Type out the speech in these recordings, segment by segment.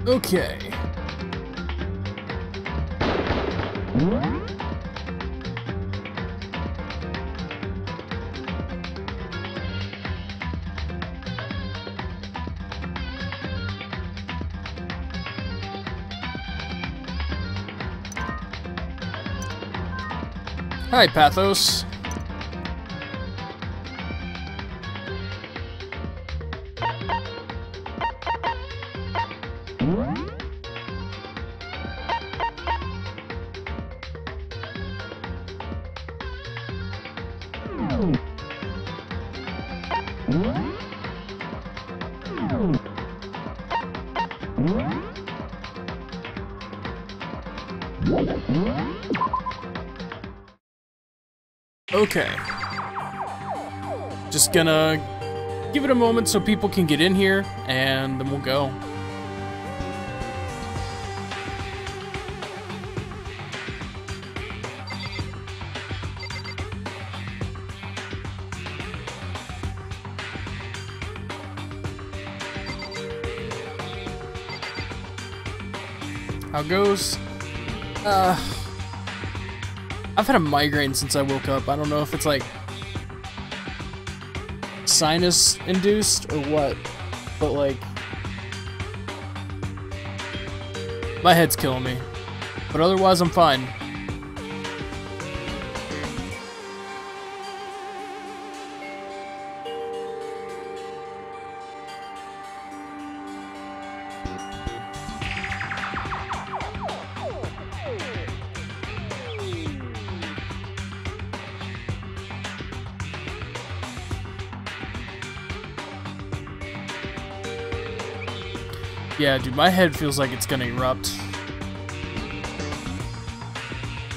Okay. Hi, Pathos. Okay. Just gonna give it a moment so people can get in here, and then we'll go. How goes? I've had a migraine since I woke up. I don't know if it's like sinus induced or what, but like my head's killing me. But otherwise I'm fine. Yeah, dude, my head feels like it's gonna erupt.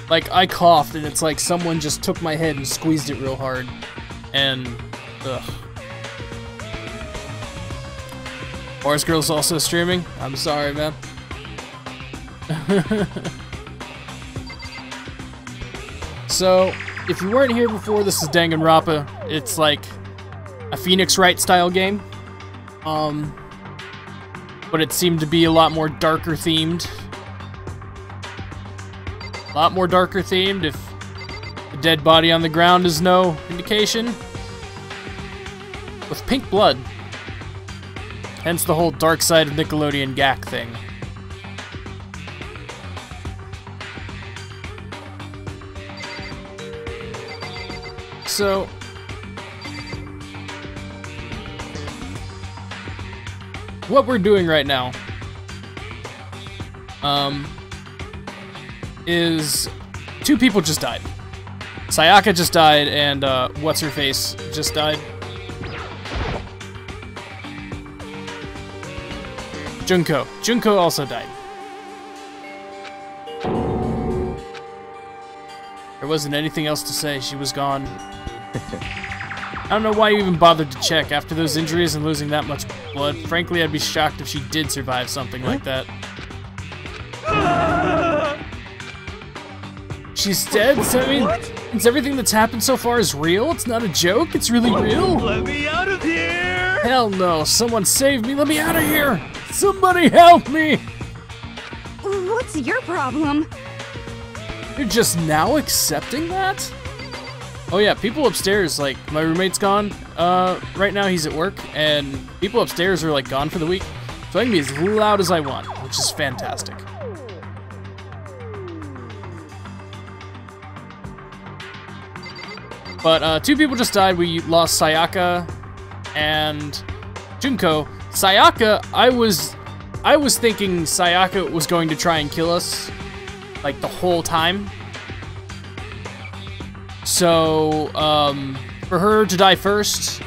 Like, I coughed, and it's like someone just took my head and squeezed it real hard. And, ugh. Boris Girl's also streaming? I'm sorry, man. So, if you weren't here before, this is Danganronpa. It's like a Phoenix Wright style game. But it seemed to be a lot more darker themed. A lot more darker themed, if the dead body on the ground is no indication. With pink blood. Hence the whole dark side of Nickelodeon Gak thing. So, what we're doing right now is two people just died. Sayaka just died, and what's-her-face just died. Junko also died. There wasn't anything else to say. She was gone. I don't know why you even bothered to check after those injuries and losing that much blood. Frankly, I'd be shocked if she did survive something like that. She's dead? So, I mean, since everything that's happened so far is real, it's not a joke, it's really real? Let me out of here! Hell no, someone save me, let me out of here! Somebody help me! What's your problem? You're just now accepting that? Oh yeah, people upstairs, like, my roommate's gone. Right now he's at work, and people upstairs are, like, gone for the week. So I can be as loud as I want, which is fantastic. But, two people just died. We lost Sayaka and Junko. Sayaka, I was thinking Sayaka was going to try and kill us, like, the whole time. So, for her to die first,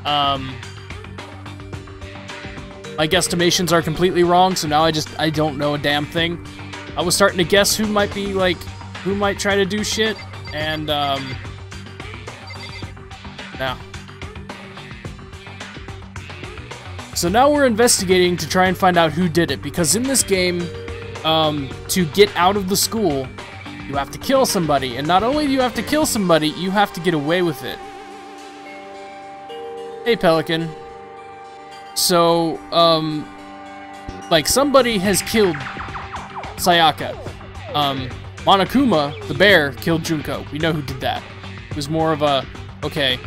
my guesstimations are completely wrong, so now I don't know a damn thing. I was starting to guess who might be, like, who might try to do shit, and, yeah. So now we're investigating to try and find out who did it, because in this game, to get out of the school, you have to kill somebody, and not only do you have to kill somebody, you have to get away with it. Hey, Pelican. So, Like, somebody has killed Sayaka. Monokuma, the bear, killed Junko. We know who did that. It was more of a, okay,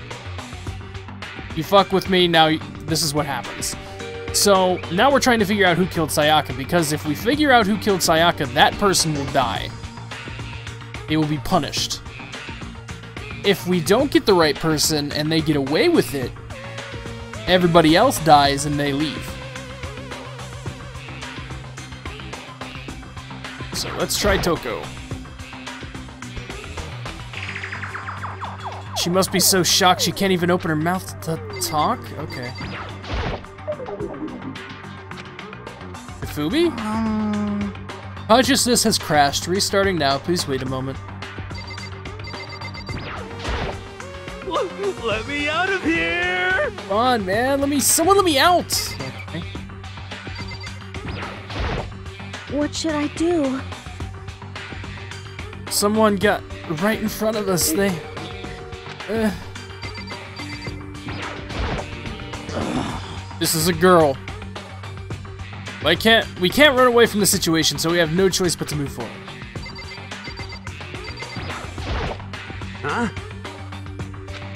you fuck with me, now this is what happens. So, now we're trying to figure out who killed Sayaka, because if we figure out who killed Sayaka, that person will die. They will be punished. If we don't get the right person and they get away with it, everybody else dies and they leave. So let's try Toko. She must be so shocked she can't even open her mouth to talk? Okay. Ifubi? Consciousness has crashed. Restarting now. Please wait a moment. Let me out of here! Come on, man. Someone let me out! Okay. What should I do? Someone got right in front of us. They... This is a girl. We can't run away from the situation, so we have no choice but to move forward. Huh?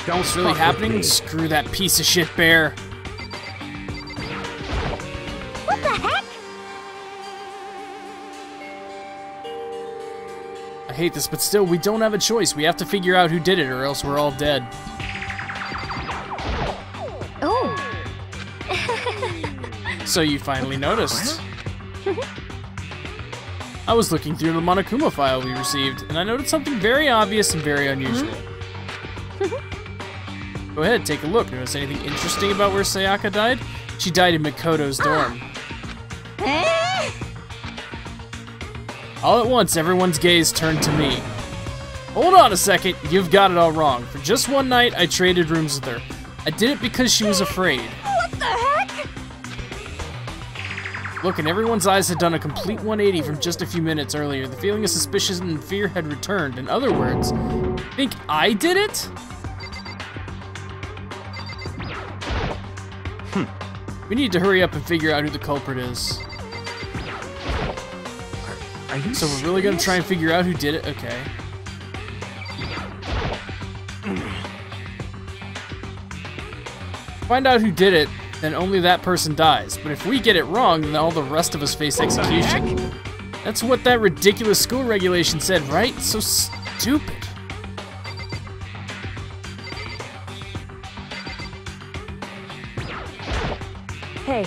What's really happening? Screw that piece of shit bear. What the heck? I hate this, but still, we don't have a choice. We have to figure out who did it, or else we're all dead. Oh. So you finally noticed. I was looking through the Monokuma file we received, and I noticed something very obvious and very unusual. Go ahead, take a look. Notice anything interesting about where Sayaka died? She died in Makoto's dorm. All at once, everyone's gaze turned to me. Hold on a second, you've got it all wrong. For just one night, I traded rooms with her. I did it because she was afraid. What the heck? Look, and everyone's eyes had done a complete 180 from just a few minutes earlier. The feeling of suspicion and fear had returned. In other words, think I did it? We need to hurry up and figure out who the culprit is. Are you So we're really gonna try and figure out who did it? Okay. Find out who did it, then only that person dies. But if we get it wrong, then all the rest of us face execution. That's what that ridiculous school regulation said, right? So stupid. Hey.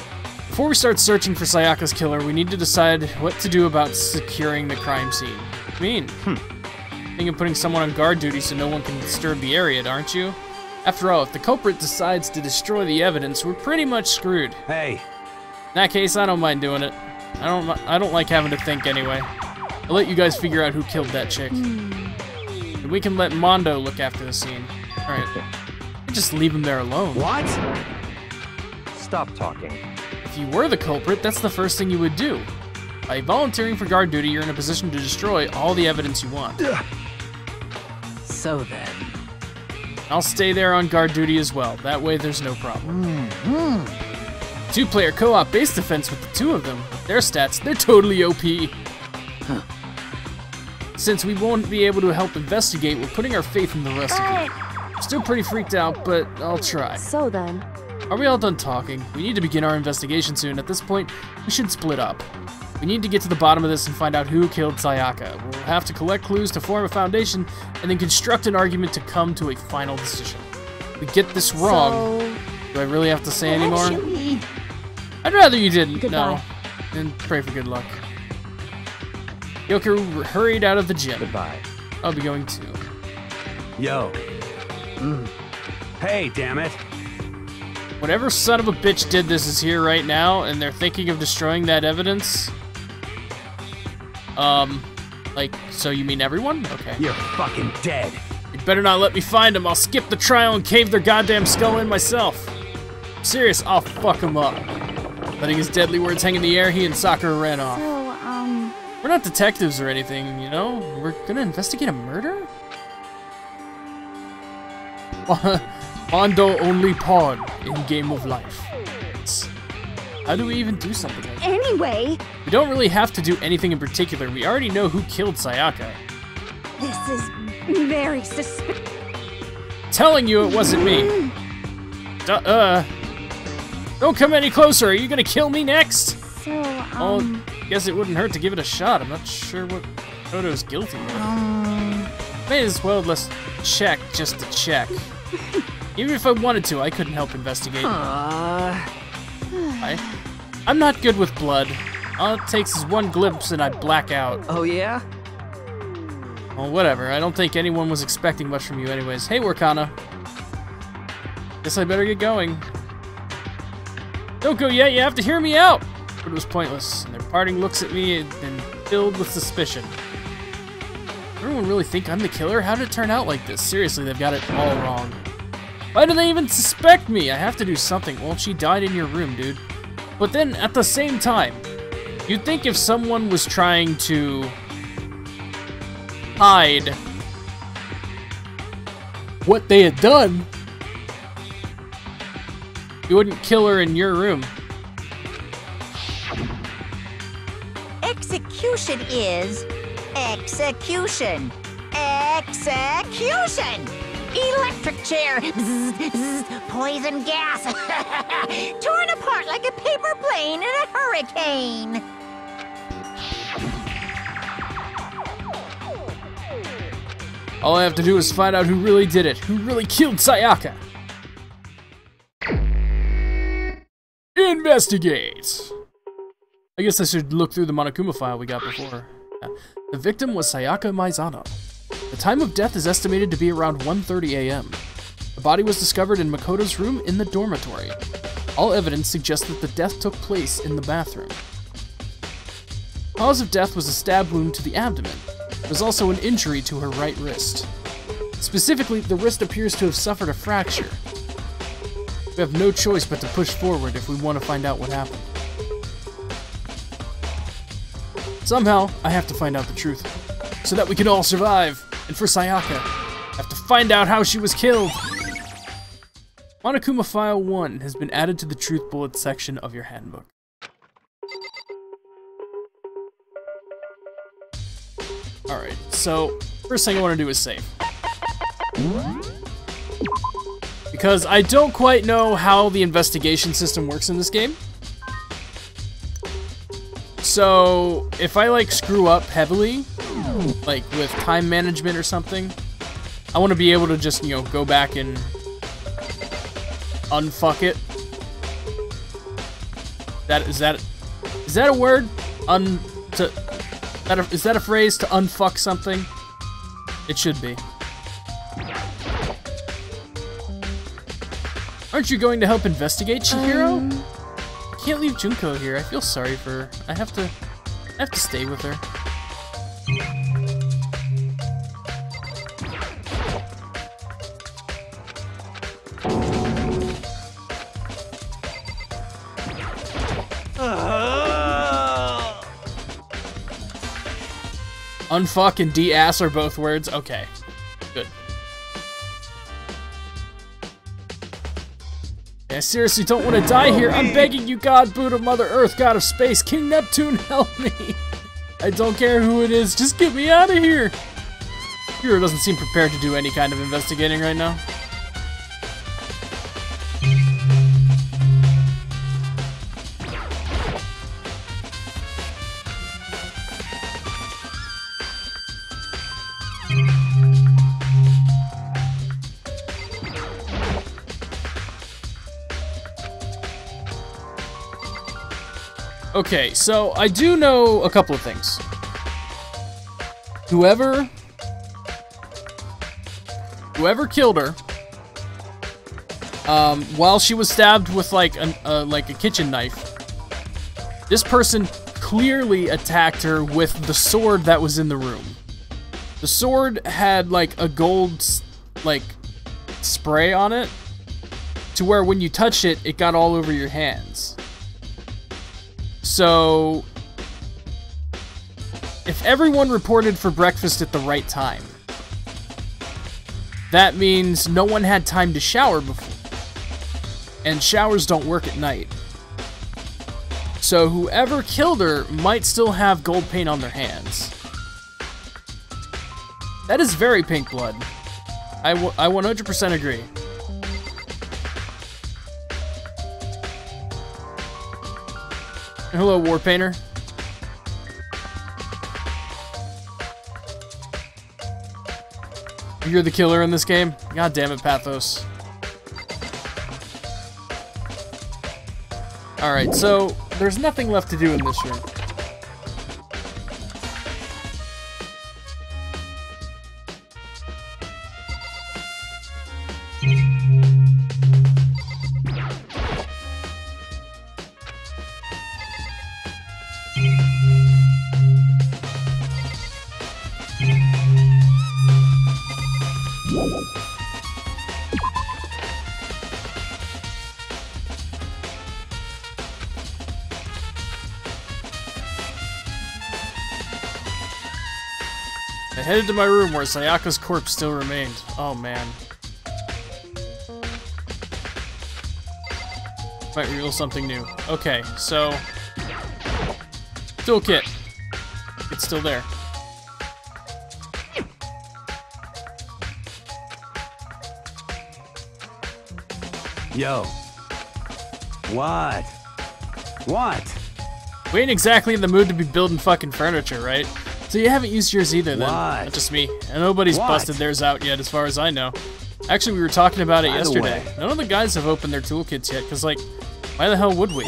Before we start searching for Sayaka's killer, we need to decide what to do about securing the crime scene. I mean, thinking of putting someone on guard duty so no one can disturb the area, aren't you? After all, if the culprit decides to destroy the evidence, we're pretty much screwed. Hey. In that case, I don't mind doing it. I don't like having to think anyway. I'll let you guys figure out who killed that chick. And we can let Mondo look after the scene. Alright. Just leave him there alone. What? Stop talking. If you were the culprit, that's the first thing you would do. By volunteering for guard duty, you're in a position to destroy all the evidence you want. So then... I'll stay there on guard duty as well. That way there's no problem. Two-player co-op base defense with the two of them. With their stats, they're totally OP. Since we won't be able to help investigate, we're putting our faith in the rest of you. I'm still pretty freaked out, but I'll try. So then... Are we all done talking? We need to begin our investigation soon. At this point, we should split up. We need to get to the bottom of this and find out who killed Sayaka. We'll have to collect clues to form a foundation and then construct an argument to come to a final decision. If we get this wrong, do I really have to say anymore? I'd rather you didn't. Goodbye. No. And pray for good luck. Yokeru hurried out of the gym. Goodbye. I'll be going too. Yo. Hey, damn it. Whatever son of a bitch did this is here right now, and they're thinking of destroying that evidence. Like, so you mean everyone? Okay. You're fucking dead. You better not let me find them. I'll skip the trial and cave their goddamn skull in myself. I'm serious, I'll fuck him up. Letting his deadly words hang in the air, he and Sakura ran off. So, We're not detectives or anything, you know? We're gonna investigate a murder? Mondo only pawn in game of life. How do we even do something like that? anyway? We don't really have to do anything in particular. We already know who killed Sayaka. This is very suspicious. Telling you it wasn't me. Don't come any closer. Are you gonna kill me next? So, Well, guess it wouldn't hurt to give it a shot. I'm not sure what Koto's guilty of. May as well let's check just to check. Even if I wanted to, I couldn't help investigate. I'm not good with blood. All it takes is one glimpse and I black out. Oh yeah? Well, whatever. I don't think anyone was expecting much from you anyways. Hey, Wakana. Guess I better get going. Don't go yet, you have to hear me out! But it was pointless, and their parting looks at me and filled with suspicion. Everyone really think I'm the killer? How did it turn out like this? Seriously, they've got it all wrong. Why do they even suspect me? I have to do something. Well, she died in your room, dude. But then, at the same time, you'd think if someone was trying to hide what they had done, you wouldn't kill her in your room. Execution is execution. Execution! Electric chair. Bzz, bzz, poison gas. Torn apart like a paper plane in a hurricane. All I have to do is find out who really did it, who really killed Sayaka. Investigate! I guess I should look through the Monokuma file we got before. The victim was Sayaka Maizano. The time of death is estimated to be around 1:30 a.m. The body was discovered in Makoto's room in the dormitory. All evidence suggests that the death took place in the bathroom. Cause of death was a stab wound to the abdomen. There was also an injury to her right wrist. Specifically, the wrist appears to have suffered a fracture. We have no choice but to push forward if we want to find out what happened. Somehow, I have to find out the truth, so that we can all survive. And for Sayaka, I have to find out how she was killed. Monokuma File 1 has been added to the Truth Bullet section of your handbook. Alright, so first thing I want to do is save. Because I don't quite know how the investigation system works in this game. So, if I like screw up heavily, like with time management or something, I want to be able to just, you know, go back and unfuck it. Is that a word? Is that a phrase, to unfuck something? It should be. Aren't you going to help investigate, Chihiro? I can't leave Junko here. I feel sorry for her. I have to stay with her. Unfuck and de-ass are both words? Okay. Good. I seriously don't want to die here. I'm begging you, God, Buddha, Mother Earth, God of Space, King Neptune, help me. I don't care who it is. Just get me out of here. Hero doesn't seem prepared to do any kind of investigating right now. Okay, so I do know a couple of things. Whoever killed her, while she was stabbed with like a kitchen knife, this person clearly attacked her with the sword that was in the room. The sword had like a gold like spray on it, to where when you touched it, it got all over your hands. So, if everyone reported for breakfast at the right time, that means no one had time to shower before. And showers don't work at night. So whoever killed her might still have gold paint on their hands. That is very pink blood. I 100% agree. Hello, War Painter. You're the killer in this game? God damn it, Pathos. Alright, so there's nothing left to do in this room. I headed to my room where Sayaka's corpse still remained. Oh man. Might reveal something new. Okay, so... Toolkit. It's still there. Yo. What? What? We ain't exactly in the mood to be building fucking furniture, right? So you haven't used yours either, then. What? Not just me. And nobody's busted theirs out yet, as far as I know. Actually, we were talking about it yesterday. None of the guys have opened their toolkits yet, because, like, why the hell would we?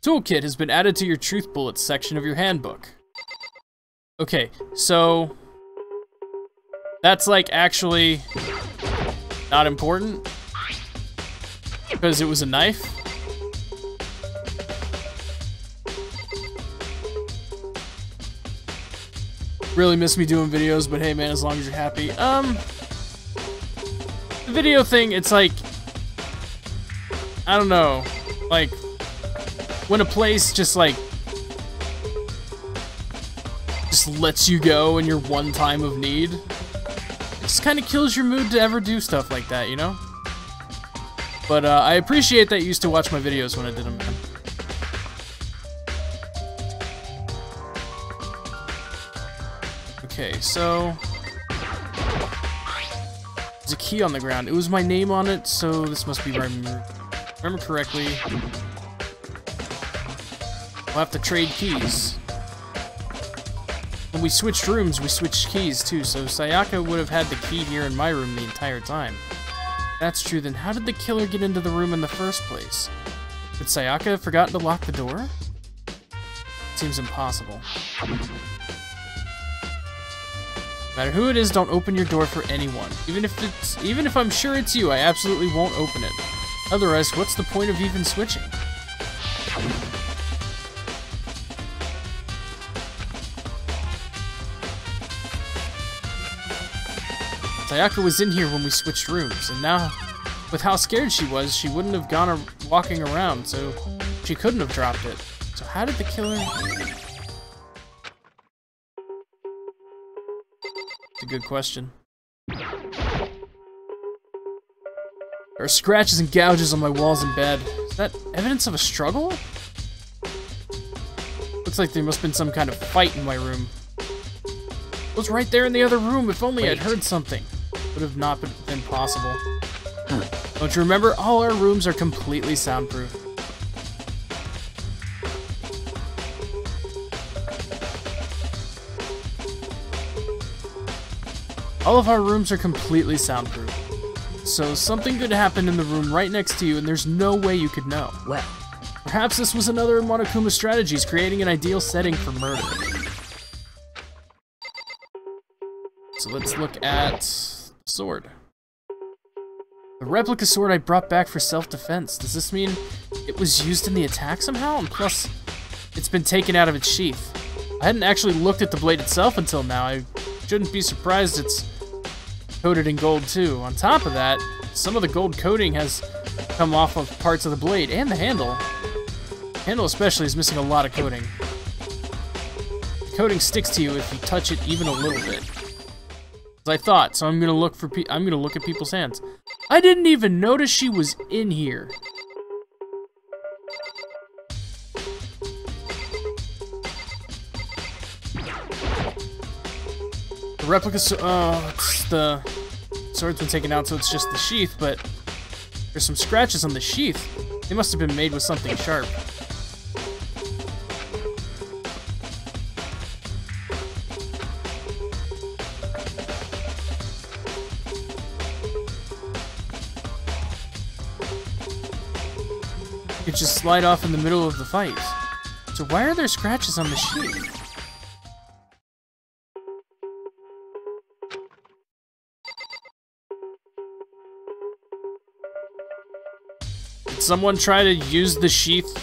Toolkit has been added to your truth bullets section of your handbook. Okay, so... That's, like, actually... not important? Because it was a knife? Really miss me doing videos, but hey man, as long as you're happy. The video thing, it's like, I don't know, like, when a place just like, just lets you go in your one time of need, it just kind of kills your mood to ever do stuff like that, you know? But I appreciate that you used to watch my videos when I did them, man. Okay, so... There's a key on the ground. It was my name on it, so this must be where I remember correctly. We'll have to trade keys. When we switched rooms, we switched keys too, so Sayaka would have had the key here in my room the entire time. If that's true, then how did the killer get into the room in the first place? Did Sayaka have forgotten to lock the door? Seems impossible. No matter who it is, don't open your door for anyone. Even if I'm sure it's you, I absolutely won't open it. Otherwise, what's the point of even switching? Sayaka was in here when we switched rooms, and now, with how scared she was, she wouldn't have gone walking around, so she couldn't have dropped it. So how did the killer... A good question. There are scratches and gouges on my walls and bed. Is that evidence of a struggle? Looks like there must have been some kind of fight in my room. It was right there in the other room. If only I'd heard something. Would have not been possible. Don't you remember? All our rooms are completely soundproof. All of our rooms are completely soundproof. So something could happen in the room right next to you and there's no way you could know. Well, perhaps this was another of Monokuma's strategies, creating an ideal setting for murder. So let's look at sword. The replica sword I brought back for self-defense. Does this mean it was used in the attack somehow? And plus, it's been taken out of its sheath. I hadn't actually looked at the blade itself until now. I shouldn't be surprised it's coated in gold too. On top of that, some of the gold coating has come off of parts of the blade and the handle. The handle especially is missing a lot of coating. The coating sticks to you if you touch it even a little bit. As I thought, so I'm gonna look at people's hands. I didn't even notice she was in here. The replica, the sword's been taken out, so it's just the sheath, but there's some scratches on the sheath. They must have been made with something sharp. It could just slide off in the middle of the fight. So why are there scratches on the sheath? Did someone try to use the sheath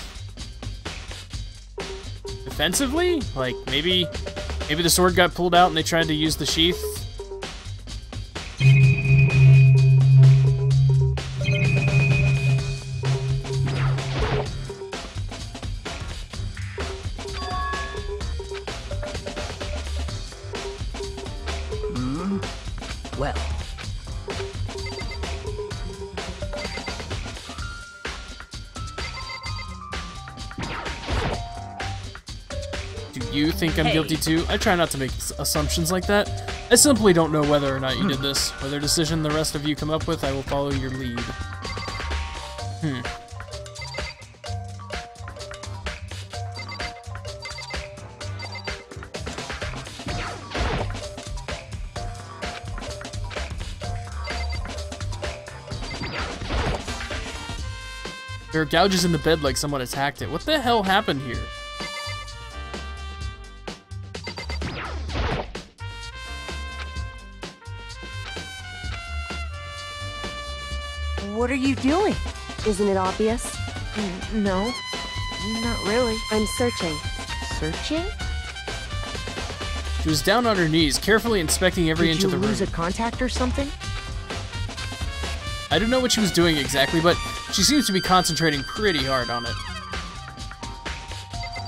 defensively? Like, maybe the sword got pulled out and they tried to use the sheath? Well. Do you think I'm guilty too? I try not to make assumptions like that. I simply don't know whether or not you did this. Whatever decision the rest of you come up with, I will follow your lead. There are gouges in the bed like someone attacked it. What the hell happened here? What are you doing? Isn't it obvious? No, not really. I'm searching. Searching? She was down on her knees, carefully inspecting every inch of the room. Did you lose a contact or something? I don't know what she was doing exactly, but she seems to be concentrating pretty hard on it.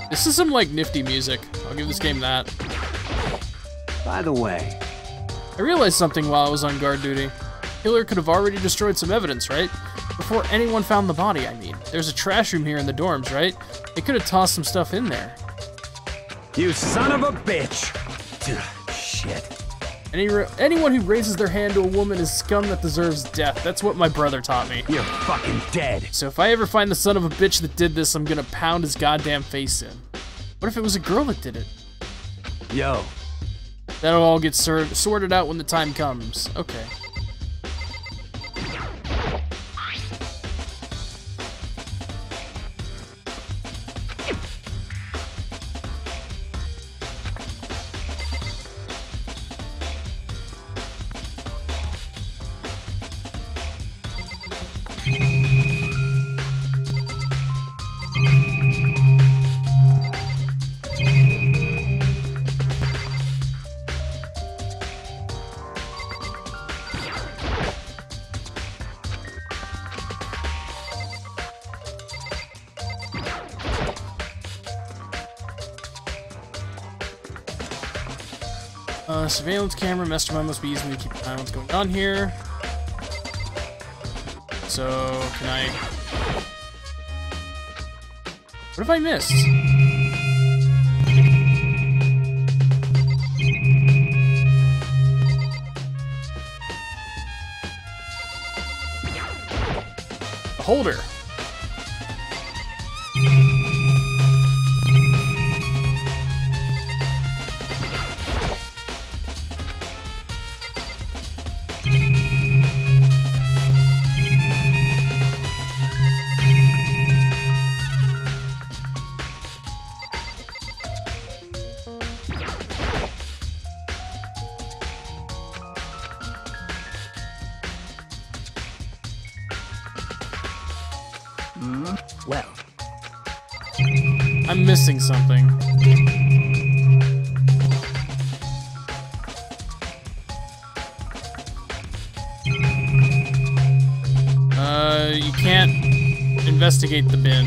This is some, like, nifty music. I'll give this game that. By the way, I realized something while I was on guard duty. Killer could have already destroyed some evidence, right? Before anyone found the body, I mean. There's a trash room here in the dorms, right? They could have tossed some stuff in there. you son of a bitch! Shit. Anyone who raises their hand to a woman is scum that deserves death. That's what my brother taught me. You're fucking dead. So if I ever find the son of a bitch that did this, I'm gonna pound his goddamn face in. What if it was a girl that did it? Yo. That'll all get sorted out when the time comes. Okay. Surveillance camera, mastermind must be using to keep an eye on what's going on here. So, can I... What have I missed? A holder. Well. I'm missing something. You can't investigate the bin.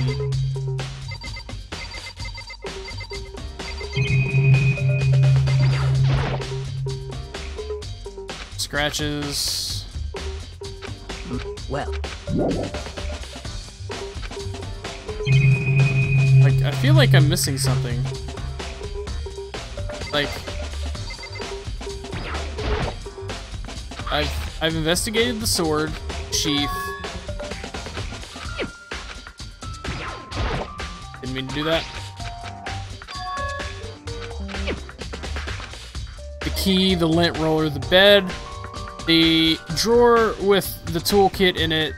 Scratches. Well. Like, I feel like I'm missing something. Like, I've investigated the sword sheath. Didn't mean to do that. The key, the lint roller, the bed, the drawer with the toolkit in it,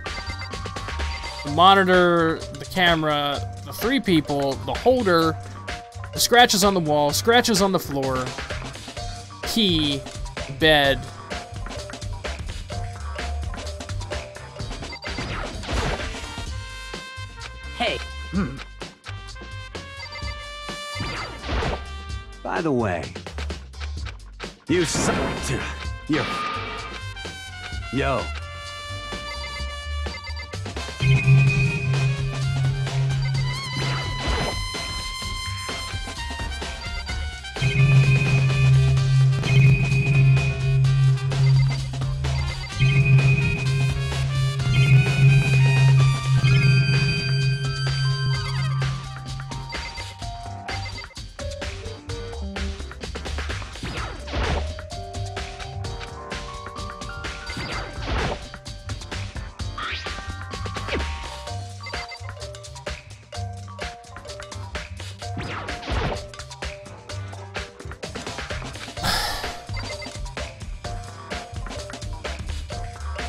the monitor, the camera, the 3 people, the holder, the scratches on the wall, scratches on the floor, key, bed. Hey. By the way, you you. Yo.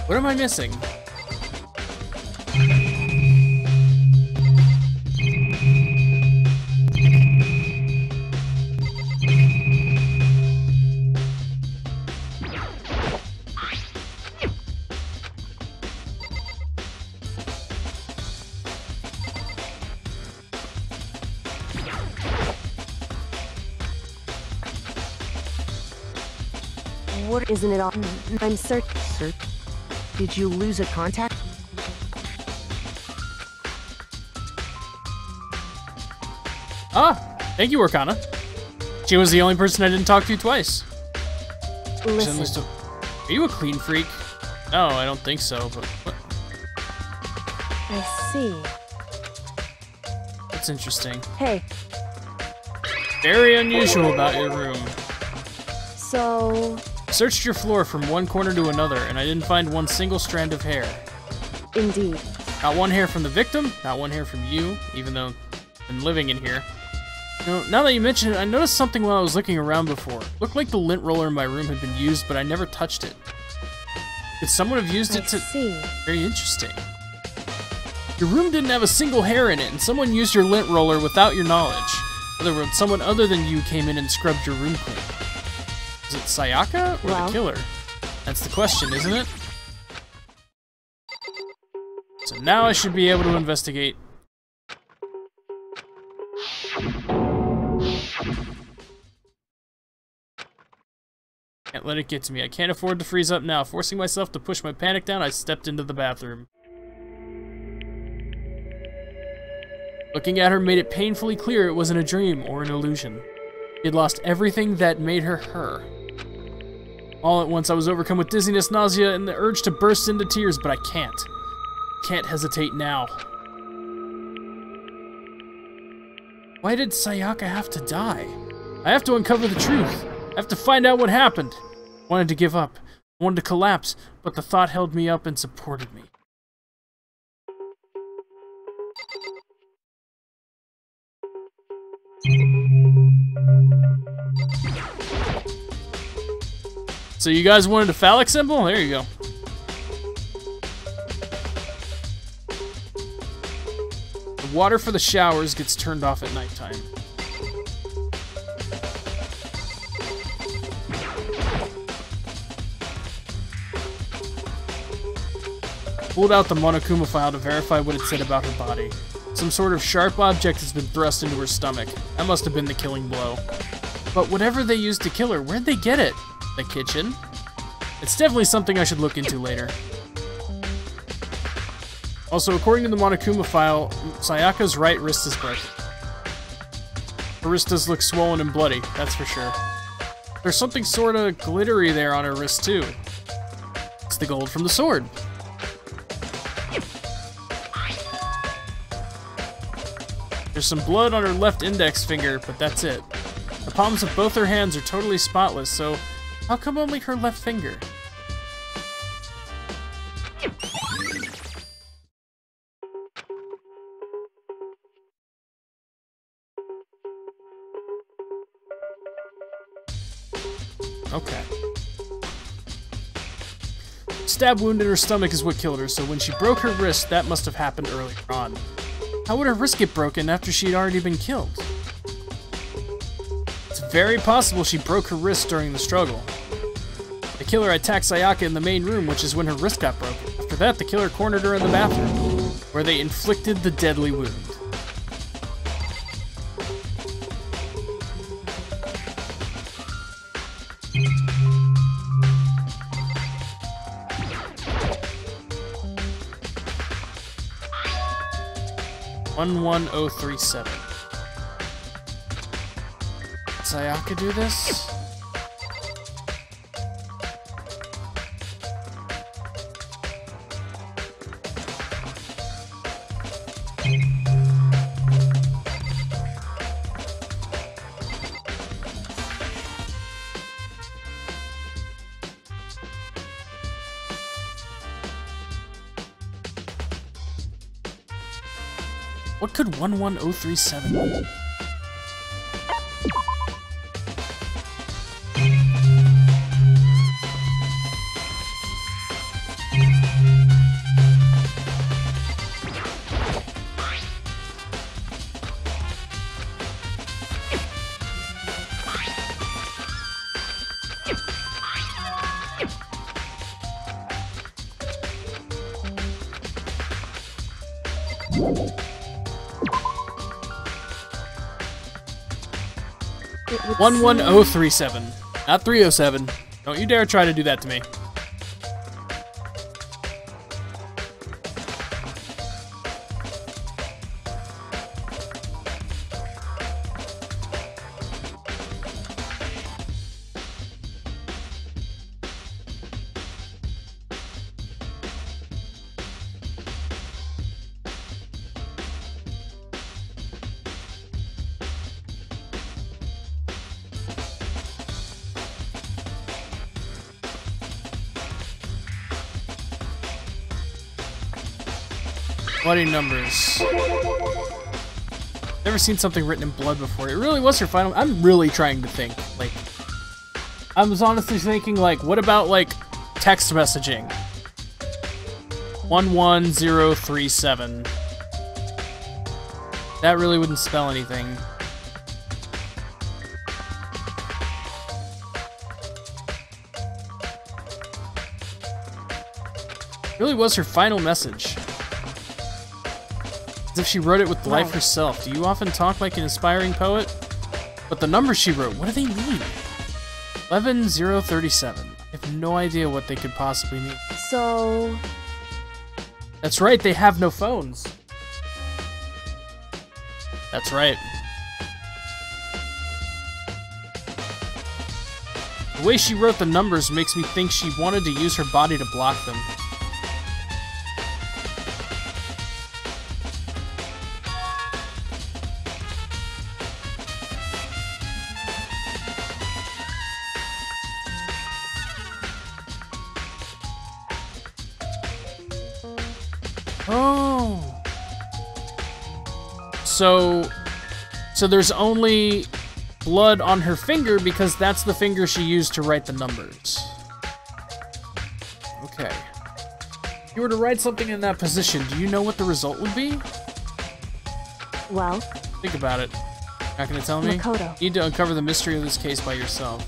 What am I missing? What isn't it all? I'm certain. Did you lose a contact? Ah, thank you, Arcana. She was the only person I didn't talk to twice. Listen. Are you a clean freak? No, I don't think so, but what? I see. That's interesting. Hey, Very unusual about your room. so I searched your floor from one corner to another, and I didn't find one single strand of hair. indeed. Not one hair from the victim, not one hair from you, even though I've been living in here. Now that you mention it, I noticed something while I was looking around before. Looked like the lint roller in my room had been used, but I never touched it. Could someone have used it to... See. Very interesting. Your room didn't have a single hair in it, and someone used your lint roller without your knowledge. In other words, someone other than you came in and scrubbed your room clean. Was it Sayaka or Well. the killer? That's the question, isn't it? So now I should be able to investigate. Can't let it get to me. I can't afford to freeze up now. Forcing myself to push my panic down, I stepped into the bathroom. Looking at her made it painfully clear it wasn't a dream or an illusion. She had lost everything that made her her. All at once I was overcome with dizziness, nausea, and the urge to burst into tears, but I can't. Can't hesitate now. Why did Sayaka have to die? I have to uncover the truth. I have to find out what happened. I wanted to give up. I wanted to collapse, but the thought held me up and supported me. So you guys wanted a phallic symbol? There you go. The water for the showers gets turned off at nighttime. Pulled out the Monokuma file to verify what it said about her body. Some sort of sharp object has been thrust into her stomach. That must have been the killing blow. But whatever they used to kill her, where'd they get it? The kitchen? It's definitely something I should look into later. Also, according to the Monokuma file, Sayaka's right wrist is broken. Her wrist does look swollen and bloody, that's for sure. There's something sorta glittery there on her wrist too. It's the gold from the sword. There's some blood on her left index finger, but that's it. The palms of both her hands are totally spotless, so how come only her left finger? Okay. Stab wound in her stomach is what killed her, so when she broke her wrist, that must have happened earlier on. How would her wrist get broken after she had already been killed? It's very possible she broke her wrist during the struggle. The killer attacked Sayaka in the main room, which is when her wrist got broken. After that, the killer cornered her in the bathroom, where they inflicted the deadly wound. $11037. Sayaka do this? What could 11037? It would 11037, not 307. Don't you dare try to do that to me. Bloody numbers. Never seen something written in blood before. It really was her final. I'm really trying to think. Like, I was honestly thinking, like, what about, like, text messaging? 11037. That really wouldn't spell anything. It really was her final message. As if she wrote it with life herself. Do you often talk like an inspiring poet? But the numbers she wrote, what do they mean? 11037. I have no idea what they could possibly mean. So... That's right, they have no phones. That's right. The way she wrote the numbers makes me think she wanted to use her body to block them. Oh. So there's only blood on her finger because that's the finger she used to write the numbers. Okay. If you were to write something in that position, do you know what the result would be? Well... Think about it. Not gonna tell me? Makoto. You need to uncover the mystery of this case by yourself.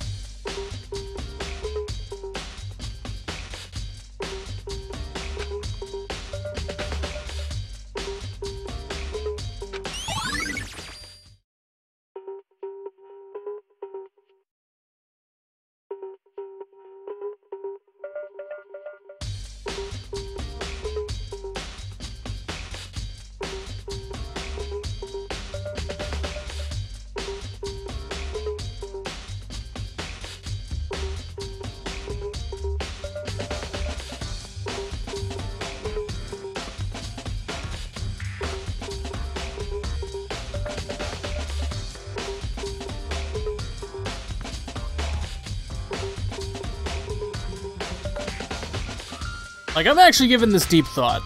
Like, I'm actually giving this deep thought.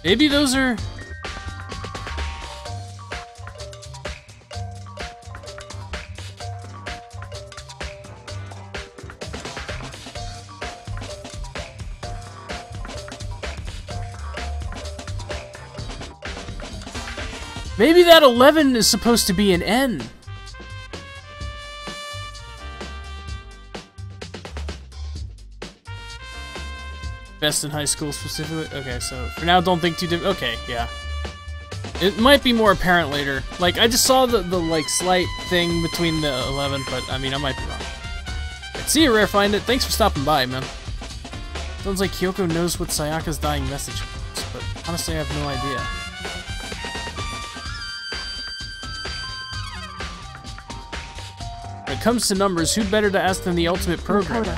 Maybe those are... Maybe that 11 is supposed to be an N. Best in high school specifically? Okay, so for now, don't think too deep. Okay, yeah. It might be more apparent later. Like, I just saw the like, slight thing between the 11, but, I mean, I might be wrong. Right, see you, Rare Find It. Thanks for stopping by, man. Sounds like Kyoko knows what Sayaka's dying message is, but honestly, I have no idea. When it comes to numbers, who better to ask than the ultimate programmer?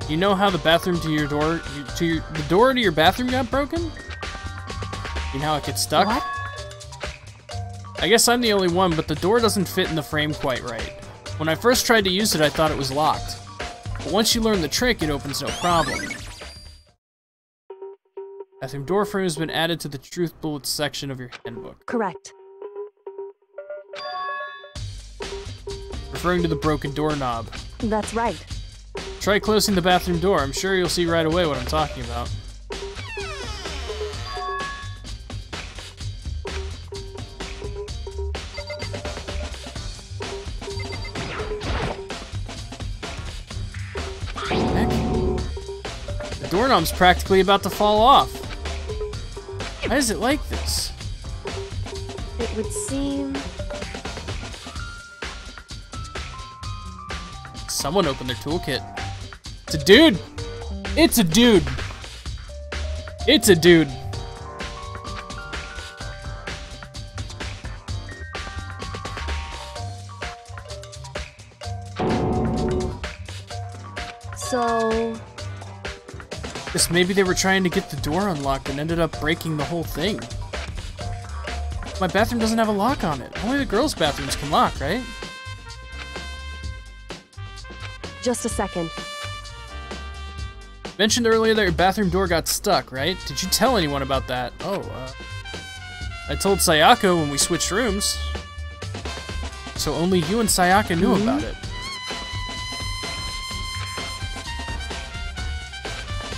You know how the bathroom to your door, the door to your bathroom got broken? You know how it gets stuck? What? I guess I'm the only one, but the door doesn't fit in the frame quite right. When I first tried to use it, I thought it was locked. But once you learn the trick, it opens no problem. Bathroom door frame has been added to the truth bullets section of your handbook. Correct. Referring to the broken doorknob. That's right. Try closing the bathroom door. I'm sure you'll see right away what I'm talking about. Heck? The doorknob's practically about to fall off. Why is it like this? It would seem... Someone opened their toolkit. It's a dude! It's a dude! It's a dude! So... Guess maybe they were trying to get the door unlocked and ended up breaking the whole thing. My bathroom doesn't have a lock on it. Only the girls' bathrooms can lock, right? Just a second. Mentioned earlier that your bathroom door got stuck, right? Did you tell anyone about that? Oh, I told Sayaka when we switched rooms. So only you and Sayaka knew about it.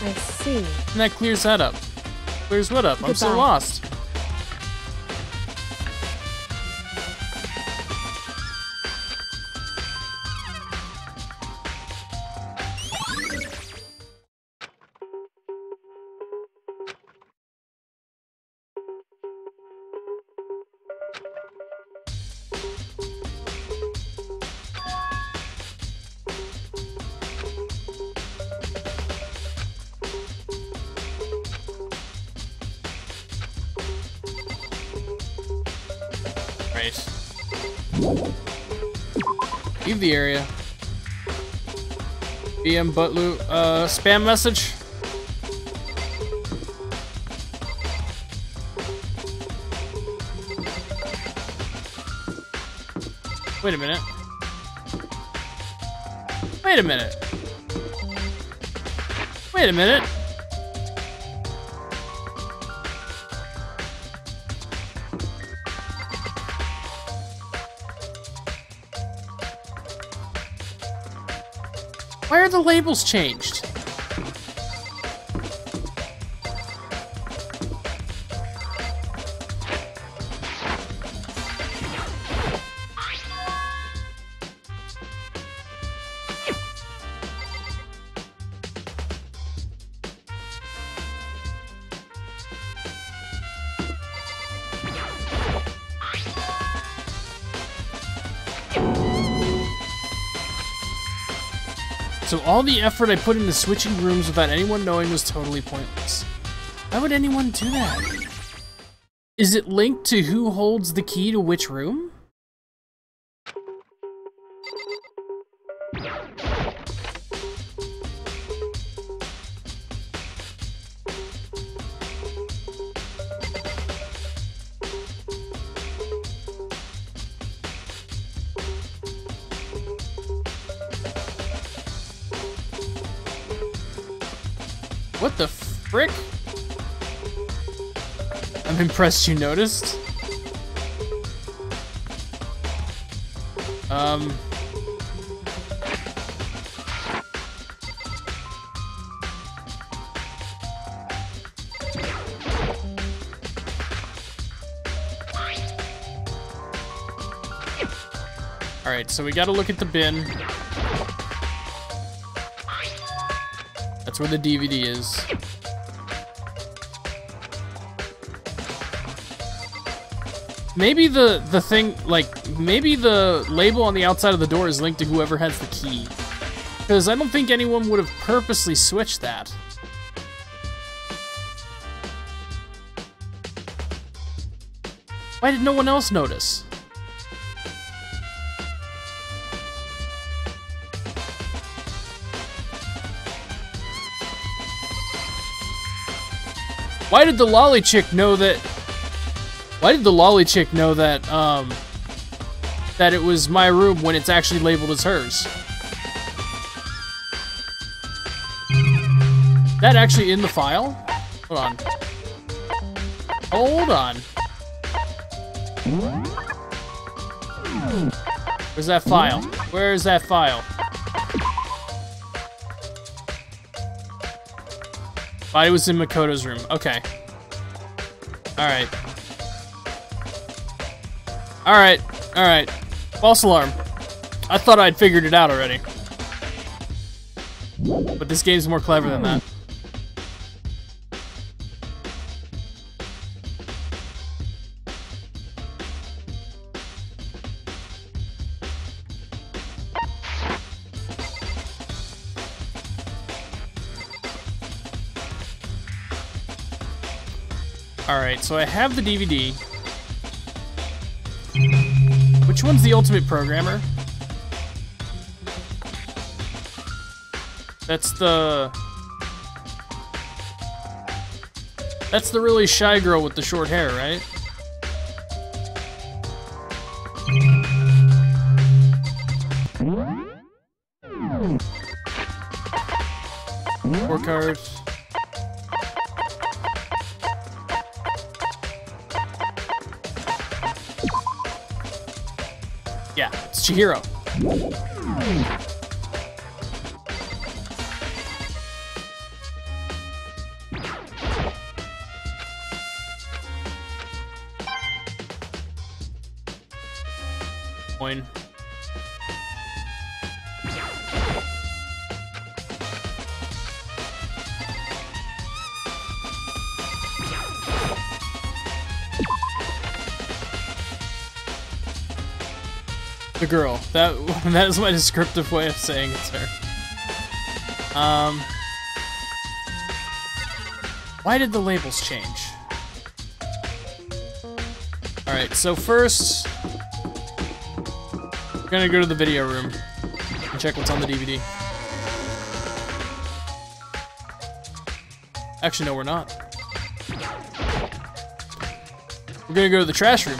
I see. And that clears that up. Clears what up? I'm so Goodbye. lost. Leave the area. BM Butlu, spam message? Wait a minute. Wait a minute. Wait a minute. Why are the labels changed? So all the effort I put into switching rooms without anyone knowing was totally pointless. Why would anyone do that? Is it linked to who holds the key to which room? What the frick? I'm impressed you noticed. Alright, so we gotta look at the bin. That's where the DVD is. Maybe the thing, like, maybe the label on the outside of the door is linked to whoever has the key. Because I don't think anyone would have purposely switched that. Why did no one else notice? Why did the lolly chick know that? Why did the lolly chick know that that it was my room when it's actually labeled as hers? That actually in the file? Hold on. Hold on. Where's that file? Where's that file? Body was in Makoto's room. Okay. Alright. Alright. Alright. False alarm. I thought I'd figured it out already. But this game's more clever than that. Alright, so I have the DVD. Which one's the Ultimate Programmer? That's the really shy girl with the short hair, right? Scorecard. Yeah, it's Chihiro. Coin. The girl. That is my descriptive way of saying it's her. Why did the labels change? Alright, so first we're gonna go to the video room and check what's on the DVD. Actually, no, we're not. We're gonna go to the trash room.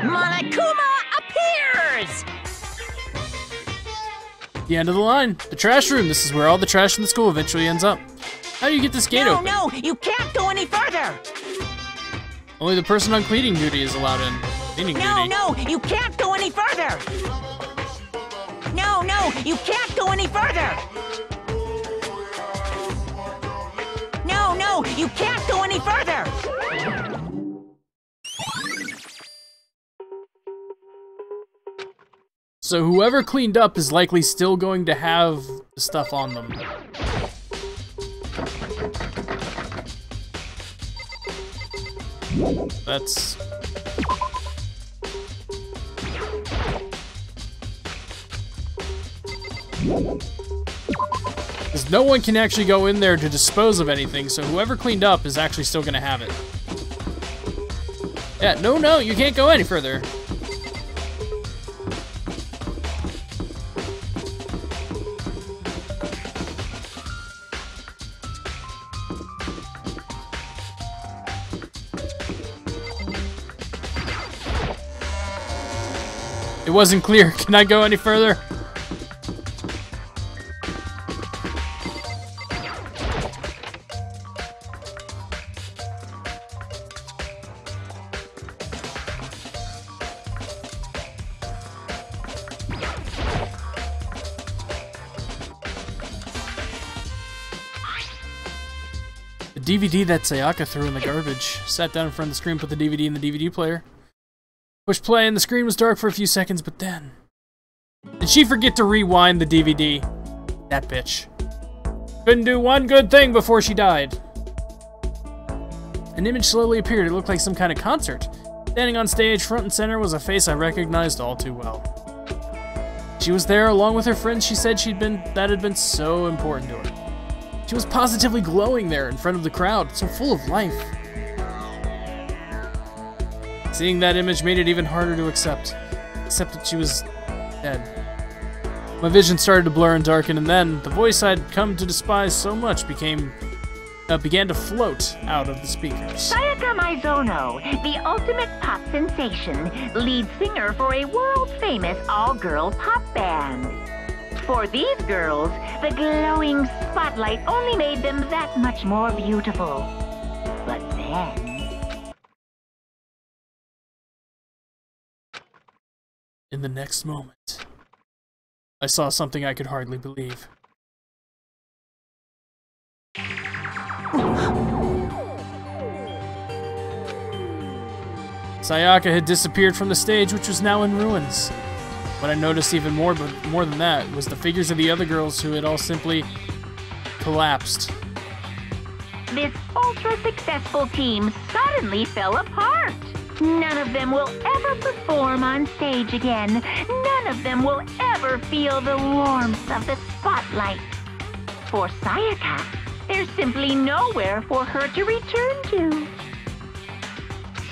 Monokuma appears! The end of the line. The trash room. This is where all the trash in the school eventually ends up. How do you get this gate open? No, you can't go any further! Only the person on cleaning duty is allowed in. Cleaning duty? No, you can't go any further! No, you can't go any further! No, you can't go any further! So whoever cleaned up is likely still going to have stuff on them. That's... Because no one can actually go in there to dispose of anything, so whoever cleaned up is actually still gonna have it. Yeah, no, you can't go any further. It wasn't clear. Can I go any further? The DVD that Sayaka threw in the garbage. Sat down in front of the screen, put the DVD in the DVD player. Push play and the screen was dark for a few seconds, but then... Did she forget to rewind the DVD? That bitch. Couldn't do one good thing before she died. An image slowly appeared. It looked like some kind of concert. Standing on stage, front and center, was a face I recognized all too well. She was there along with her friends she said that had been so important to her. She was positively glowing there in front of the crowd, so full of life. Seeing that image made it even harder to accept that she was dead. My vision started to blur and darken, and then the voice I'd come to despise so much began to float out of the speakers. Sayaka Maizono, the ultimate pop sensation, lead singer for a world-famous all-girl pop band. For these girls, the glowing spotlight only made them that much more beautiful. But then... In the next moment, I saw something I could hardly believe. Sayaka had disappeared from the stage, which was now in ruins. What I noticed even more than that was the figures of the other girls who had all simply collapsed. This ultra-successful team suddenly fell apart. None of them will ever perform on stage again. None of them will ever feel the warmth of the spotlight. For Sayaka, there's simply nowhere for her to return to.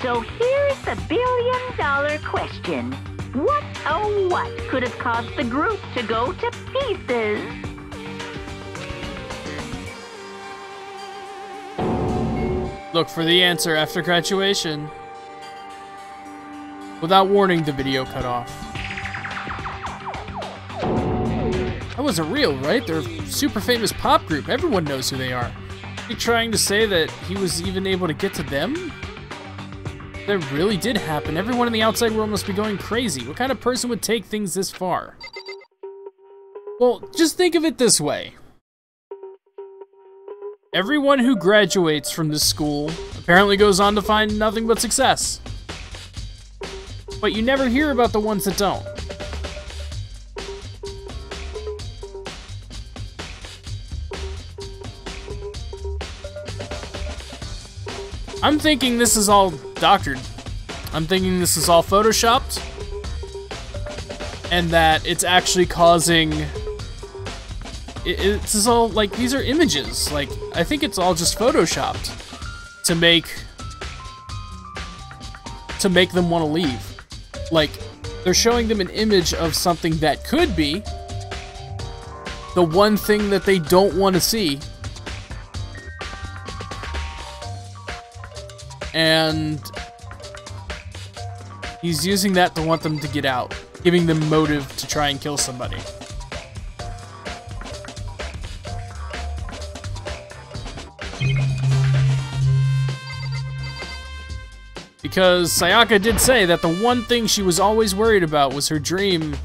So here's the billion-dollar question. What, oh what, could have caused the group to go to pieces? Look for the answer after graduation. Without warning, the video cut off. That wasn't real, right? They're a super famous pop group. Everyone knows who they are. Are you trying to say that he was even able to get to them? That really did happen. Everyone in the outside world must be going crazy. What kind of person would take things this far? Well, just think of it this way. Everyone who graduates from this school apparently goes on to find nothing but success. But you never hear about the ones that don't. I'm thinking this is all doctored. I'm thinking this is all photoshopped. And that it's actually causing... It's all, like, these are images. Like, I think it's all just photoshopped to make them want to leave. Like, they're showing them an image of something that could be the one thing that they don't want to see. And he's using that to want them to get out, giving them motive to try and kill somebody. Because Sayaka did say that the one thing she was always worried about was her dream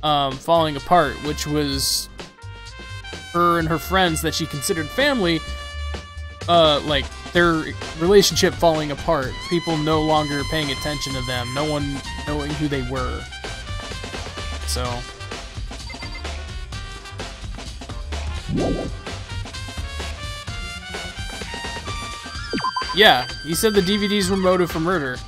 falling apart, which was her and her friends that she considered family, like, their relationship falling apart. People no longer paying attention to them. No one knowing who they were. So... Yeah, he said the DVDs were motive for murder.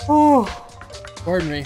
Oh, pardon me.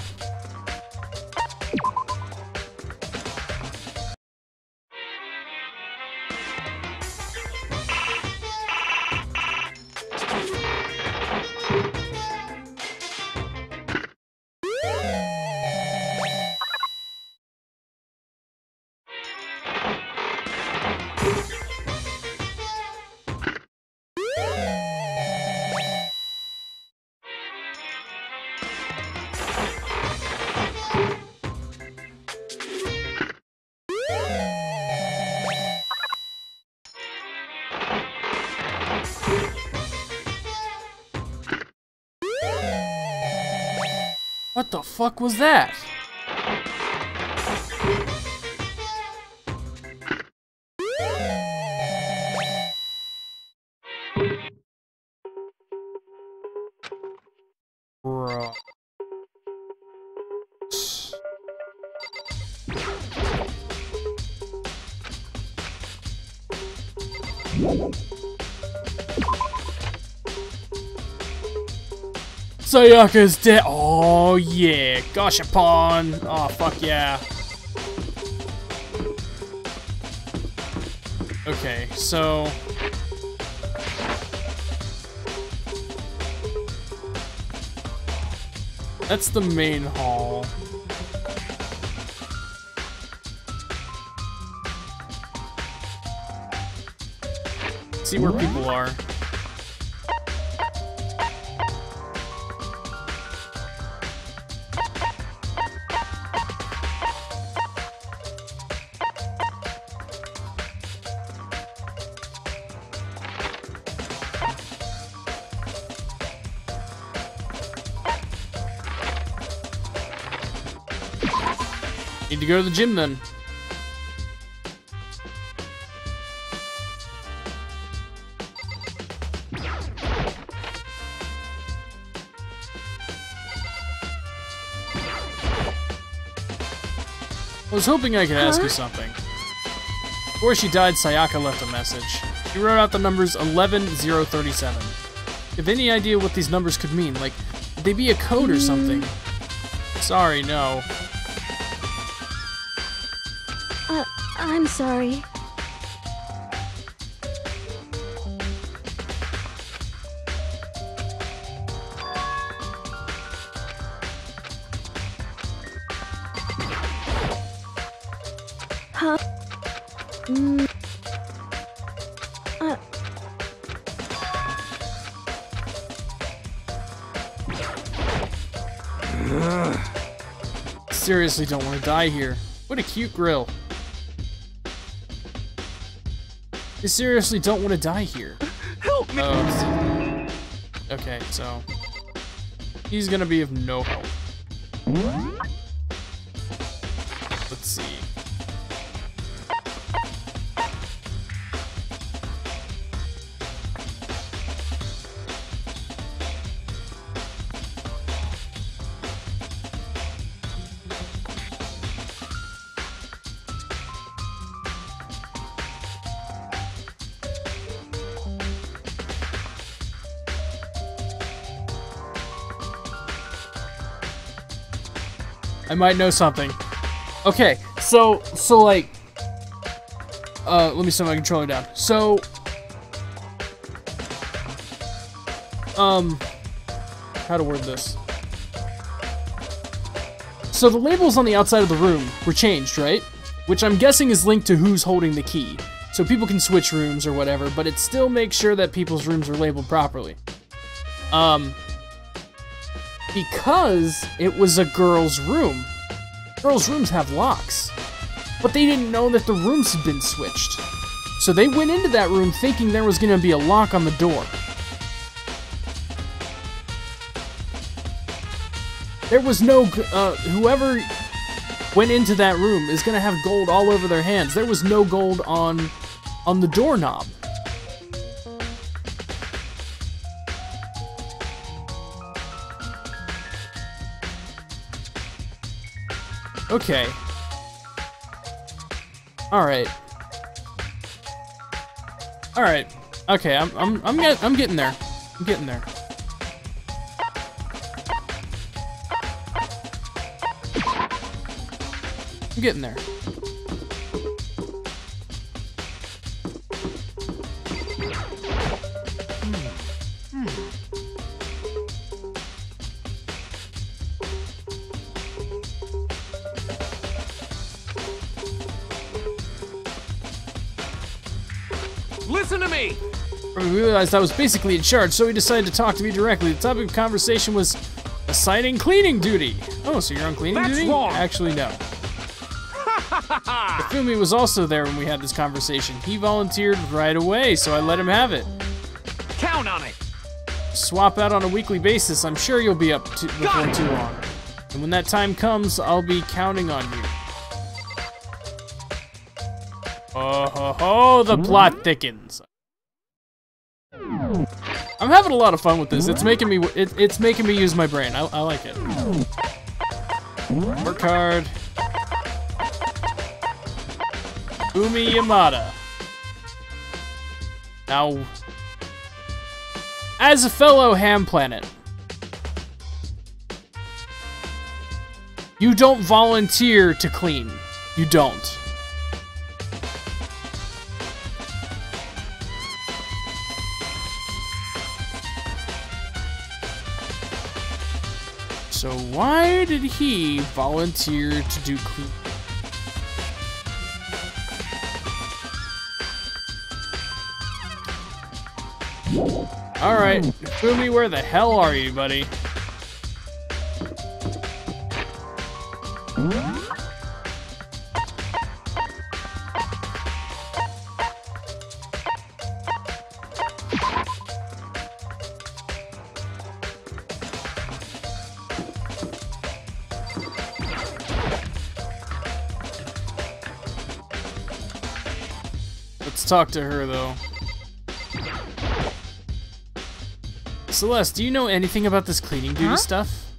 What the fuck was that? Bro. Sayaka's dead. Oh yeah, Gashapon. Oh fuck yeah. Okay, so that's the main hall. Let's see where people are. Need to go to the gym then. I was hoping I could ask you something. Before she died, Sayaka left a message. She wrote out the numbers 11037. Have any idea what these numbers could mean? Like, would they be a code or something? Sorry, no. I'm sorry. Huh? Seriously don't want to die here. What a cute grill. I seriously don't want to die here. Help me! Oh, okay, so he's gonna be of no help. Let's see. I might know something. Okay, so like, let me set my controller down. So, how to word this? So the labels on the outside of the room were changed, right? Which I'm guessing is linked to who's holding the key. So people can switch rooms or whatever, but it still makes sure that people's rooms are labeled properly. Because it was a girl's room. Girls' rooms have locks. But they didn't know that the rooms had been switched. So they went into that room thinking there was going to be a lock on the door. There was no... whoever went into that room is going to have gold all over their hands. There was no gold on the doorknob. Okay. All right. All right. Okay, I'm getting there. I'm getting there. I'm getting there. Listen to me! We realized I was basically in charge, so we decided to talk to me directly. The topic of conversation was assigning cleaning duty. Oh, so you're on cleaning That's duty? wrong. Actually, no. Fumi was also there when we had this conversation. He volunteered right away, so I let him have it. Count on it! Swap out on a weekly basis. I'm sure you'll be up to before too long. And when that time comes, I'll be counting on you. Oh ho ho, the plot thickens. I'm having a lot of fun with this. It's making me it's making me use my brain. I like it. Work hard. Umi Yamada. Now, as a fellow Ham Planet, you don't volunteer to clean. You don't. So why did he volunteer to do clean? Alright, Fumi, where the hell are you, buddy? Let's talk to her, though. Celeste, do you know anything about this cleaning duty stuff?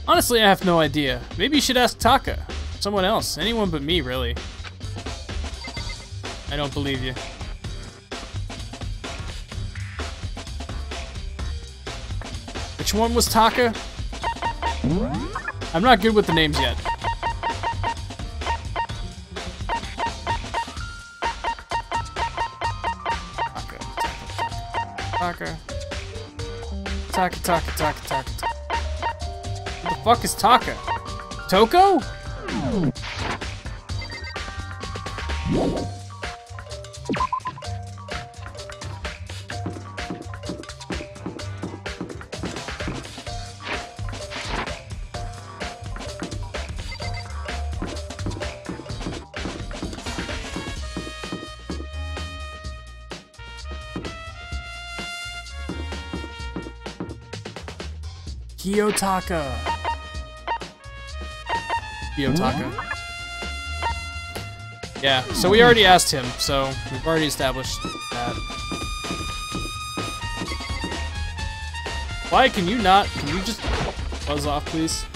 Honestly, I have no idea. Maybe you should ask Taka. Someone else. Anyone but me, really. I don't believe you. Which one was Taka? I'm not good with the names yet. Taka. Taka. What the fuck is Taka? Toko? Kiyotaka. Yeah, so we already asked him, so we've already established that. Why can you not? Can you just buzz off, please?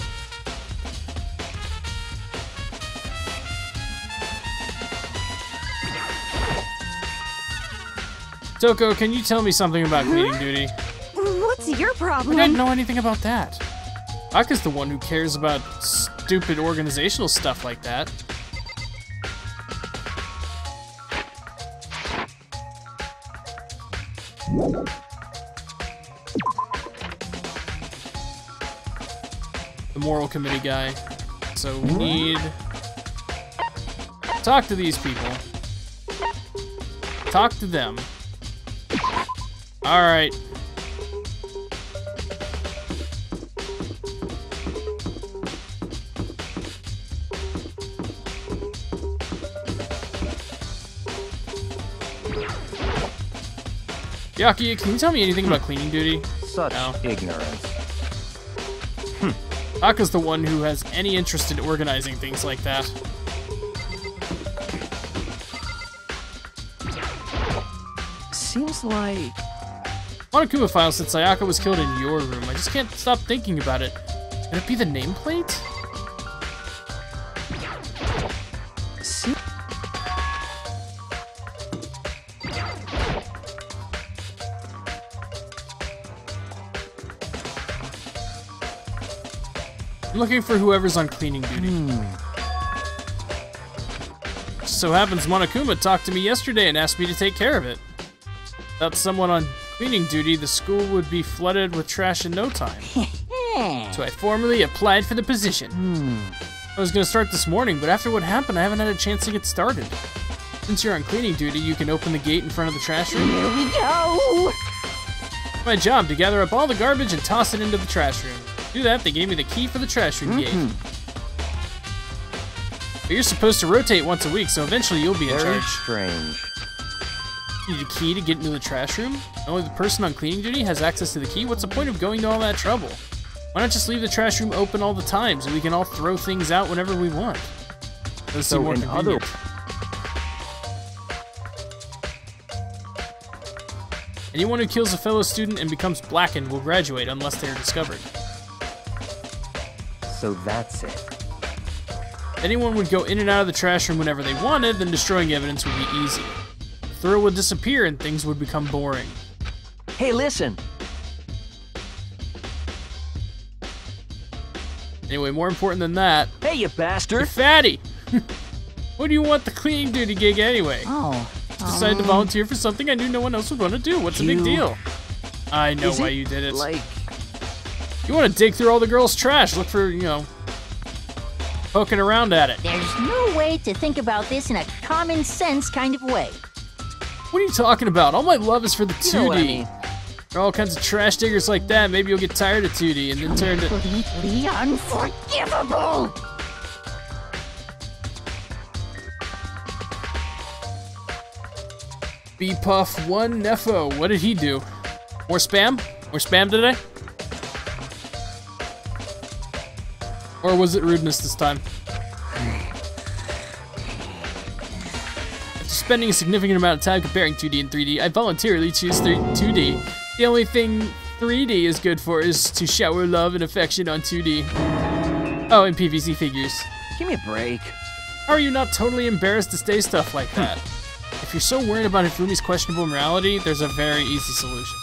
Toko, can you tell me something about cleaning duty? What's your problem? I didn't know anything about that. Aka's the one who cares about stupid organizational stuff like that. The moral committee guy. So we need to talk to these people. Talk to them. All right. Yaki, can you tell me anything about cleaning duty? Such No. ignorance. Aka's the one who has any interest in organizing things like that. Seems like... Monokuma file said Sayaka was killed in your room. I just can't stop thinking about it. Could it be the nameplate? see. I'm looking for whoever's on cleaning duty. So happens Monokuma talked to me yesterday and asked me to take care of it. Without someone on cleaning duty, the school would be flooded with trash in no time. So I formally applied for the position. I was gonna start this morning, but after what happened, I haven't had a chance to get started. Since you're on cleaning duty, you can open the gate in front of the trash room. Here we go! It's my job to gather up all the garbage and toss it into the trash room. To do that, they gave me the key for the trash room gate. But you're supposed to rotate once a week, so eventually you'll be in Very charge. strange. You need a key to get into the trash room? Only the person on cleaning duty has access to the key? What's the point of going to all that trouble? Why not just leave the trash room open all the time so we can all throw things out whenever we want? Does seem more in convenient. Anyone who kills a fellow student and becomes blackened will graduate unless they are discovered. So that's it. If anyone would go in and out of the trash room whenever they wanted, then destroying evidence would be easy. The thrill would disappear and things would become boring. Hey, listen. Anyway, more important than that, Hey, you bastard. you're fatty! What do you want the cleaning duty gig anyway? Oh. Decided to volunteer for something I knew no one else would want to do. What's the big deal? I know Is why it, you did it. Like, You want to dig through all the girls' trash, look for, you know, poking around at it. There's no way to think about this in a common sense kind of way. What are you talking about? All my love is for the 2D. you know what I mean. There are all kinds of trash diggers like that. Maybe you'll get tired of 2D and then turn to... Completely unforgivable! B-Puff1 Nefo. What did he do? More spam? More spam today? Or was it rudeness this time? After spending a significant amount of time comparing 2D and 3D, I voluntarily choose 2D. The only thing 3D is good for is to shower love and affection on 2D. Oh, and PVC figures. Give me a break. How are you not totally embarrassed to say stuff like that? If you're so worried about Hifumi's questionable morality, there's a very easy solution.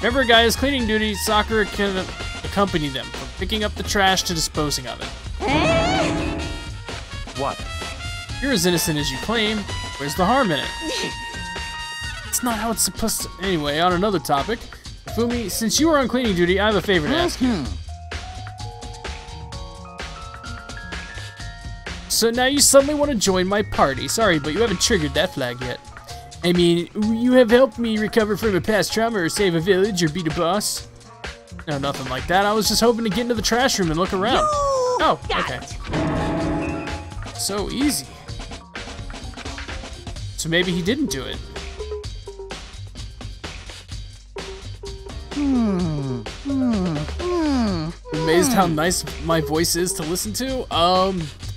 Whenever a guy is cleaning duty, Sakura can accompany them, from picking up the trash to disposing of it. What? You're as innocent as you claim. Where's the harm in it? It's not how it's supposed to... Anyway, on another topic. Hifumi, since you are on cleaning duty, I have a favor to ask you. So now you suddenly want to join my party. Sorry, but you haven't triggered that flag yet. I mean, you have helped me recover from a past trauma or save a village or beat a boss. No, nothing like that. I was just hoping to get into the trash room and look around. Oh, okay. So easy. So maybe he didn't do it. Amazed how nice my voice is to listen to?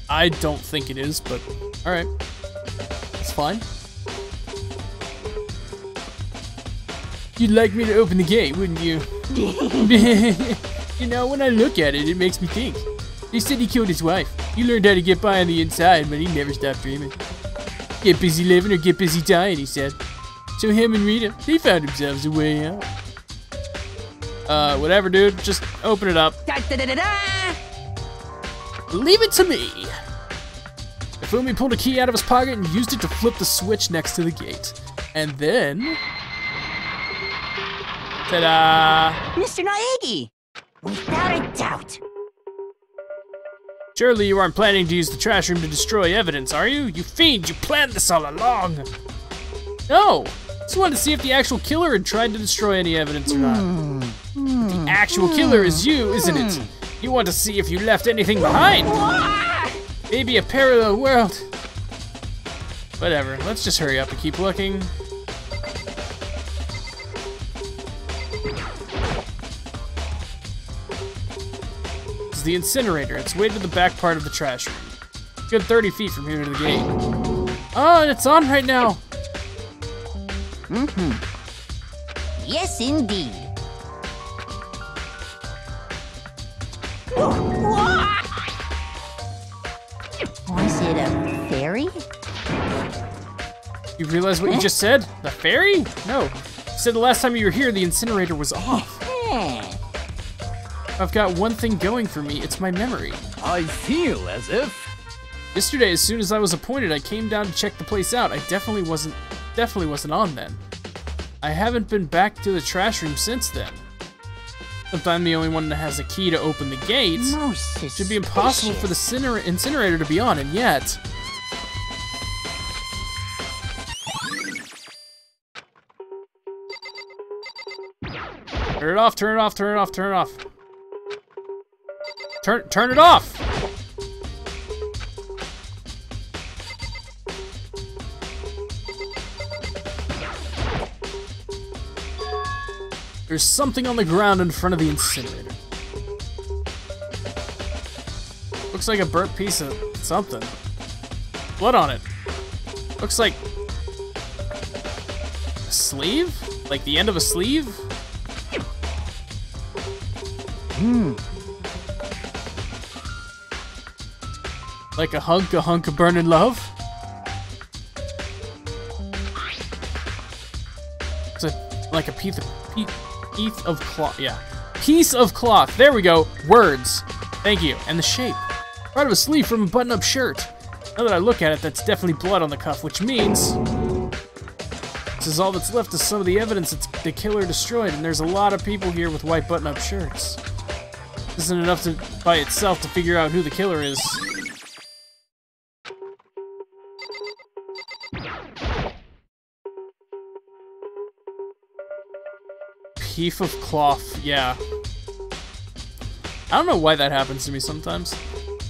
I don't think it is, but alright. It's fine. You'd like me to open the gate, wouldn't you? You know, when I look at it, it makes me think. They said he killed his wife. He learned how to get by on the inside, but he never stopped dreaming. Get busy living or get busy dying, he said. So him and Rita, they found themselves a way out. Whatever, dude. Just open it up. Leave it to me. Hifumi pulled a key out of his pocket and used it to flip the switch next to the gate. And then... ta-da! Mr. Naegi! Without a doubt. Surely you aren't planning to use the trash room to destroy evidence, are you? You fiend, you planned this all along! No! Just wanted to see if the actual killer had tried to destroy any evidence or not. But the actual killer is you, isn't it? You want to see if you left anything behind! Maybe a parallel world. Whatever, let's just hurry up and keep looking. This is the incinerator. It's way to the back part of the trash room. Good 30 feet from here to the gate. Oh, and it's on right now. Yes, indeed. Was it a fairy? You realize what you just said? The fairy? No. You said the last time you were here, the incinerator was off. I've got one thing going for me, it's my memory. I feel as if... Yesterday, as soon as I was appointed, I came down to check the place out. I definitely wasn't on then. I haven't been back to the trash room since then. If I'm the only one that has a key to open the gate, it should be impossible for the incinerator to be on, and yet... Turn it off, turn it off, turn it off, turn it off. Turn it off! There's something on the ground in front of the incinerator. Looks like a burnt piece of something. Blood on it. Looks like a sleeve? Like the end of a sleeve? Like a hunk of burning love? It's like a piece of cloth, yeah. Piece of cloth, there we go, words. Thank you, and the shape. Part of a sleeve from a button-up shirt. Now that I look at it, that's definitely blood on the cuff, which means this is all that's left of some of the evidence that the killer destroyed, and there's a lot of people here with white button-up shirts. This isn't enough by itself to figure out who the killer is. Piece of cloth, yeah. I don't know why that happens to me sometimes.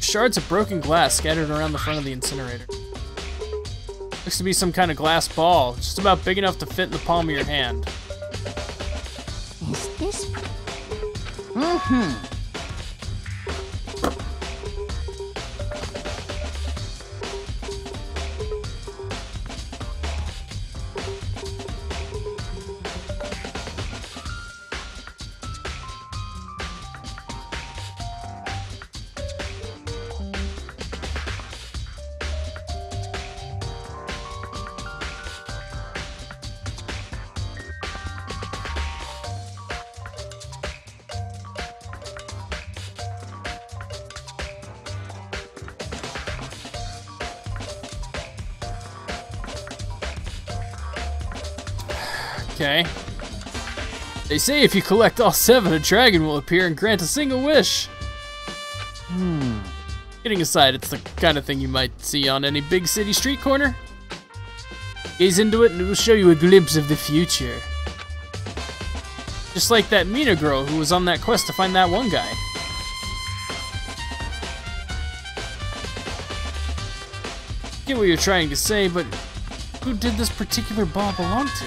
Shards of broken glass scattered around the front of the incinerator. Looks to be some kind of glass ball, just about big enough to fit in the palm of your hand. Is this... Okay. They say if you collect all 7, a dragon will appear and grant a single wish. Kidding aside, it's the kind of thing you might see on any big city street corner. Gaze into it and it will show you a glimpse of the future. Just like that Mina girl who was on that quest to find that one guy. I get what you're trying to say, but who did this particular ball belong to?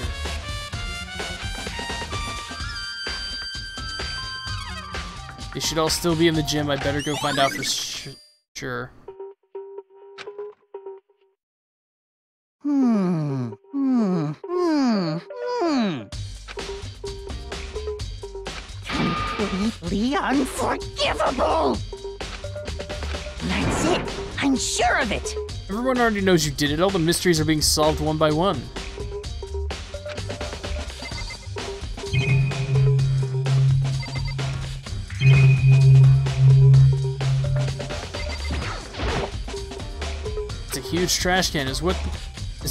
They should all still be in the gym. I'd better go find out for sure. Completely unforgivable! That's it! I'm sure of it! Everyone already knows you did it. All the mysteries are being solved one by one. It's a huge trash can. Is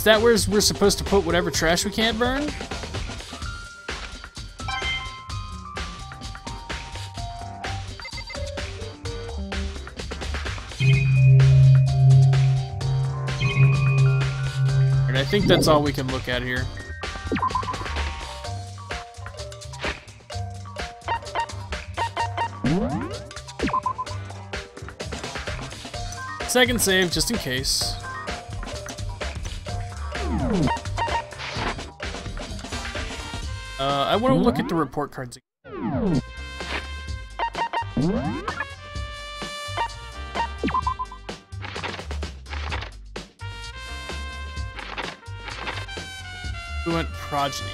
that where we're supposed to put whatever trash we can't burn? And I think that's all we can look at here. Second save, just in case. I want to look at the report cards again. Fluent progeny.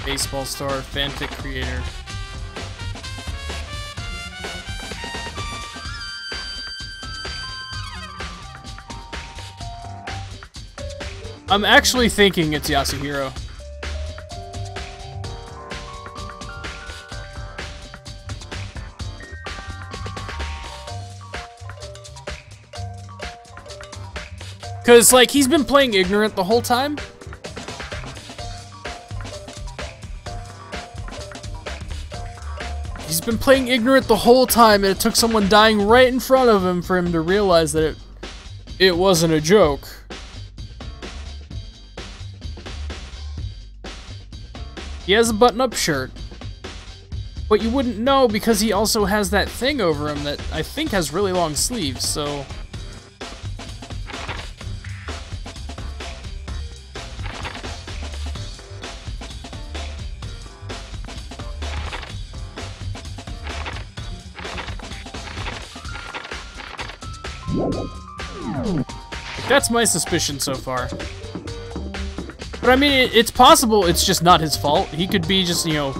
Baseball star, fanfic creator. I'm actually thinking it's Yasuhiro. Cause like he's been playing ignorant the whole time. He's been playing ignorant the whole time, and it took someone dying right in front of him for him to realize that it wasn't a joke. He has a button-up shirt, but you wouldn't know because he also has that thing over him that I think has really long sleeves, so... That's my suspicion so far. But I mean, it's possible it's just not his fault. He could be just, you know,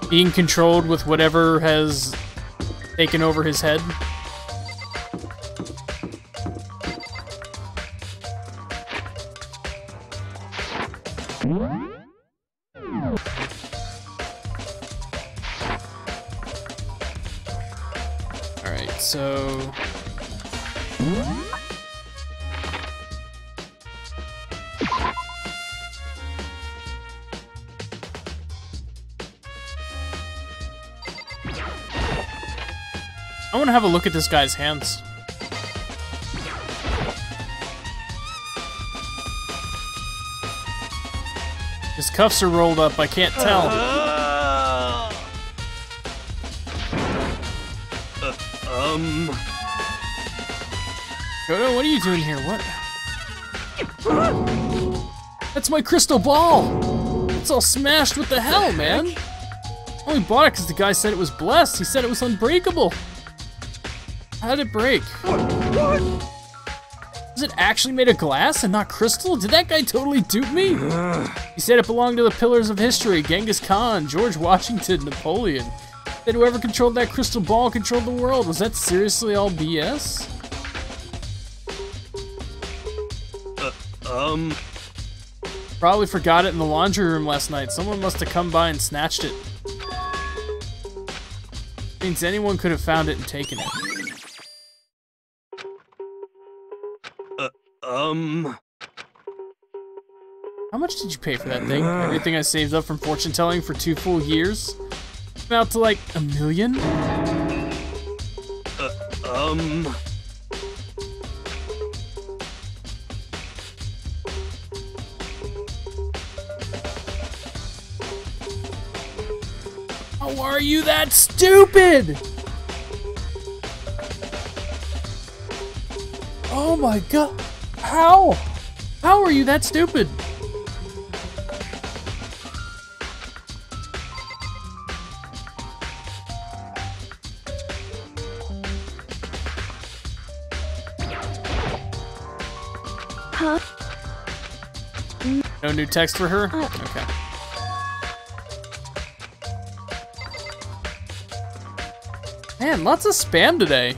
being controlled with whatever has taken over his head. Alright, so... I want to have a look at this guy's hands. His cuffs are rolled up, I can't tell. Kodo, what are you doing here? What? That's my crystal ball! It's all smashed. What the hell, man? I only bought it because the guy said it was blessed. He said it was unbreakable. How did it break? Was it actually made of glass and not crystal? Did that guy totally dupe me? He said it belonged to the pillars of history, Genghis Khan, George Washington, Napoleon. That whoever controlled that crystal ball controlled the world. Was that seriously all BS? Probably forgot it in the laundry room last night. Someone must have come by and snatched it. Means anyone could have found it and taken it. How much did you pay for that thing? Everything I saved up from fortune telling for 2 full years? About to like $1 million? How are you that stupid? Oh my god. How? How are you that stupid? Huh? No new text for her? Okay. Man, lots of spam today.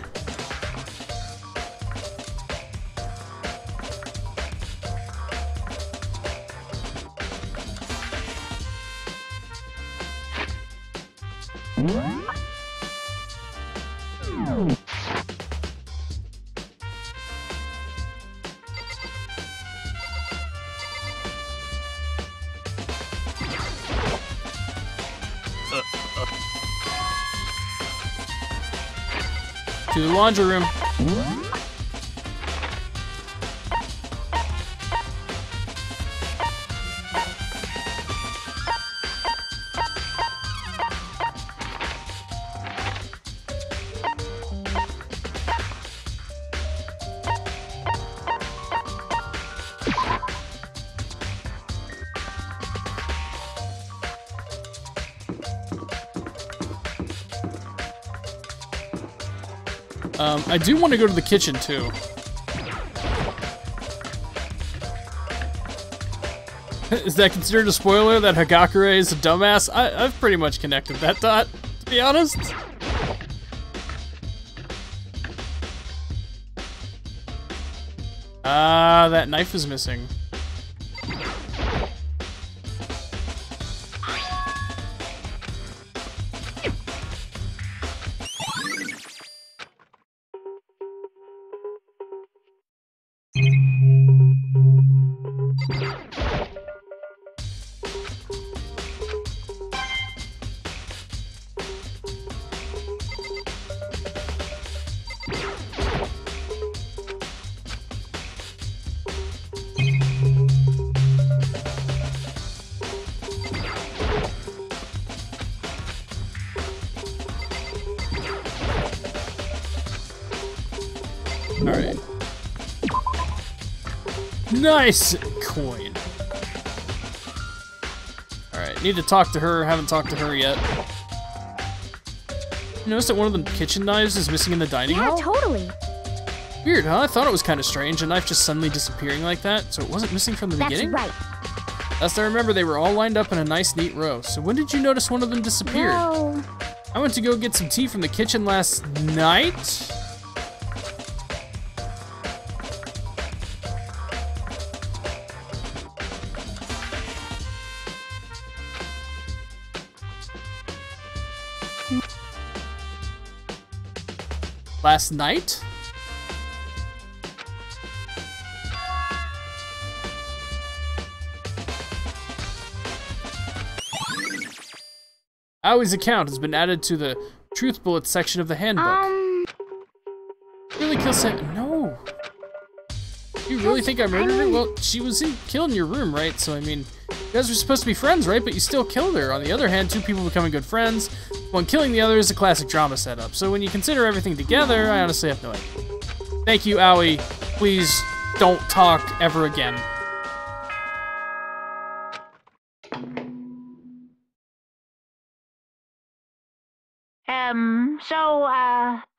To the laundry room. I do want to go to the kitchen too. Is that considered a spoiler that Hagakure is a dumbass? I've pretty much connected that dot, to be honest. Ah, that knife is missing. Alright. Nice coin. Alright, need to talk to her. Haven't talked to her yet. You notice that one of the kitchen knives is missing in the dining hall? Yeah, totally. Weird, huh? I thought it was kind of strange, a knife just suddenly disappearing like that, so it wasn't missing from the beginning? That's right. Last I remember, they were all lined up in a nice, neat row. So when did you notice one of them disappeared? Well, I went to go get some tea from the kitchen last night. Last night? Aoi's account has been added to the truth bullets section of the handbook. Really kill Sam? No. You really think I murdered her? Well, she was killed in your room, right? So, I mean, you guys were supposed to be friends, right? But you still killed her. On the other hand, two people becoming good friends, one killing the other is a classic drama setup. So when you consider everything together, I honestly have no idea. Thank you, Aoi. Please don't talk ever again.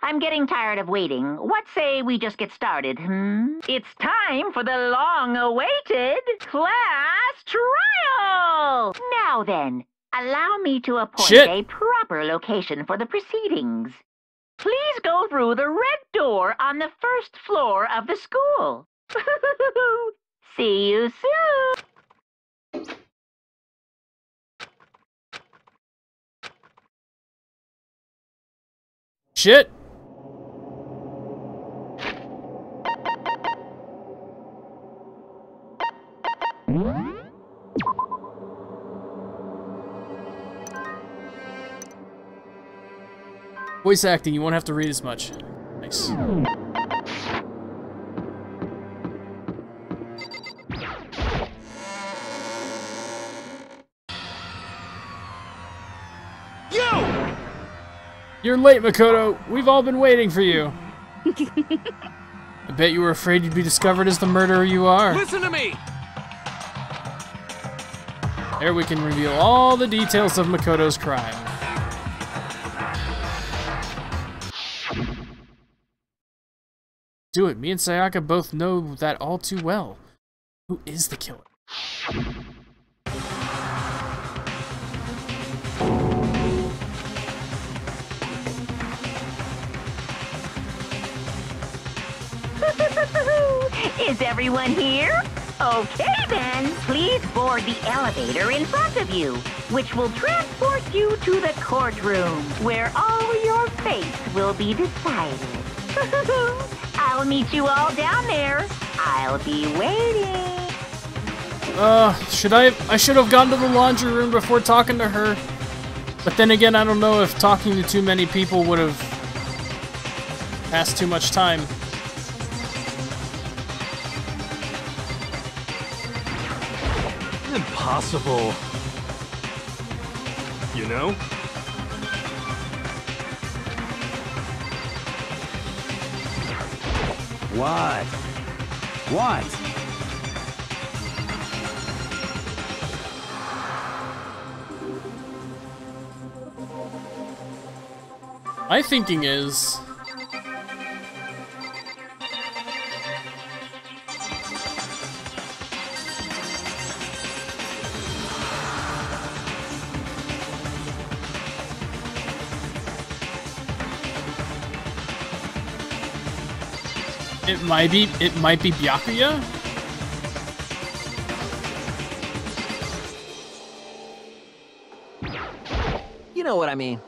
I'm getting tired of waiting. What say we just get started, It's time for the long-awaited class trial! Now then, allow me to appoint a proper location for the proceedings. Please go through the red door on the first floor of the school. See you soon! Shit! Voice acting, you won't have to read as much. Nice. You're late, Makoto. We've all been waiting for you. I bet you were afraid you'd be discovered as the murderer you are. Listen to me! There we can reveal all the details of Makoto's crime. Do it. Me and Sayaka both know that all too well. Who is the killer? Is everyone here? Okay then, please board the elevator in front of you, which will transport you to the courtroom, where all your fates will be decided. I'll meet you all down there. I'll be waiting. I should have gone to the laundry room before talking to her. But then again, I don't know if talking to too many people would have passed too much time. Impossible. You know? What? What? My thinking is... It might be Byakuya? You know what I mean.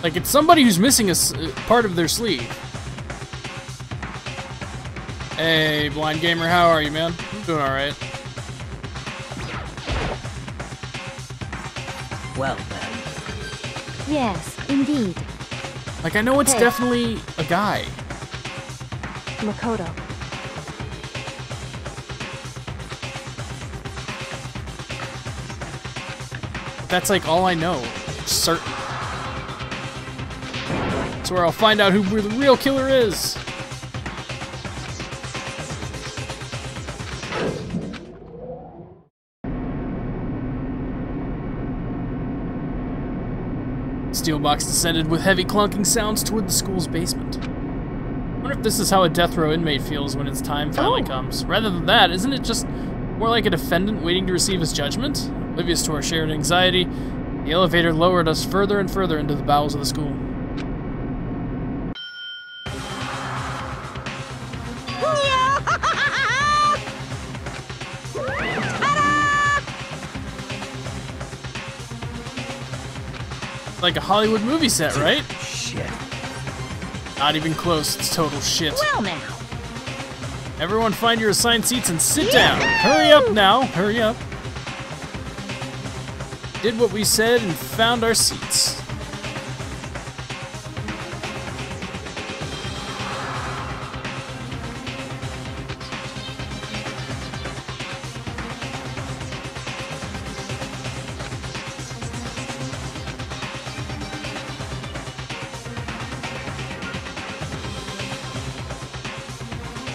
Like, it's somebody who's missing a part of their sleeve. Hey, blind gamer, how are you, man? I'm doing alright. Well then. Yes, indeed. Like, I know it's Hey. definitely a guy. Makoto. That's like all I know. Certain. That's where I'll find out who the real killer is. Steel box descended with heavy clunking sounds toward the school's basement. I wonder if this is how a death row inmate feels when its time finally comes. Rather than that, isn't it just more like a defendant waiting to receive his judgment? Oblivious to our shared anxiety, the elevator lowered us further and further into the bowels of the school. Like a Hollywood movie set, right? Shit. Not even close, it's total shit. Well now. Everyone find your assigned seats and sit down. Hurry up now, hurry up. Did what we said and found our seats.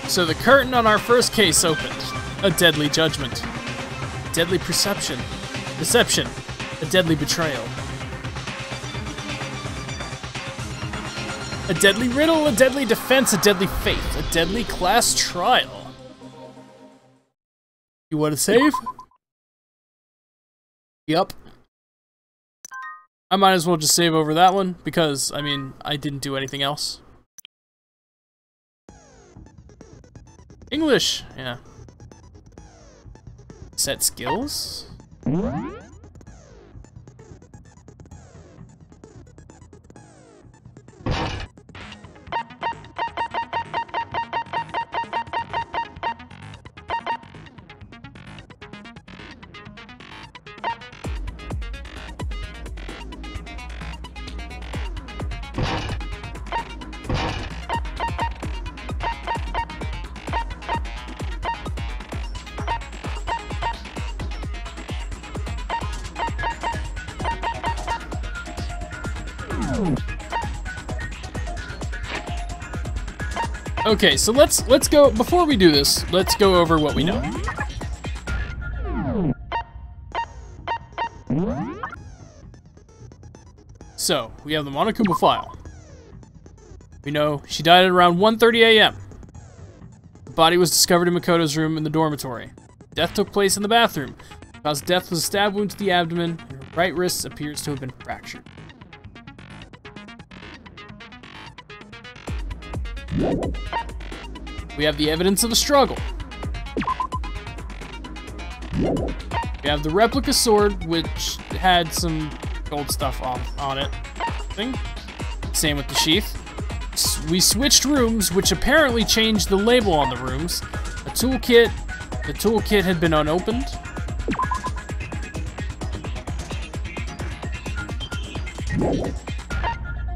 So the curtain on our first case opened. A deadly judgment. Deadly perception. Deception. A deadly betrayal. A deadly riddle, a deadly defense, a deadly faith, a deadly class trial. You want to save? Yup. I might as well just save over that one, because, I mean, I didn't do anything else. English, yeah. Set skills? Okay, so let's go, before we do this, let's go over what we know. So, we have the Monokuma file. We know she died at around 1:30 a.m. The body was discovered in Makoto's room in the dormitory. Death took place in the bathroom. The cause of death was a stab wound to the abdomen, and her right wrist appears to have been fractured. We have the evidence of a struggle. We have the replica sword, which had some gold stuff on it. Same with the sheath. We switched rooms, which apparently changed the label on the rooms. The toolkit had been unopened.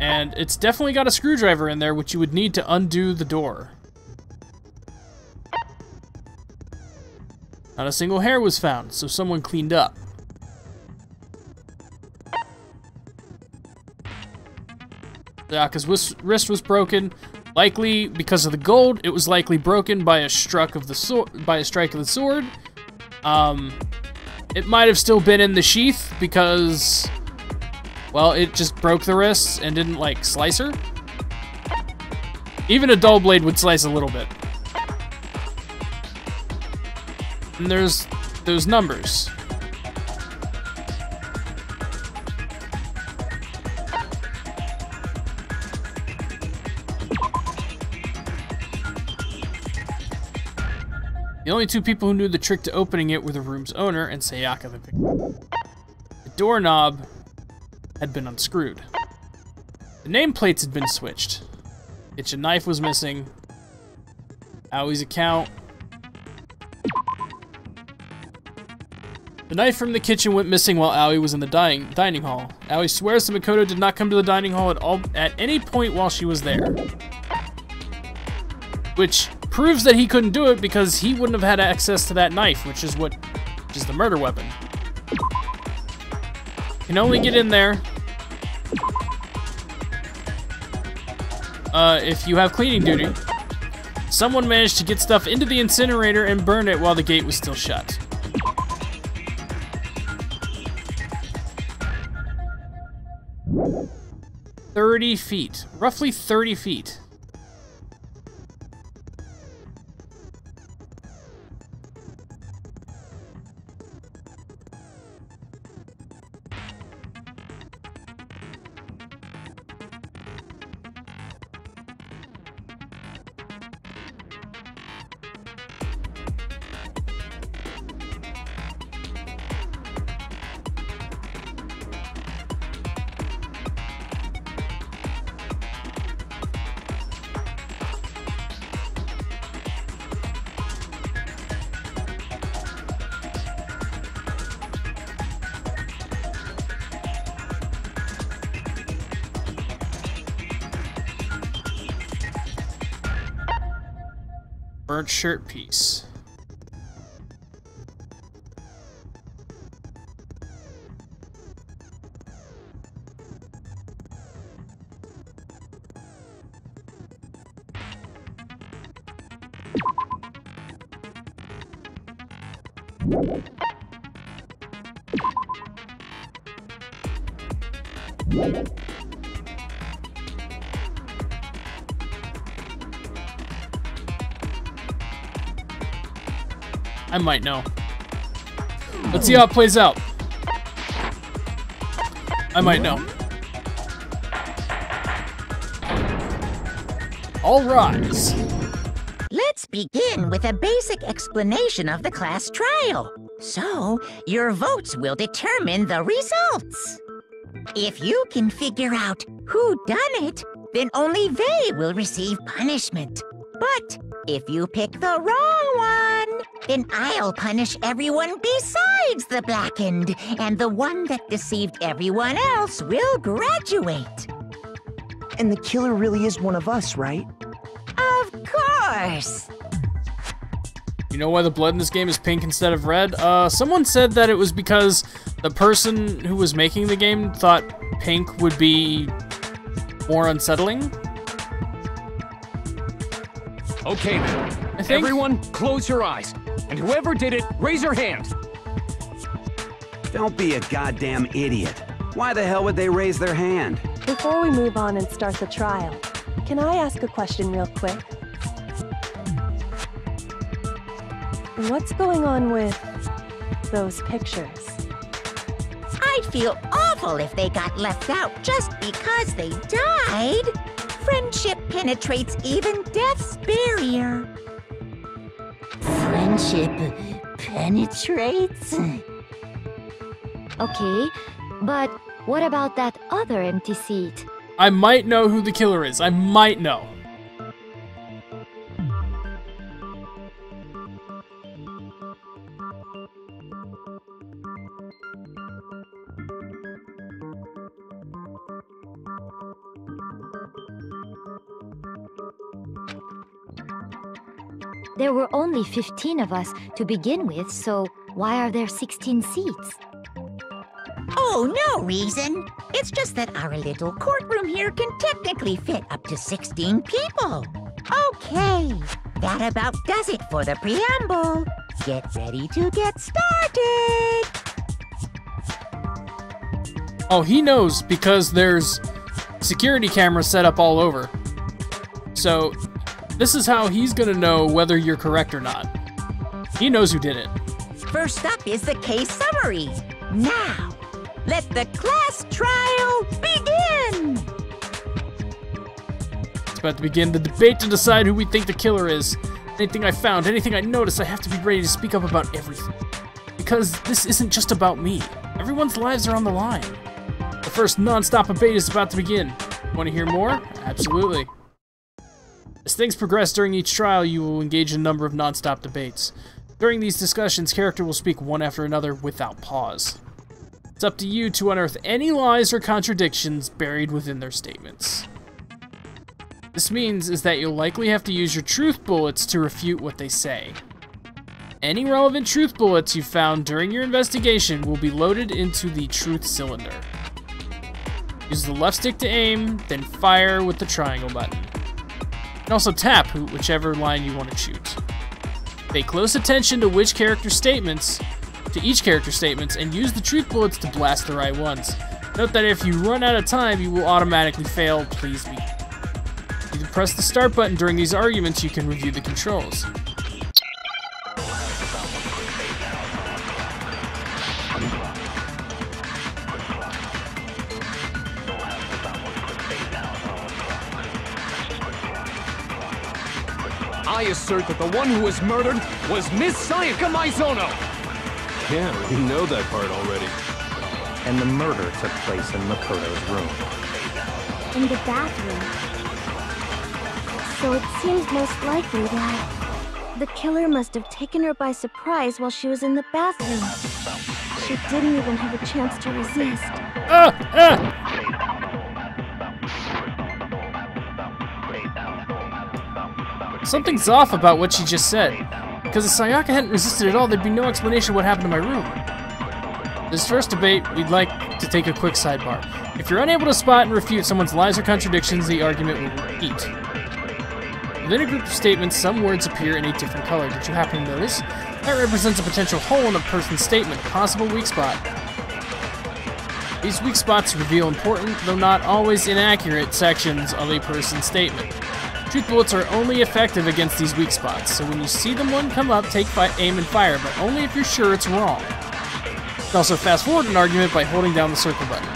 And it's definitely got a screwdriver in there, which you would need to undo the door. Not a single hair was found, so someone cleaned up. Sayaka's wrist was broken, likely because of the gold. It was likely broken by a strike of the sword. It might have still been in the sheath because, well, it just broke the wrist and didn't, like, slice her. Even a dull blade would slice a little bit. And there's those numbers. The only two people who knew the trick to opening it were the room's owner and Sayaka the victim. The doorknob had been unscrewed. The nameplates had been switched. Kitchen knife was missing. Aoi's account. The knife from the kitchen went missing while Aoi was in the dining hall. Aoi swears that Makoto did not come to the dining hall at any point while she was there. Which proves that he couldn't do it because he wouldn't have had access to that knife, which is the murder weapon. Can only get in there if you have cleaning duty. Someone managed to get stuff into the incinerator and burn it while the gate was still shut. Roughly 30 feet. Burnt shirt piece. I might know. Let's see how it plays out. I might know. All rise. Let's begin with a basic explanation of the class trial. So, your votes will determine the results. If you can figure out who done it, then only they will receive punishment. But if you pick the wrong one, then I'll punish everyone besides the blackened, and the one that deceived everyone else will graduate. And the killer really is one of us, right? Of course! You know why the blood in this game is pink instead of red? Someone said that it was because the person who was making the game thought pink would be more unsettling. Okay then. Everyone, close your eyes. And whoever did it, raise your hand. Don't be a goddamn idiot. Why the hell would they raise their hand? Before we move on and start the trial, can I ask a question real quick? What's going on with those pictures? I'd feel awful if they got left out just because they died. Friendship penetrates even death's barrier. Friendship penetrates? Okay, but what about that other empty seat? I might know who the killer is. I might know. There were only 15 of us to begin with, so why are there 16 seats? Oh, no reason. It's just that our little courtroom here can technically fit up to 16 people. Okay, that about does it for the preamble. Get ready to get started. Oh, he knows because there's security cameras set up all over. So this is how he's gonna know whether you're correct or not. He knows who did it. First up is the case summary. Now, let the class trial begin! It's about to begin the debate to decide who we think the killer is. Anything I found, anything I noticed, I have to be ready to speak up about everything. Because this isn't just about me. Everyone's lives are on the line. The first non-stop debate is about to begin. Want to hear more? Absolutely. As things progress during each trial, you will engage in a number of non-stop debates. During these discussions, characters will speak one after another without pause. It's up to you to unearth any lies or contradictions buried within their statements. This means is that you'll likely have to use your truth bullets to refute what they say. Any relevant truth bullets you found during your investigation will be loaded into the truth cylinder. Use the left stick to aim, then fire with the triangle button. And also tap whichever line you want to shoot. Pay close attention to each character's statements, and use the truth bullets to blast the right ones. Note that if you run out of time, you will automatically fail. Please be. You can press the start button during these arguments. You can review the controls. I assert that the one who was murdered was Miss Sayaka Maizono! Yeah, we know that part already. And the murder took place in Makoto's room. In the bathroom. So it seems most likely that the killer must have taken her by surprise while she was in the bathroom. She didn't even have a chance to resist. Something's off about what she just said. Because if Sayaka hadn't resisted at all, there'd be no explanation what happened to my room. This first debate, we'd like to take a quick sidebar. If you're unable to spot and refute someone's lies or contradictions, the argument will repeat. Within a group of statements, some words appear in a different color. Did you happen to notice? That represents a potential hole in a person's statement, a possible weak spot. These weak spots reveal important, though not always inaccurate, sections of a person's statement. Truth bullets are only effective against these weak spots, so when you see one come up, take aim and fire, but only if you're sure it's wrong. You can also fast forward an argument by holding down the circle button.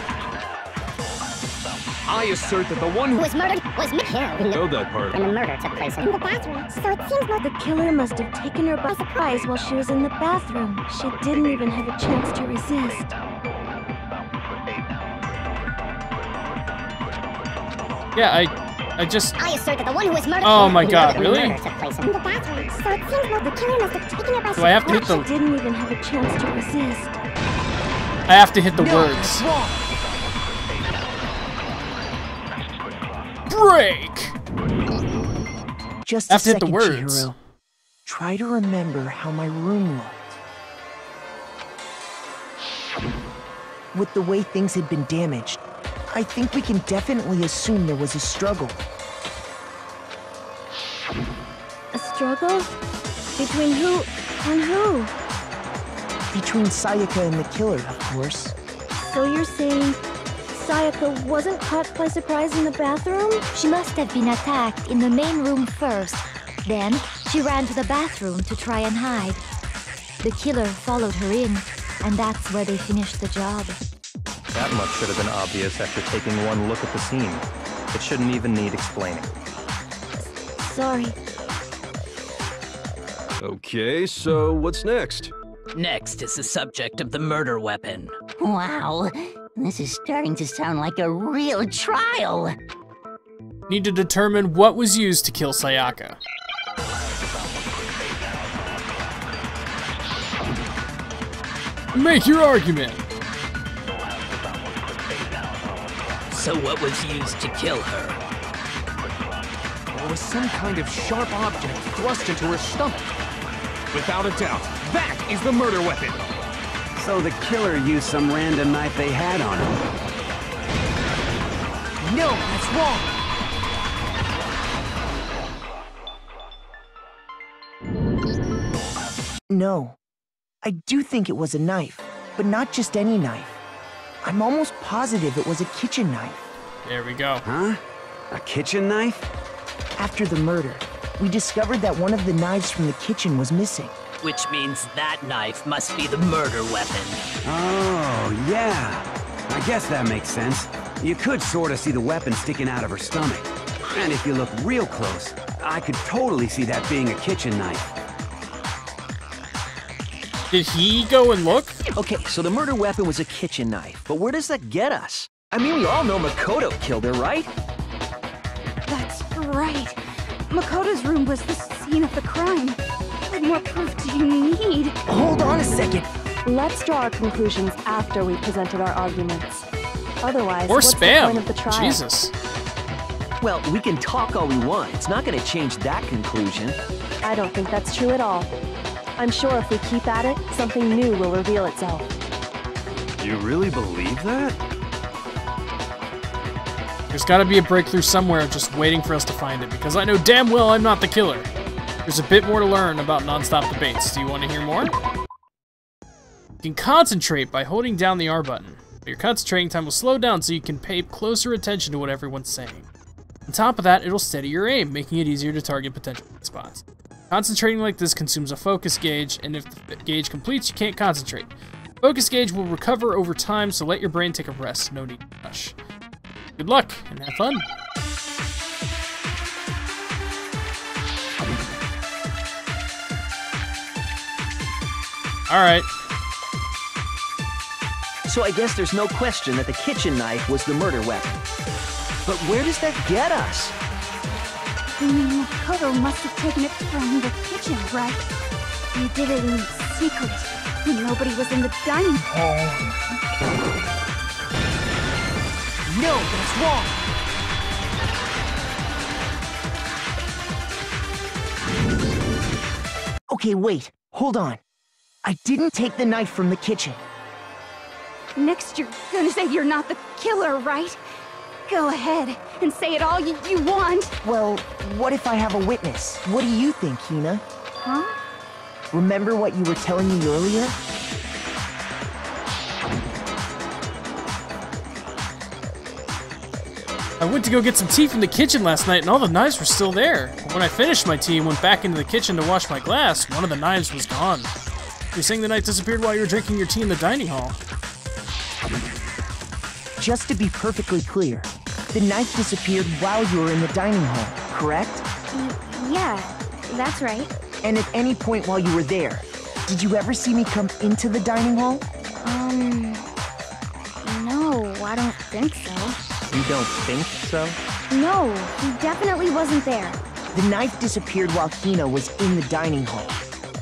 I assert that the one who was murdered was me. I know that part. And the murder took place in the bathroom. So it seems like the killer must have taken her by surprise while she was in the bathroom. She didn't even have a chance to resist. Yeah, I assert that the one who was murdered. Oh my god, really? In the bathroom. So it seems like the killer must have taken her by surprise. Do I have to hit the... She didn't even have a chance to resist. I have to hit the words. Break! Just I a have to hit the second, words. Chihiro. Try to remember how my room looked. With the way things had been damaged, I think we can definitely assume there was a struggle. A struggle? Between who and who? Between Sayaka and the killer, of course. So you're saying Sayaka wasn't caught by surprise in the bathroom? She must have been attacked in the main room first. Then, she ran to the bathroom to try and hide. The killer followed her in, and that's where they finished the job. That much should have been obvious after taking one look at the scene. It shouldn't even need explaining. Sorry. Okay, so what's next? Next is the subject of the murder weapon. Wow, this is starting to sound like a real trial. Need to determine what was used to kill Sayaka. Make your argument! So what was used to kill her? There was some kind of sharp object thrust into her stomach. Without a doubt, that is the murder weapon. So the killer used some random knife they had on him. No, that's wrong. No. I do think it was a knife, but not just any knife. I'm almost positive it was a kitchen knife. There we go. Huh? A kitchen knife? After the murder, we discovered that one of the knives from the kitchen was missing. Which means that knife must be the murder weapon. Oh, yeah. I guess that makes sense. You could sort of see the weapon sticking out of her stomach. And if you look real close, I could totally see that being a kitchen knife. Did he go and look? Okay, so the murder weapon was a kitchen knife, but where does that get us? I mean, we all know Makoto killed her, right? That's right. Makoto's room was the scene of the crime. What more proof do you need? Hold on a second. Let's draw our conclusions after we presented our arguments. Otherwise, Or what's spam. the point of the trial? Jesus. Well, we can talk all we want. It's not going to change that conclusion. I don't think that's true at all. I'm sure if we keep at it, something new will reveal itself. You really believe that? There's gotta be a breakthrough somewhere just waiting for us to find it, because I know damn well I'm not the killer. There's a bit more to learn about non-stop debates. Do you want to hear more? You can concentrate by holding down the R button, but your concentrating time will slow down so you can pay closer attention to what everyone's saying. On top of that, it'll steady your aim, making it easier to target potential spots. Concentrating like this consumes a focus gauge, and if the gauge completes, you can't concentrate. Focus gauge will recover over time, so let your brain take a rest. No need to rush. Good luck, and have fun. Alright. So I guess there's no question that the kitchen knife was the murder weapon. But where does that get us? Makoto must have taken it from the kitchen, right? He did it in secret, when nobody was in the dining hall. No, that's wrong. Okay, wait. Hold on. I didn't take the knife from the kitchen. Next, you're gonna say you're not the killer, right? Go ahead and say it all you want. Well, what if I have a witness? What do you think, Hina? Huh? Remember what you were telling me earlier? I went to go get some tea from the kitchen last night and all the knives were still there. But when I finished my tea and went back into the kitchen to wash my glass, one of the knives was gone. You're saying the knife disappeared while you were drinking your tea in the dining hall? Just to be perfectly clear, the knife disappeared while you were in the dining hall, correct? Yeah, that's right. And at any point while you were there, did you ever see me come into the dining hall? No, I don't think so. You don't think so? No, he definitely wasn't there. The knife disappeared while Hina was in the dining hall,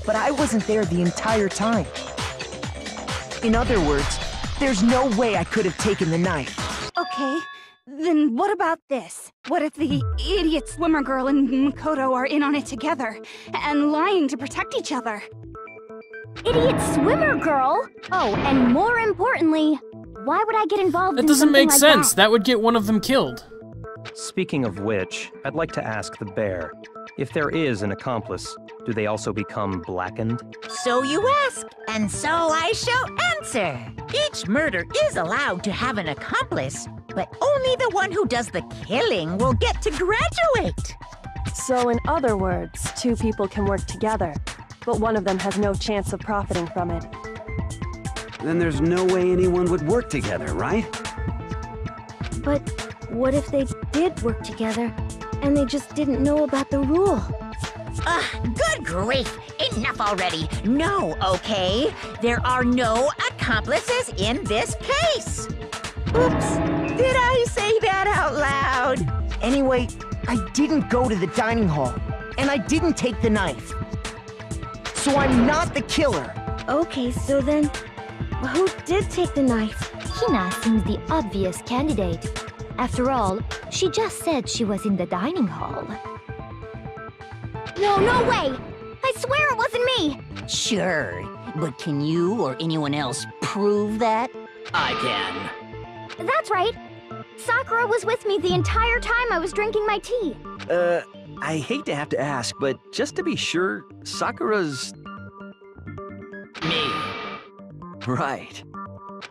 but I wasn't there the entire time. In other words, there's no way I could have taken the knife. Okay, then what about this? What if the idiot swimmer girl and Makoto are in on it together, and lying to protect each other? Idiot swimmer girl? Oh, and more importantly, why would I get involved That in doesn't something make like sense. that? That would get one of them killed. Speaking of which, I'd like to ask the bear, if there is an accomplice, do they also become blackened? So you ask, and so I shall answer. Each murder is allowed to have an accomplice, but only the one who does the killing will get to graduate. So in other words, two people can work together, but one of them has no chance of profiting from it. Then there's no way anyone would work together, right? But what if they did work together, and they just didn't know about the rule? Good grief! Enough already! No, okay? There are no accomplices in this case! Oops! Did I say that out loud? Anyway, I didn't go to the dining hall, and I didn't take the knife. So I'm not the killer. Okay, so then, who did take the knife? Hina seems the obvious candidate. After all, she just said she was in the dining hall. No, no way! I swear it wasn't me! Sure, but can you or anyone else prove that? I can. That's right. Sakura was with me the entire time I was drinking my tea. I hate to have to ask, but just to be sure, Sakura's... Me. Right.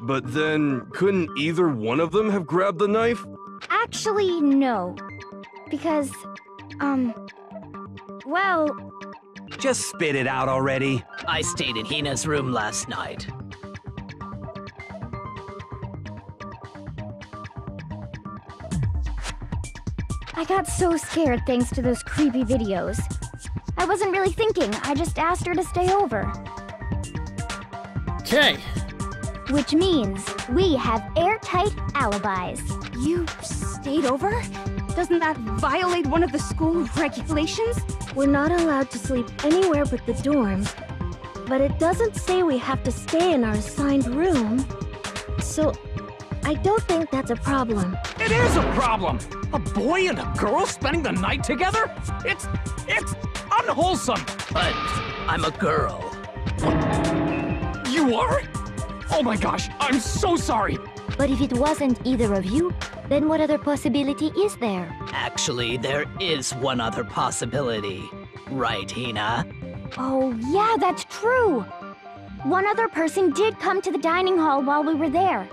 But then, couldn't either one of them have grabbed the knife? Actually, no. Because, well... Just spit it out already. I stayed in Hina's room last night. I got so scared thanks to those creepy videos. I wasn't really thinking, I just asked her to stay over. Okay. Which means we have airtight alibis. You stayed over? Doesn't that violate one of the school regulations? We're not allowed to sleep anywhere but the dorms, but it doesn't say we have to stay in our assigned room. So, I don't think that's a problem. It is a problem! A boy and a girl spending the night together? It's unwholesome! But I'm a girl. You are? Oh my gosh, I'm so sorry! But if it wasn't either of you, then what other possibility is there? Actually, there is one other possibility. Right, Hina? Oh, yeah, that's true! One other person did come to the dining hall while we were there.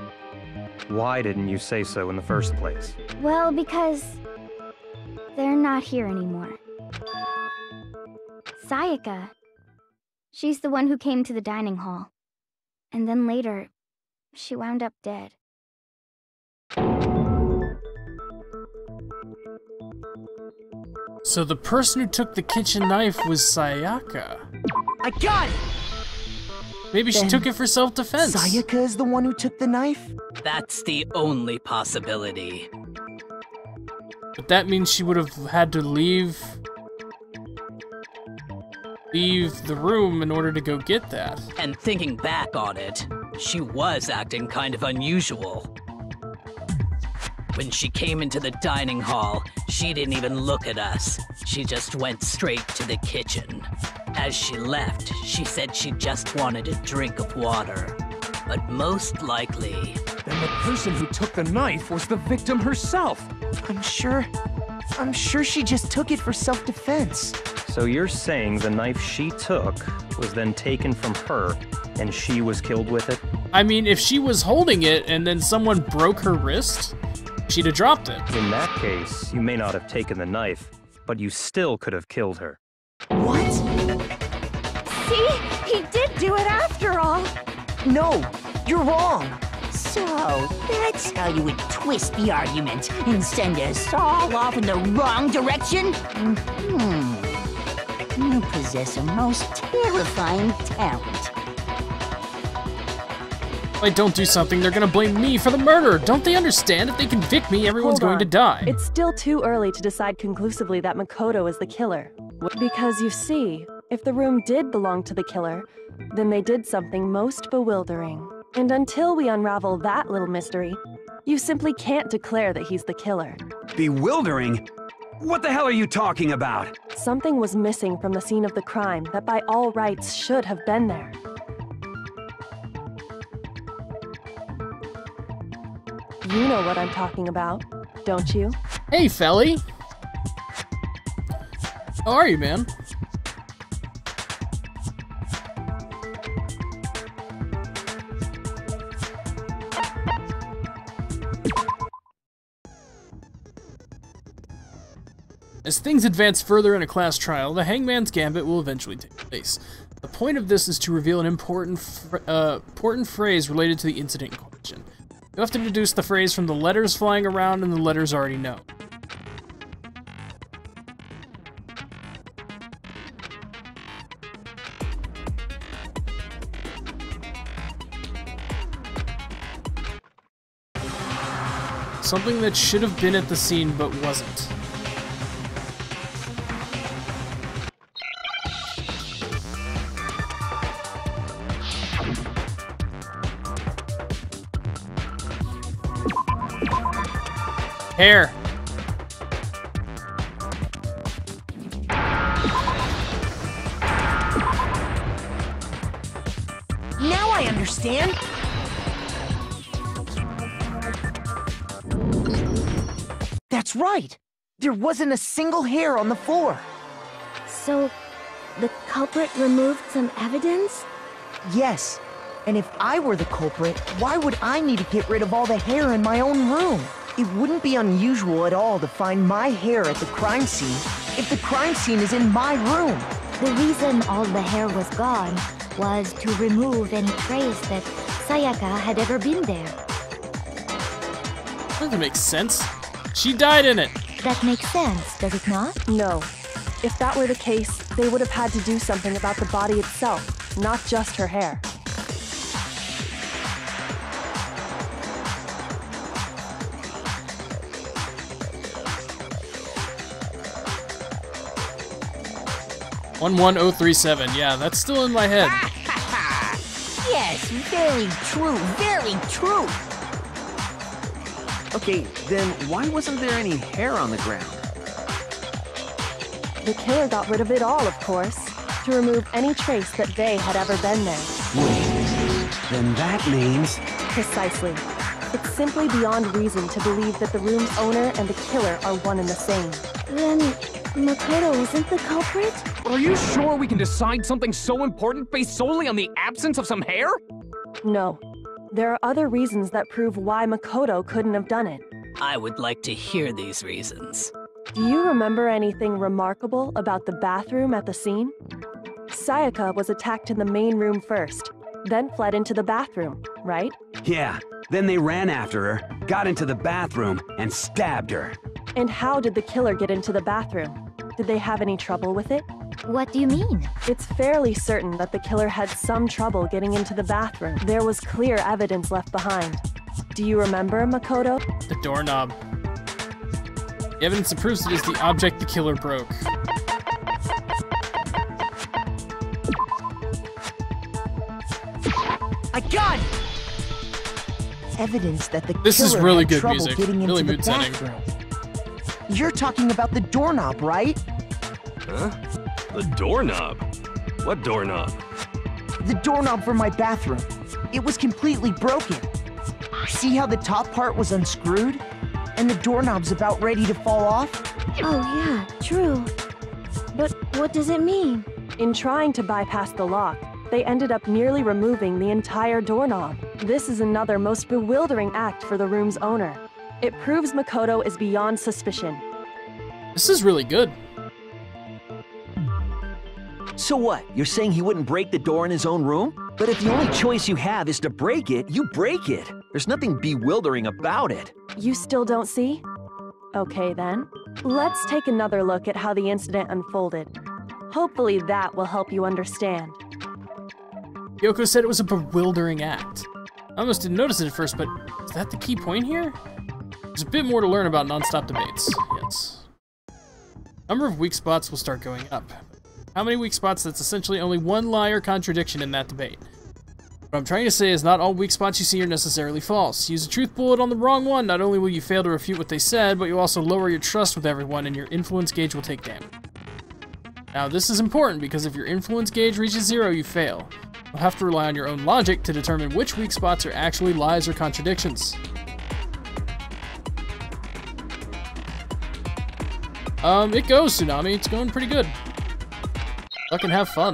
Why didn't you say so in the first place? Well, because they're not here anymore. Sayaka. She's the one who came to the dining hall. And then later, she wound up dead. So the person who took the kitchen knife was Sayaka. I got it! Maybe she took it for self-defense. Sayaka is the one who took the knife? That's the only possibility. But that means she would have had to leave the room in order to go get that. And thinking back on it, she was acting kind of unusual. When she came into the dining hall, she didn't even look at us. She just went straight to the kitchen. As she left, she said she just wanted a drink of water. But most likely... Then the person who took the knife was the victim herself. I'm sure she just took it for self-defense. So you're saying the knife she took was then taken from her, and she was killed with it? I mean, if she was holding it and then someone broke her wrist, she'd have dropped it. In that case, you may not have taken the knife, but you still could have killed her. What? See? He did do it after all! No, you're wrong! So, that's how you would twist the argument and send us all off in the wrong direction? You possess a most terrifying talent. If I don't do something, they're gonna blame me for the murder. Don't they understand? If they convict me, everyone's going to die. It's still too early to decide conclusively that Makoto is the killer. Because you see, if the room did belong to the killer, then they did something most bewildering. And until we unravel that little mystery, you simply can't declare that he's the killer. Bewildering? What the hell are you talking about? Something was missing from the scene of the crime that by all rights should have been there. You know what I'm talking about, don't you? Hey, Felly! How are you, man? As things advance further in a class trial, the Hangman's Gambit will eventually take place. The point of this is to reveal an important phrase related to the incident in question. You have to deduce the phrase from the letters flying around and the letters already know. Something that should have been at the scene but wasn't. Hair. Now I understand. That's right. There wasn't a single hair on the floor. So, the culprit removed some evidence? Yes. And if I were the culprit, why would I need to get rid of all the hair in my own room? It wouldn't be unusual at all to find my hair at the crime scene if the crime scene is in my room. The reason all the hair was gone was to remove any trace that Sayaka had ever been there. That makes sense. She died in it. That makes sense, does it not? No. If that were the case, they would have had to do something about the body itself, not just her hair. "11037." Yeah, that's still in my head. Yes, very true, very true. Okay, then why wasn't there any hair on the ground? The killer got rid of it all, of course, to remove any trace that they had ever been there. Wait, then that means... Precisely. It's simply beyond reason to believe that the room's owner and the killer are one and the same. Then Makoto isn't the culprit? Are you sure we can decide something so important based solely on the absence of some hair? No. There are other reasons that prove why Makoto couldn't have done it. I would like to hear these reasons. Do you remember anything remarkable about the bathroom at the scene? Sayaka was attacked in the main room first, then fled into the bathroom, right? Yeah, then they ran after her, got into the bathroom, and stabbed her. And how did the killer get into the bathroom? Did they have any trouble with it? What do you mean? It's fairly certain that the killer had some trouble getting into the bathroom. There was clear evidence left behind. Do you remember, Makoto? The doorknob. The evidence that proves it is the object the killer broke. I got it! Evidence that the This killer is really had good trouble music. getting Really into mood the setting. bathroom. You're talking about the doorknob, right? Huh? The doorknob? What doorknob? The doorknob for my bathroom. It was completely broken. See how the top part was unscrewed? And the doorknob's about ready to fall off? Oh yeah, true. But what does it mean? In trying to bypass the lock, they ended up nearly removing the entire doorknob. This is another most bewildering act for the room's owner. It proves Makoto is beyond suspicion. This is really good. So what? You're saying he wouldn't break the door in his own room? But if the only choice you have is to break it, you break it. There's nothing bewildering about it. You still don't see? Okay then. Let's take another look at how the incident unfolded. Hopefully that will help you understand. Yoko said it was a bewildering act. I almost didn't notice it at first, but is that the key point here? There's a bit more to learn about non-stop debates, yes. Number of weak spots will start going up. How many weak spots? That's essentially only one lie or contradiction in that debate. What I'm trying to say is not all weak spots you see are necessarily false. Use a truth bullet on the wrong one, not only will you fail to refute what they said, but you'll also lower your trust with everyone and your influence gauge will take damage. Now this is important because if your influence gauge reaches 0, you fail. You'll have to rely on your own logic to determine which weak spots are actually lies or contradictions. It goes, Tsunami. It's going pretty good. Fucking have fun.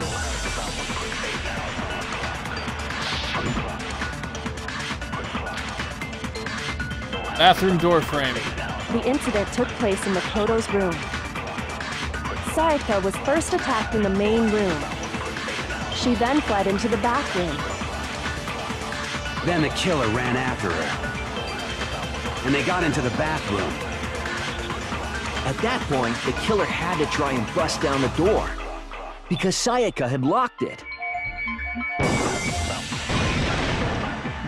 Bathroom door frame. The incident took place in Makoto's room. Sayaka was first attacked in the main room. She then fled into the bathroom. Then the killer ran after her. And they got into the bathroom. At that point, the killer had to try and bust down the door. Because Sayaka had locked it.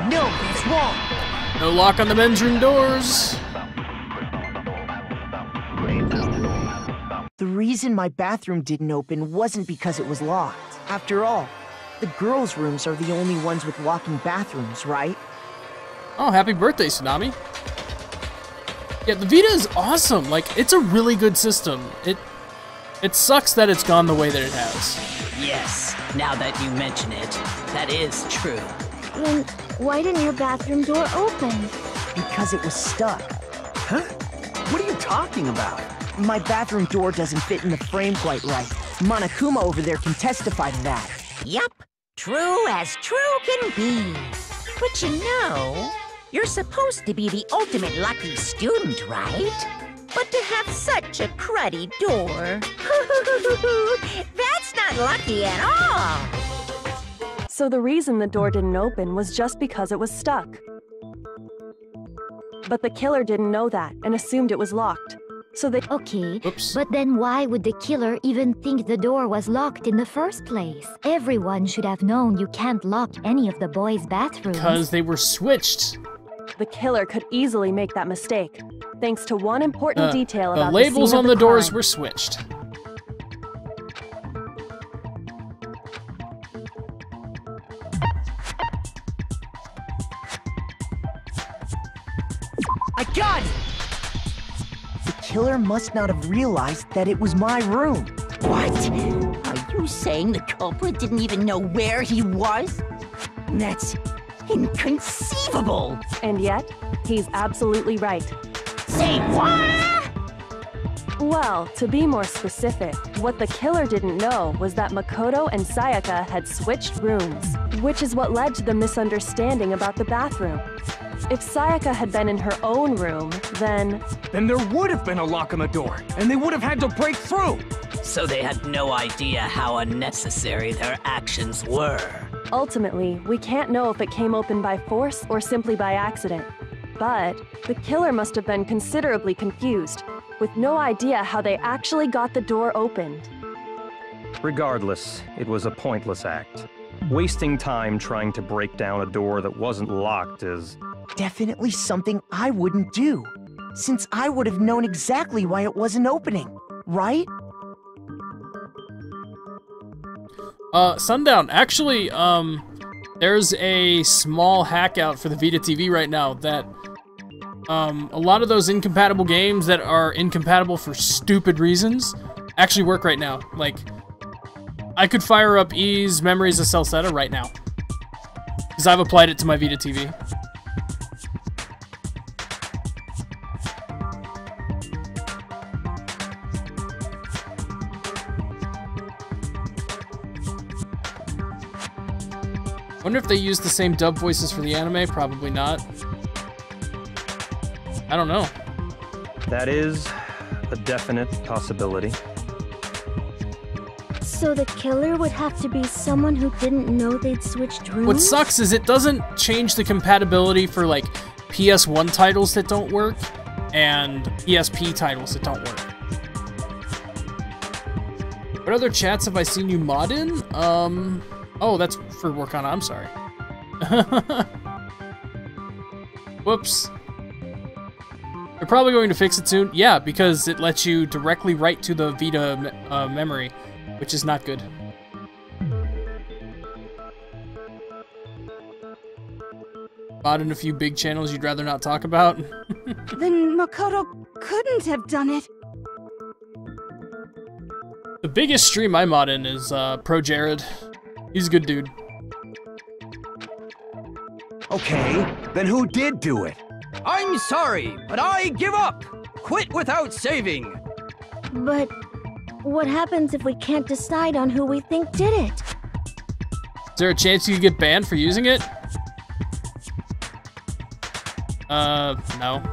No, that's wrong. No lock on the men's room doors. The reason my bathroom didn't open wasn't because it was locked. After all, the girls' rooms are the only ones with locking bathrooms, right? Oh, happy birthday, Tsunami. Yeah, the Vita is awesome. Like, it's a really good system. It sucks that it's gone the way that it has. Yes, now that you mention it, that is true. Then why didn't your bathroom door open? Because it was stuck. Huh? What are you talking about? My bathroom door doesn't fit in the frame quite right. Monokuma over there can testify to that. Yup, true as true can be. But you know, you're supposed to be the ultimate lucky student, right? But to have such a cruddy door, that's not lucky at all. So the reason the door didn't open was just because it was stuck. But the killer didn't know that and assumed it was locked. So they... Okay, Oops. but then why would the killer even think the door was locked in the first place? Everyone should have known you can't lock any of the boys' bathrooms. Because they were switched. The killer could easily make that mistake, thanks to one important detail about the labels scene on of the doors crime. were switched. I got it! The killer must not have realized that it was my room. What? Are you saying the culprit didn't even know where he was? That's inconceivable! And yet, he's absolutely right. Say what? Well, to be more specific, what the killer didn't know was that Makoto and Sayaka had switched rooms, which is what led to the misunderstanding about the bathroom. If Sayaka had been in her own room, then there would have been a lock on the door, and they would have had to break through! So they had no idea how unnecessary their actions were. ultimately, we can't know if it came open by force or simply by accident. But the killer must have been considerably confused, with no idea how they actually got the door opened. Regardless, it was a pointless act. Wasting time trying to break down a door that wasn't locked is... definitely something I wouldn't do, since I would have known exactly why it wasn't opening, right? Sundown, actually, there's a small hack out for the Vita TV right now that, a lot of those incompatible games that are incompatible for stupid reasons actually work right now. Like, I could fire up E's Memories of Celceta right now, because I've applied it to my Vita TV. Wonder if they use the same dub voices for the anime? Probably not. I don't know. That is a definite possibility. So the killer would have to be someone who didn't know they'd switched rooms? What sucks is it doesn't change the compatibility for, like, PS1 titles that don't work and PSP titles that don't work. What other chats have I seen you mod in? Oh, that's for Workana, I'm sorry. Whoops. They're probably going to fix it soon. Yeah, because it lets you directly write to the Vita memory, which is not good. Mod in a few big channels you'd rather not talk about. Then Makoto couldn't have done it. The biggest stream I mod in is Pro Jared. He's a good dude. Okay, then who did do it? I'm sorry, but I give up! Quit without saving! But what happens if we can't decide on who we think did it? Is there a chance you could get banned for using it? No.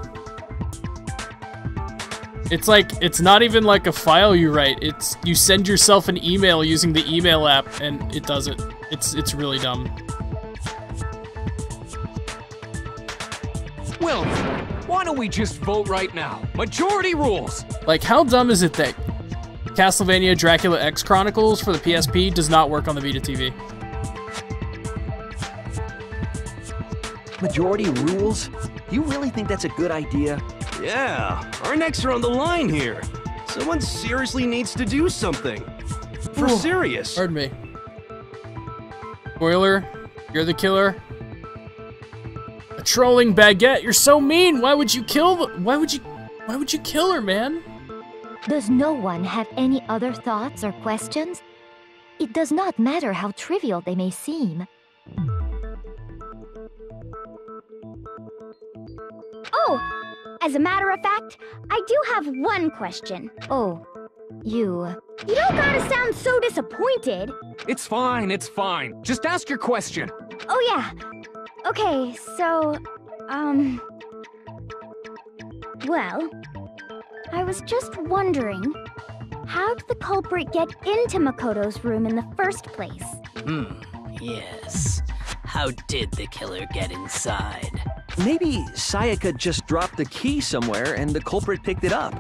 It's like, it's not even like a file you write. It's, you send yourself an email using the email app and it does it. It's really dumb. Well, why don't we just vote right now? Majority rules! Like, how dumb is it that Castlevania Dracula X Chronicles for the PSP does not work on the Vita TV? Majority rules? Do you really think that's a good idea? Yeah, our necks are on the line here. Someone seriously needs to do something. For serious. Pardon me. Spoiler, you're the killer. A trolling baguette, you're so mean! Why would you kill why would you kill her, man? Does no one have any other thoughts or questions? It does not matter how trivial they may seem. Oh! As a matter of fact, I do have one question. Oh, you... You don't gotta sound so disappointed. It's fine, it's fine. Just ask your question. Oh yeah. Okay, so, well, I was just wondering, how did the culprit get into Makoto's room in the first place? Yes. How did the killer get inside? Maybe Sayaka just dropped the key somewhere and the culprit picked it up.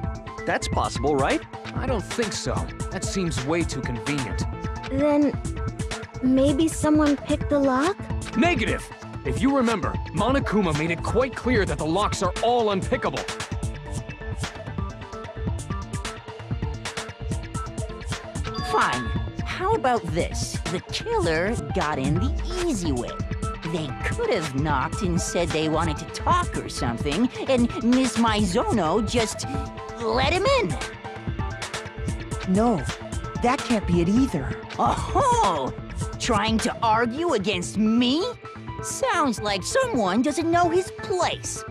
That's possible, right? I don't think so. That seems way too convenient. Then maybe someone picked the lock? Negative! If you remember, Monokuma made it quite clear that the locks are all unpickable. Fine. How about this? The killer got in the easy way. They could have knocked and said they wanted to talk or something, and Miss Maizono just let him in. No, that can't be it either. Oh, trying to argue against me? Sounds like someone doesn't know his place.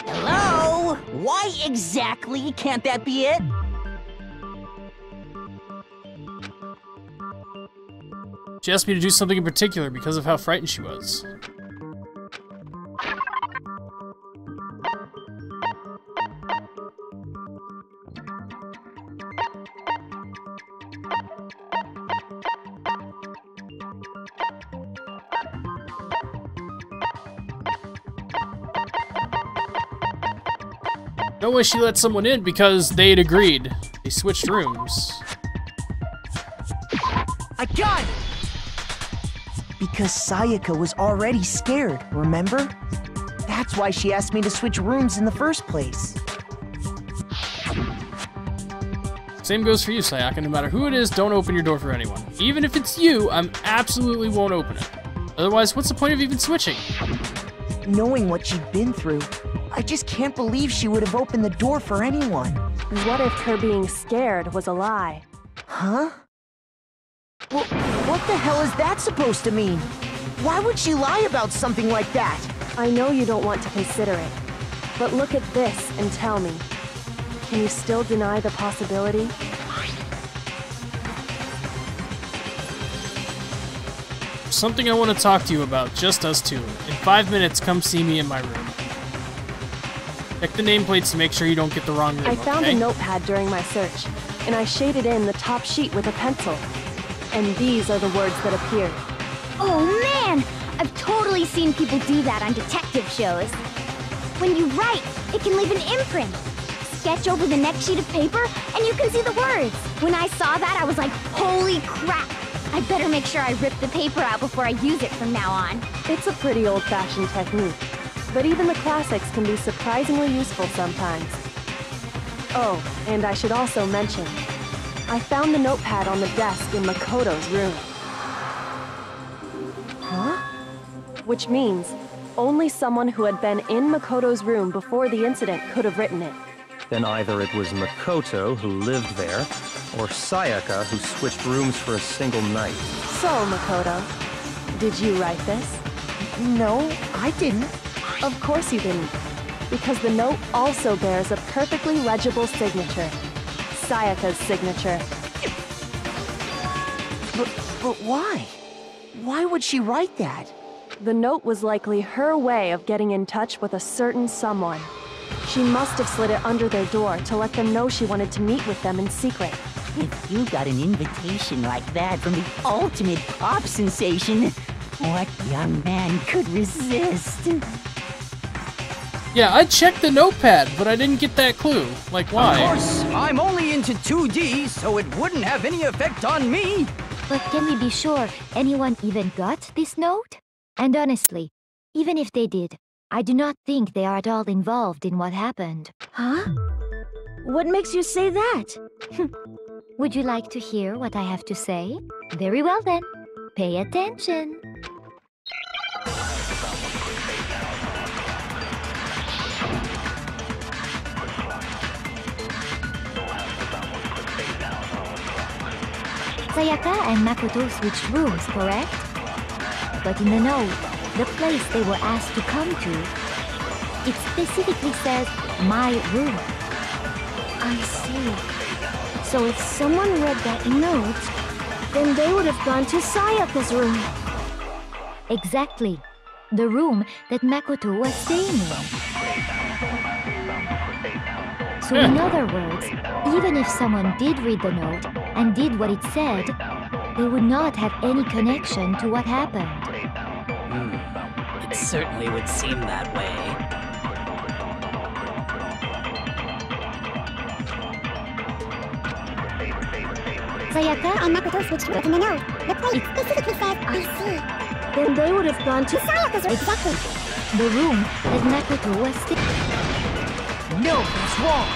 Hello? Why exactly can't that be it? She asked me to do something in particular because of how frightened she was. No way she let someone in because they had agreed. They switched rooms. I got it! Because Sayaka was already scared, remember? That's why she asked me to switch rooms in the first place. Same goes for you, Sayaka. No matter who it is, don't open your door for anyone. Even if it's you, I absolutely won't open it. Otherwise, what's the point of even switching? Knowing what she'd been through, I just can't believe she would have opened the door for anyone. What if her being scared was a lie? Huh? Well, what the hell is that supposed to mean? Why would she lie about something like that? I know you don't want to consider it, but look at this and tell me. Can you still deny the possibility? Something I want to talk to you about, just us two. In 5 minutes, come see me in my room. Check the nameplates to make sure you don't get the wrong room, I found okay? a notepad during my search, and I shaded in the top sheet with a pencil. And these are the words that appeared. Oh man! I've totally seen people do that on detective shows. When you write, it can leave an imprint. Sketch over the next sheet of paper, and you can see the words. When I saw that, I was like, holy crap! I better make sure I rip the paper out before I use it from now on. It's a pretty old-fashioned technique, but even the classics can be surprisingly useful sometimes. Oh, and I should also mention, I found the notepad on the desk in Makoto's room. Huh? Which means only someone who had been in Makoto's room before the incident could have written it. Then either it was Makoto who lived there, or Sayaka who switched rooms for a single night. So, Makoto, did you write this? No, I didn't. Of course you didn't, because the note also bears a perfectly legible signature. Sayaka's signature. But why? Why would she write that? The note was likely her way of getting in touch with a certain someone. She must have slid it under their door to let them know she wanted to meet with them in secret. If you got an invitation like that from the ultimate pop sensation, what young man could resist? Yeah, I checked the notepad, but I didn't get that clue. Like, why? Of course, I'm only into 2D, so it wouldn't have any effect on me. But can we be sure anyone even got this note? And honestly, even if they did, I do not think they are at all involved in what happened. Huh? What makes you say that? Would you like to hear what I have to say? Very well then. Pay attention. Sayaka and Makoto switched rooms, correct? But in the note, the place they were asked to come to, it specifically says, my room. I see. So if someone read that note, then they would have gone to Sayaka's room. Exactly. The room that Makoto was staying in. So in other words, even if someone did read the note and did what it said, they would not have any connection to what happened. It certainly would seem that way. Sayaka and Makoto switched to the note. The plate specifically says, I see. Then they would have gone to Sayaka's room. Exactly. The room that Makoto was still. No, that's wrong.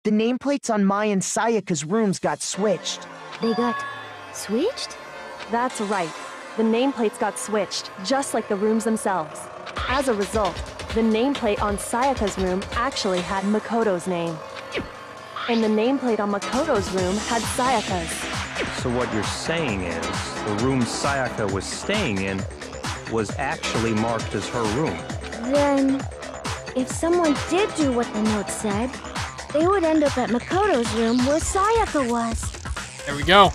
The nameplates on Mai and Sayaka's rooms got switched. They got switched? That's right. The nameplates got switched, just like the rooms themselves. As a result, the nameplate on Sayaka's room actually had Makoto's name. And the nameplate on Makoto's room had Sayaka's. So what you're saying is, the room Sayaka was staying in was actually marked as her room. Then, if someone did do what the note said, they would end up at Makoto's room where Sayaka was. There we go.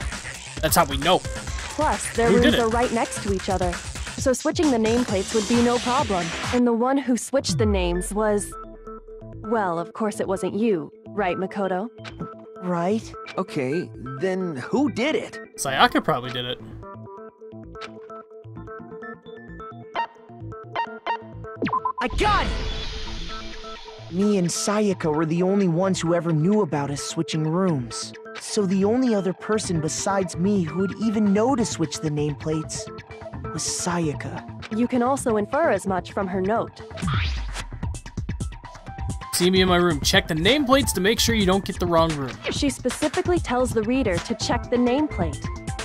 That's how we know. Plus, their rooms are right next to each other. So switching the nameplates would be no problem. And the one who switched the names was... Well, of course it wasn't you, right, Makoto? Right. Okay, then who did it? Sayaka probably did it. I got it! Me and Sayaka were the only ones who ever knew about us switching rooms. So the only other person besides me who would even know to switch the nameplates was Sayaka. You can also infer as much from her note. See me in my room. Check the nameplates to make sure you don't get the wrong room. She specifically tells the reader to check the nameplate.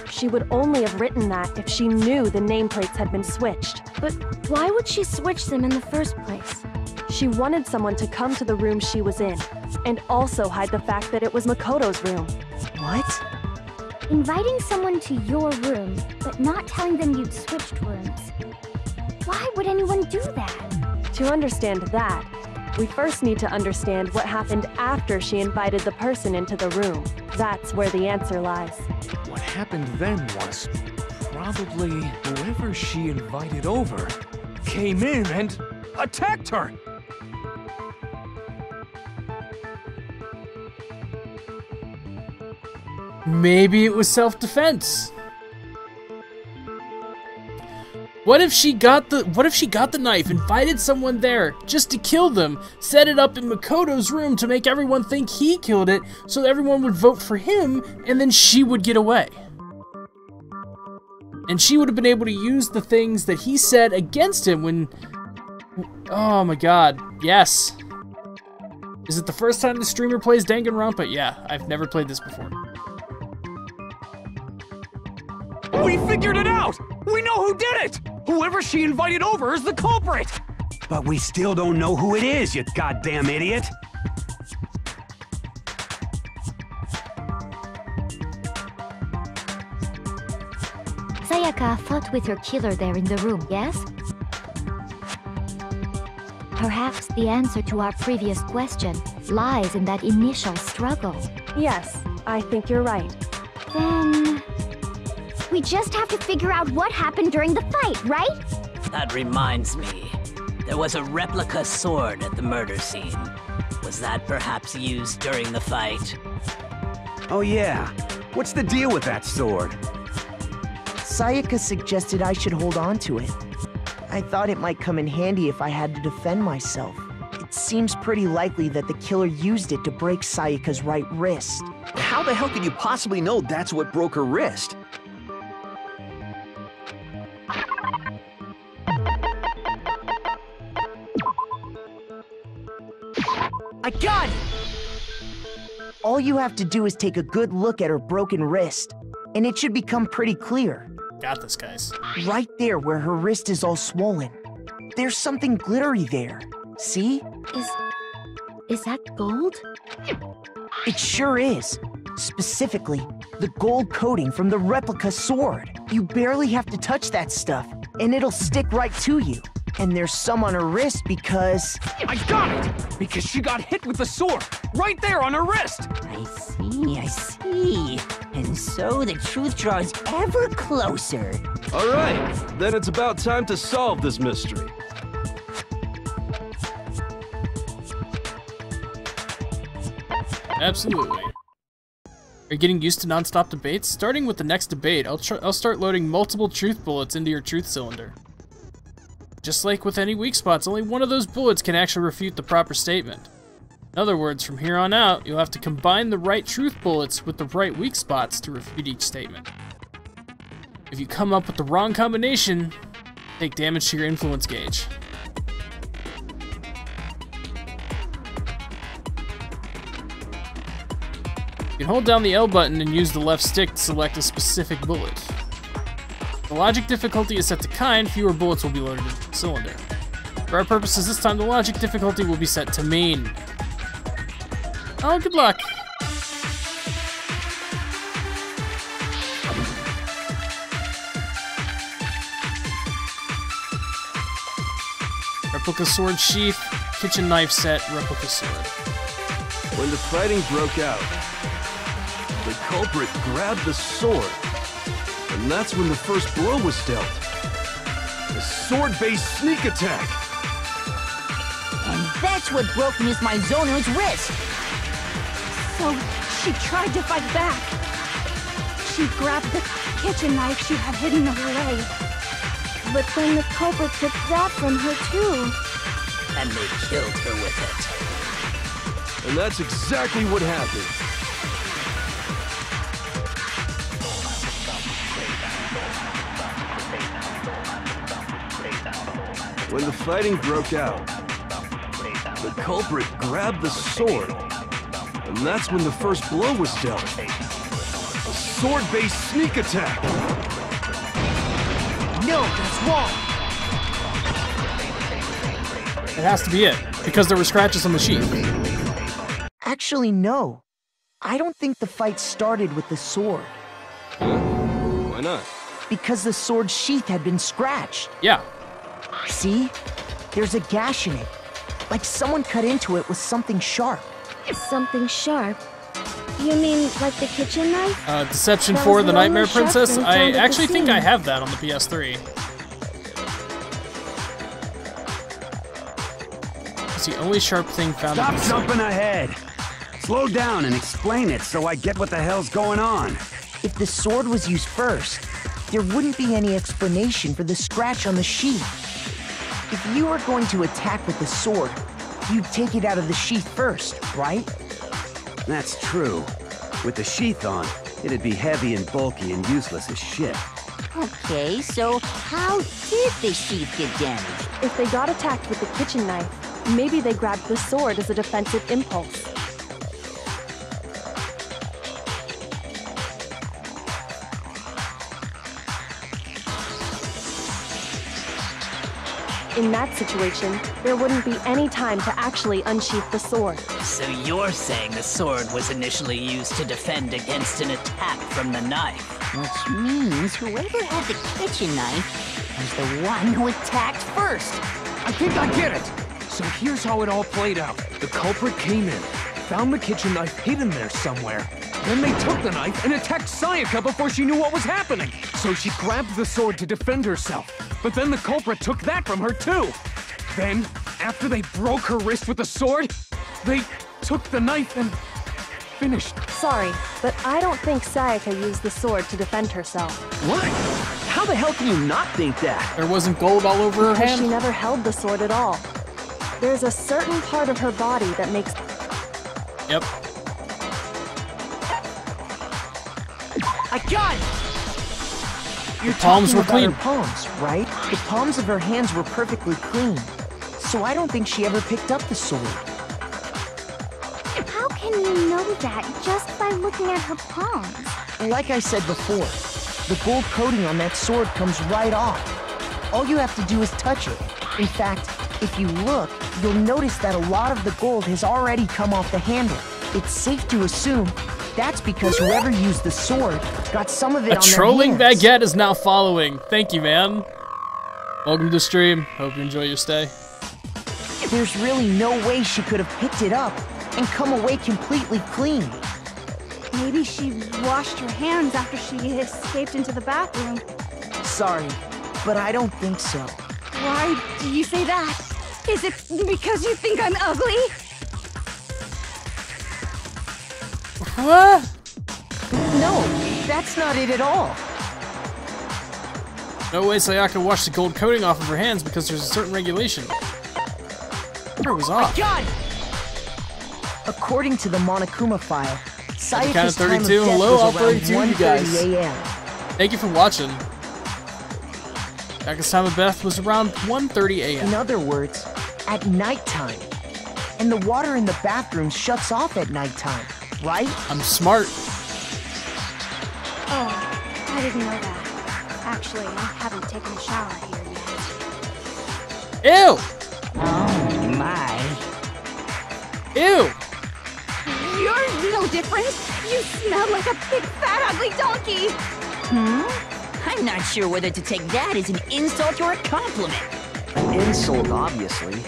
She would only have written that if she knew the nameplates had been switched. But why would she switch them in the first place? She wanted someone to come to the room she was in, and also hide the fact that it was Makoto's room. What? Inviting someone to your room, but not telling them you'd switched rooms. Why would anyone do that? To understand that, we first need to understand what happened after she invited the person into the room. That's where the answer lies. What happened then was probably whoever she invited over came in and attacked her. Maybe it was self-defense. What if she got the knife, invited someone there just to kill them, set it up in Makoto's room to make everyone think he killed it, so that everyone would vote for him, and then she would get away. And she would have been able to use the things that he said against him when... Oh my god, yes. Is it the first time the streamer plays Danganronpa? Yeah, I've never played this before. We figured it out! We know who did it! Whoever she invited over is the culprit! But we still don't know who it is, you goddamn idiot! Sayaka fought with her killer there in the room, yes? Perhaps the answer to our previous question lies in that initial struggle. Yes, I think you're right. Then... we just have to figure out what happened during the fight, right? That reminds me. There was a replica sword at the murder scene. Was that perhaps used during the fight? Oh yeah. What's the deal with that sword? Sayaka suggested I should hold on to it. I thought it might come in handy if I had to defend myself. It seems pretty likely that the killer used it to break Sayaka's right wrist. How the hell could you possibly know that's what broke her wrist? I got it! All you have to do is take a good look at her broken wrist, and it should become pretty clear. Got this, guys. Right there where her wrist is all swollen. There's something glittery there. See? Is that gold? It sure is. Specifically, the gold coating from the replica sword. You barely have to touch that stuff, and it'll stick right to you. And there's some on her wrist because... I got it! Because she got hit with the sword, right there on her wrist! I see. And so the truth draws ever closer. All right, then it's about time to solve this mystery. Absolutely. Are Are you getting used to non-stop debates? Starting with the next debate, I'll start loading multiple truth bullets into your truth cylinder. Just like with any weak spots, only one of those bullets can actually refute the proper statement. In other words, from here on out, you'll have to combine the right truth bullets with the right weak spots to refute each statement. If you come up with the wrong combination, take damage to your influence gauge. You can hold down the L button and use the left stick to select a specific bullet. The logic difficulty is set to kind, fewer bullets will be loaded into the cylinder. For our purposes this time, the logic difficulty will be set to main. Oh, good luck! Replica sword sheath, kitchen knife set, replica sword. When the fighting broke out, the culprit grabbed the sword, and that's when the first blow was dealt. A sword-based sneak attack. And that's what broke Miss Mizono's wrist. So she tried to fight back. She grabbed the kitchen knife she had hidden in her leg. But then the culprit took that from her too. And they killed her with it. And that's exactly what happened. When the fighting broke out, the culprit grabbed the sword, and that's when the first blow was dealt. A sword-based sneak attack. No, that's wrong. It has to be it, because there were scratches on the sheath. Actually, no. I don't think the fight started with the sword. Why not? Because the sword sheath had been scratched. Yeah. See? There's a gash in it. Like someone cut into it with something sharp. Something sharp? You mean like the kitchen knife? Deception That 4, was the the Nightmare only sharp Princess? thing I found at the actually think I scene. have that on the PS3. It's the only sharp thing found at Stop the scene. jumping ahead. Slow down and explain it so I get what the hell's going on. If the sword was used first, there wouldn't be any explanation for the scratch on the sheath. If you were going to attack with the sword, you'd take it out of the sheath first, right? That's true. With the sheath on, it'd be heavy and bulky and useless as shit. Okay, so how did the sheath get damaged? If they got attacked with the kitchen knife, maybe they grabbed the sword as a defensive impulse. In that situation, there wouldn't be any time to actually unsheath the sword. So you're saying the sword was initially used to defend against an attack from the knife? Which means whoever had the kitchen knife was the one who attacked first. I think I get it. So here's how it all played out. The culprit came in, found the kitchen knife hidden there somewhere. Then they took the knife and attacked Sayaka before she knew what was happening. So she grabbed the sword to defend herself. But then the culprit took that from her too. Then, after they broke her wrist with the sword, they took the knife and finished. Sorry, but I don't think Sayaka used the sword to defend herself. What? How the hell can you not think that? There wasn't gold all over her Because hand? she never held the sword at all. There's a certain part of her body that makes... Yep. I got it! You're palms talking were about clean. her palms, right? The palms of her hands were perfectly clean. So I don't think she ever picked up the sword. How can you know that just by looking at her palms? Like I said before, the gold coating on that sword comes right off. All you have to do is touch it. In fact, if you look, you'll notice that a lot of the gold has already come off the handle. It's safe to assume that's because whoever used the sword got some of it A on their trolling hands. baguette is now following. Thank you, man. Welcome to the stream. Hope you enjoy your stay. There's really no way she could have picked it up and come away completely clean. Maybe she washed her hands after she escaped into the bathroom. Sorry, but I don't think so. Why do you say that? Is it because you think I'm ugly? What? No, that's not it at all. No way Sayaka washed the gold coating off of her hands because there's a certain regulation. It was off. God! According to the Monokuma file, Sayaka's time of 32. death Hello, all was around 32 you guys. 1:30 a.m. Thank you for watching. Sayaka's time of death was around 1:30 a.m. In other words, at nighttime. And the water in the bathroom shuts off at nighttime, right? I'm smart. Oh, I didn't know that. Actually, I haven't taken a shower here yet. Ew! Oh my. Ew! You're no different. You smell like a big, fat, ugly donkey. I'm not sure whether to take that as an insult or a compliment. An insult, obviously.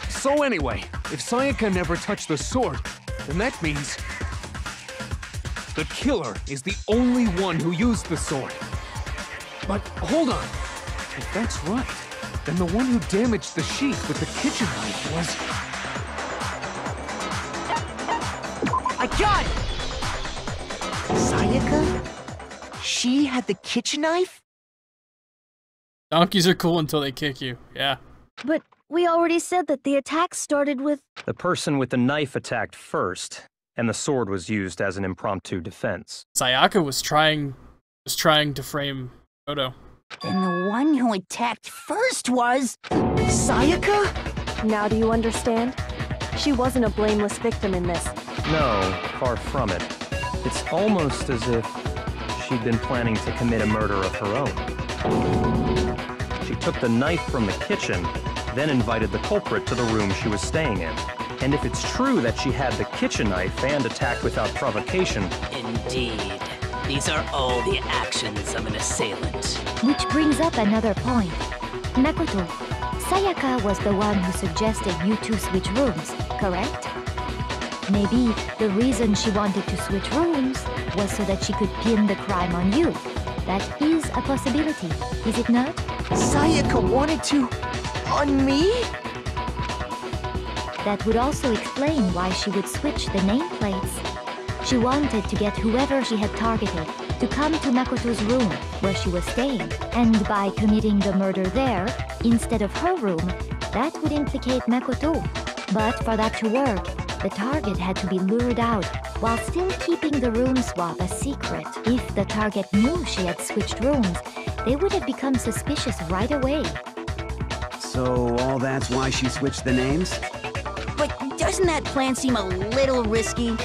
So anyway, if Sayaka never touched the sword, then that means the killer is the only one who used the sword. But hold on. If that's right, then the one who damaged the sheath with the kitchen knife was... I got it! Sayaka? She had the kitchen knife? Donkeys are cool until they kick you. Yeah. But we already said that the attack started with... The person with the knife attacked first, and the sword was used as an impromptu defense. Sayaka was trying to frame Odo. Then the one who attacked first was... Sayaka? Now do you understand? She wasn't a blameless victim in this. No, far from it. It's almost as if she'd been planning to commit a murder of her own. She took the knife from the kitchen, then invited the culprit to the room she was staying in. And if it's true that she had the kitchen knife and attacked without provocation... Indeed. These are all the actions of an assailant. Which brings up another point. Makoto, Sayaka was the one who suggested you two switch rooms, correct? Maybe the reason she wanted to switch rooms was so that she could pin the crime on you. That is a possibility, is it not? Sayaka wanted to... on me? That would also explain why she would switch the nameplates. She wanted to get whoever she had targeted to come to Makoto's room where she was staying. And by committing the murder there, instead of her room, that would implicate Makoto. But for that to work, the target had to be lured out while still keeping the room swap a secret. If the target knew she had switched rooms, they would have become suspicious right away. So all that's why she switched the names? But doesn't that plan seem a little risky?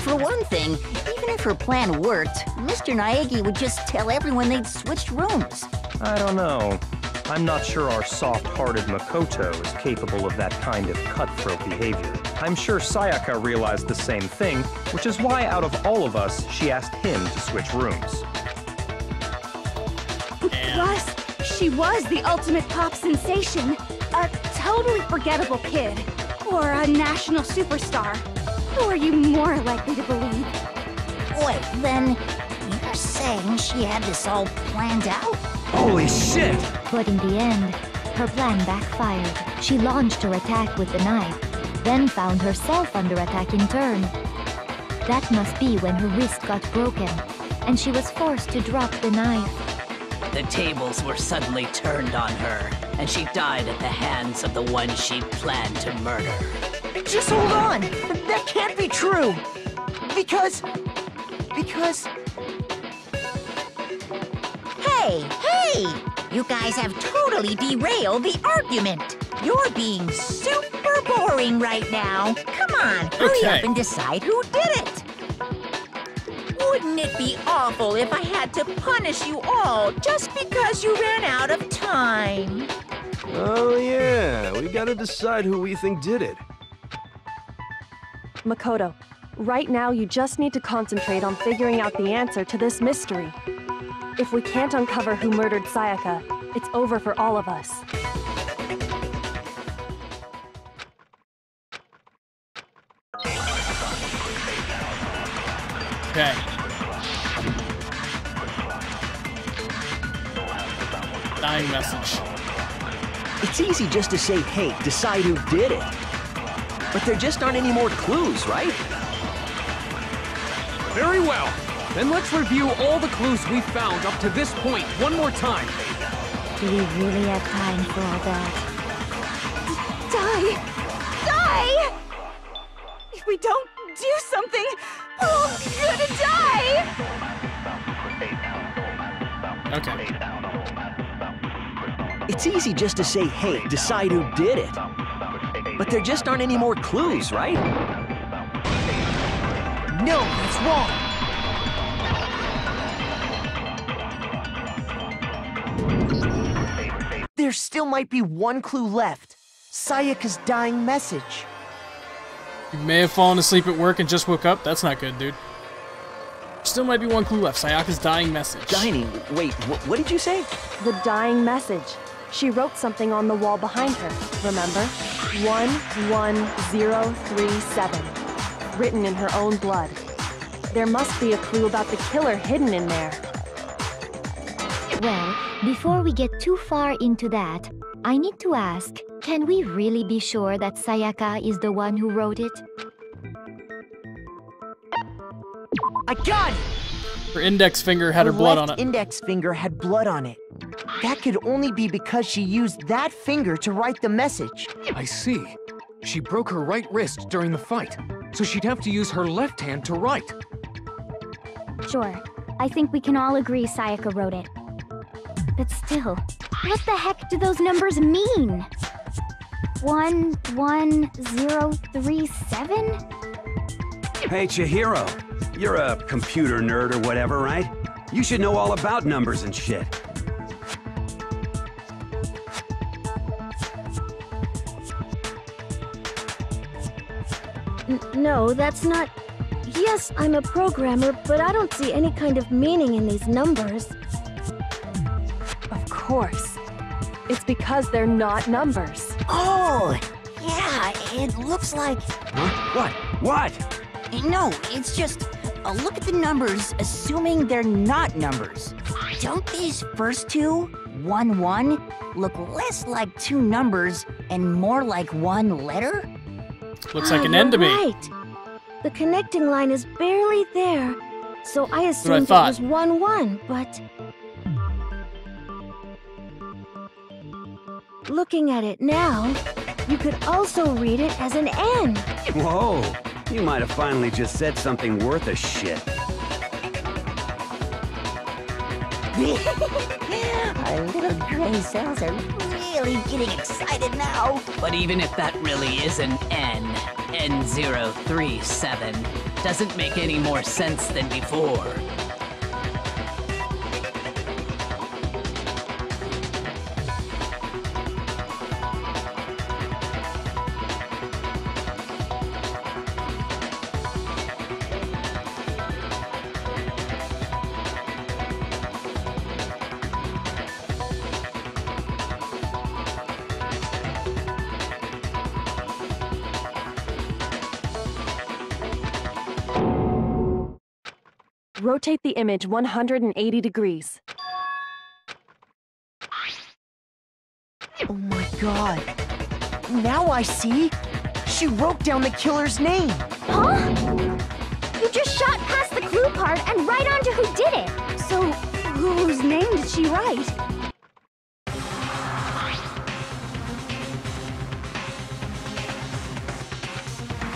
For one thing, even if her plan worked, Mr. Naegi would just tell everyone they'd switched rooms. I don't know. I'm not sure our soft-hearted Makoto is capable of that kind of cutthroat behavior. I'm sure Sayaka realized the same thing, which is why out of all of us, she asked him to switch rooms. Plus, she was the ultimate pop sensation. A totally forgettable kid. Or a national superstar. Who are you more likely to believe? Wait, then you're saying she had this all planned out? Holy shit! But in the end, her plan backfired. She launched her attack with the knife, then found herself under attack in turn. That must be when her wrist got broken, and she was forced to drop the knife. The tables were suddenly turned on her, and she died at the hands of the one she'd planned to murder. Just hold on! That can't be true! Because... Hey! You guys have totally derailed the argument. You're being super boring right now. Come on, hurry up and decide who did it. Wouldn't it be awful if I had to punish you all just because you ran out of time? Oh yeah, we gotta decide who we think did it. Makoto, right now you just need to concentrate on figuring out the answer to this mystery. If we can't uncover who murdered Sayaka, it's over for all of us. Okay. Dying message. It's easy just to say, hey, decide who did it. But there just aren't any more clues, right? Very well. Then let's review all the clues we've found up to this point one more time. Do we really have time for all that? Die! Die! If we don't do something, we're all gonna die! Okay. It's easy just to say, hey, decide who did it. But there just aren't any more clues, right? No, that's wrong. There still might be one clue left. Sayaka's dying message. You may have fallen asleep at work and just woke up. That's not good, dude. Still might be one clue left. Sayaka's dying message. Dying? Wait, what did you say? The dying message. She wrote something on the wall behind her, remember? 11037. Written in her own blood. There must be a clue about the killer hidden in there. Well, before we get too far into that, I need to ask, can we really be sure that Sayaka is the one who wrote it? I got it! Her index finger had her blood on it. Her index finger had blood on it. That could only be because she used that finger to write the message. I see. She broke her right wrist during the fight, so she'd have to use her left hand to write. Sure. I think we can all agree Sayaka wrote it. But still, what the heck do those numbers mean? 11037? Hey, Chihiro. You're a computer nerd or whatever, right? You should know all about numbers and shit. No, that's not... Yes, I'm a programmer, but I don't see any kind of meaning in these numbers. Of course. It's because they're not numbers. Oh, yeah, it looks like... Huh? What? No, it's just... look at the numbers, assuming they're not numbers. Don't these first two, 1-1, look less like two numbers and more like one letter? Looks like an end to me. Right. The connecting line is barely there, so I That's what I assumed it thought. was 1-1, but... Looking at it now, you could also read it as an N. Whoa, you might have finally just said something worth a shit. Our little gray cells are really getting excited now. But even if that really is an N037, doesn't make any more sense than before. Rotate the image 180 degrees. Oh my god. Now I see. She wrote down the killer's name. Huh? You just shot past the clue part and right onto who did it. So, whose name did she write?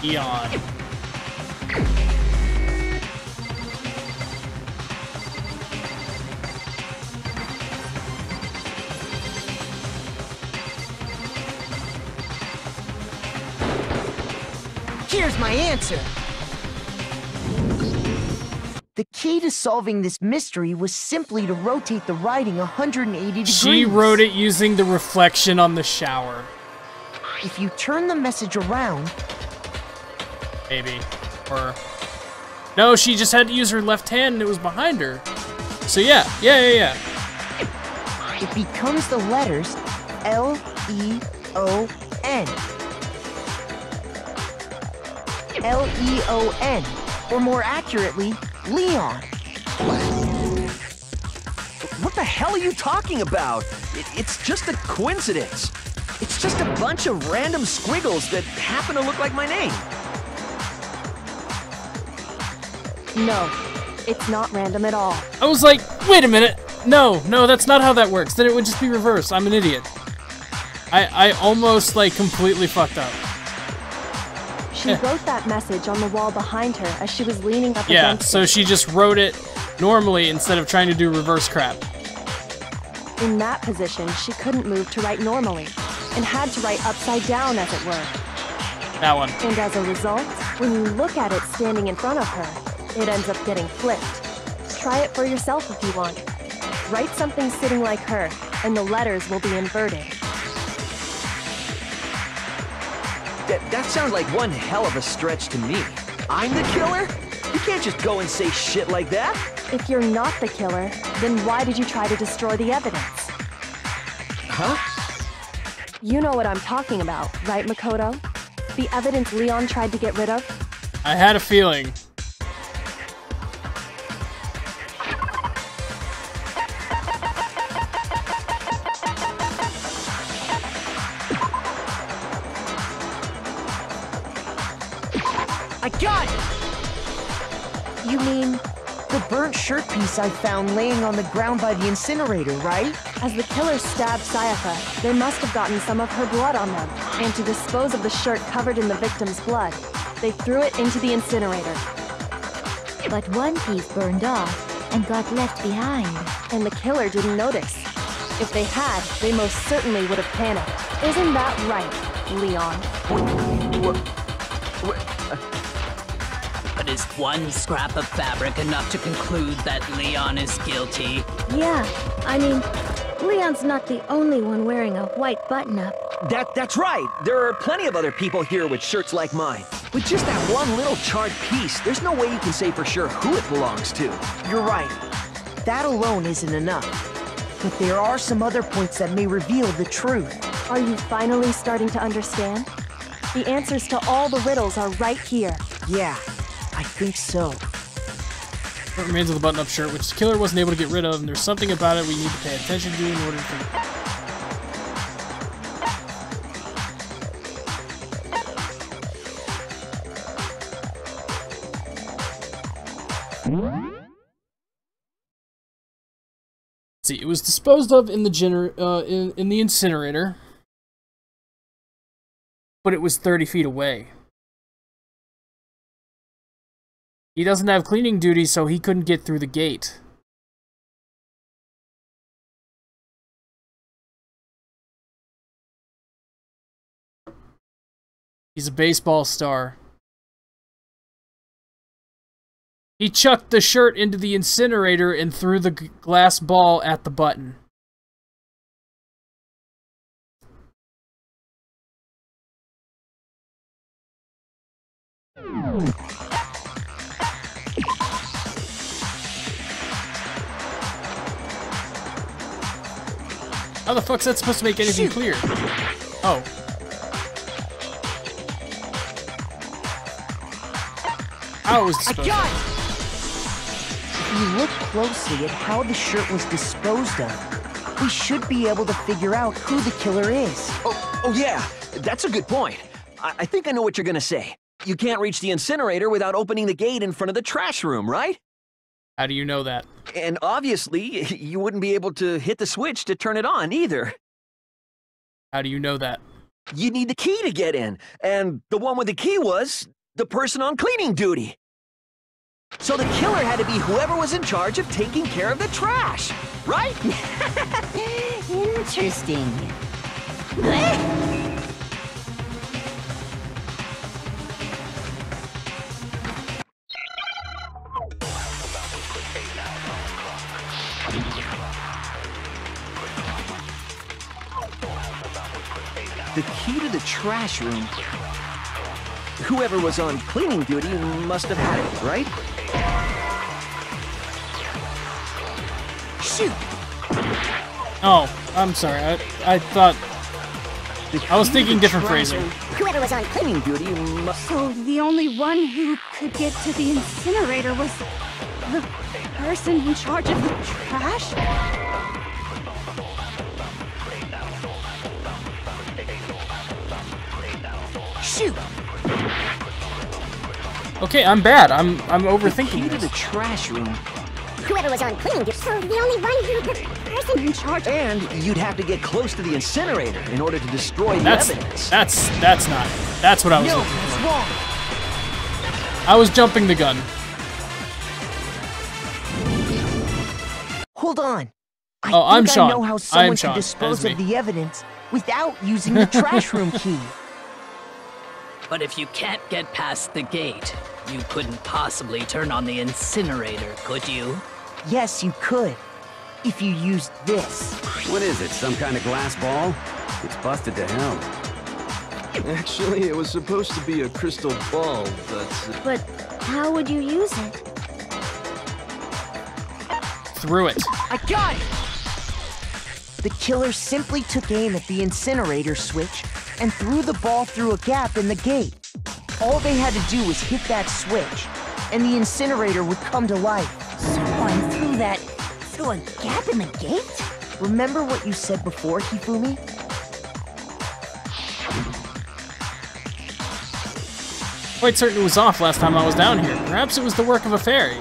Eon. Here's my answer. The key to solving this mystery was simply to rotate the writing 180 degrees. She wrote it using the reflection on the shower. If you turn the message around... Maybe. Or... No, she just had to use her left hand and it was behind her. So yeah. It becomes the letters L-E-O-N. L-E-O-N, or more accurately, Leon. What the hell are you talking about? It's just a coincidence. It's just a bunch of random squiggles that happen to look like my name. No, it's not random at all. I was like, wait a minute. No, that's not how that works. Then it would just be reversed. I'm an idiot. I almost, like, completely fucked up. She wrote that message on the wall behind her as she was leaning up Yeah, against so it. she just wrote it normally instead of trying to do reverse crap. In that position, she couldn't move to write normally, and had to write upside down, as it were. That one. And as a result, when you look at it standing in front of her, it ends up getting flipped. Try it for yourself if you want. Write something sitting like her, and the letters will be inverted. That sounds like one hell of a stretch to me. I'm the killer? You can't just go and say shit like that. If you're not the killer, then why did you try to destroy the evidence? Huh? You know what I'm talking about, right, Makoto? The evidence Leon tried to get rid of? I had a feeling. I got it! You mean the burnt shirt piece I found laying on the ground by the incinerator, right? As the killer stabbed Sayaka, they must have gotten some of her blood on them, and to dispose of the shirt covered in the victim's blood, they threw it into the incinerator. But one piece burned off and got left behind. And the killer didn't notice. If they had, they most certainly would have panicked. Isn't that right, Leon? But is one scrap of fabric enough to conclude that Leon is guilty? Yeah, I mean, Leon's not the only one wearing a white button-up. That's right. There are plenty of other people here with shirts like mine. With just that one little charred piece, there's no way you can say for sure who it belongs to. You're right. That alone isn't enough. But there are some other points that may reveal the truth. Are you finally starting to understand? The answers to all the riddles are right here. Yeah, I think so. What remains of the button-up shirt, which the killer wasn't able to get rid of, and there's something about it we need to pay attention to in order to... See, it was disposed of in the in the incinerator, but it was 30 feet away. He doesn't have cleaning duty, so he couldn't get through the gate. He's a baseball star. He chucked the shirt into the incinerator and threw the glass ball at the button. How the fuck's that supposed to make anything clear? Oh. How was it supposed to? If you look closely at how the shirt was disposed of, we should be able to figure out who the killer is. Oh yeah, that's a good point. I think I know what you're gonna say. You can't reach the incinerator without opening the gate in front of the trash room, right? How do you know that? And obviously, you wouldn't be able to hit the switch to turn it on either. How do you know that? You need the key to get in, and the one with the key was the person on cleaning duty. So the killer had to be whoever was in charge of taking care of the trash, right? Interesting. The key to the trash room. Whoever was on cleaning duty must have had it, right? Shoot! Oh, I'm sorry. I thought... I was thinking different phrasing. Whoever was on cleaning duty must... So the only one who could get to the incinerator was the person in charge of the trash? Shoot! Okay, I'm bad. I'm overthinking Key to this. the trash room. Whoever was on cleaning duty, so the only person in charge. And you'd have to get close to the incinerator in order to destroy the evidence. That's not it. That's what I was looking for. wrong. I was jumping the gun. Hold on. I'm think Sean. I know how I am someone Sean. can dispose That is of me. the evidence without using the trash room key. But if you can't get past the gate, you couldn't possibly turn on the incinerator, could you? Yes, you could. If you used this. What is it, some kind of glass ball? It's busted to hell. Actually, it was supposed to be a crystal ball, but... But how would you use it? Through it. I got it! The killer simply took aim at the incinerator switch and threw the ball through a gap in the gate. All they had to do was hit that switch, and the incinerator would come to life. Someone threw a gap in the gate? Remember what you said before, Hifumi? Quite certain it was off last time I was down here. Perhaps it was the work of a fairy.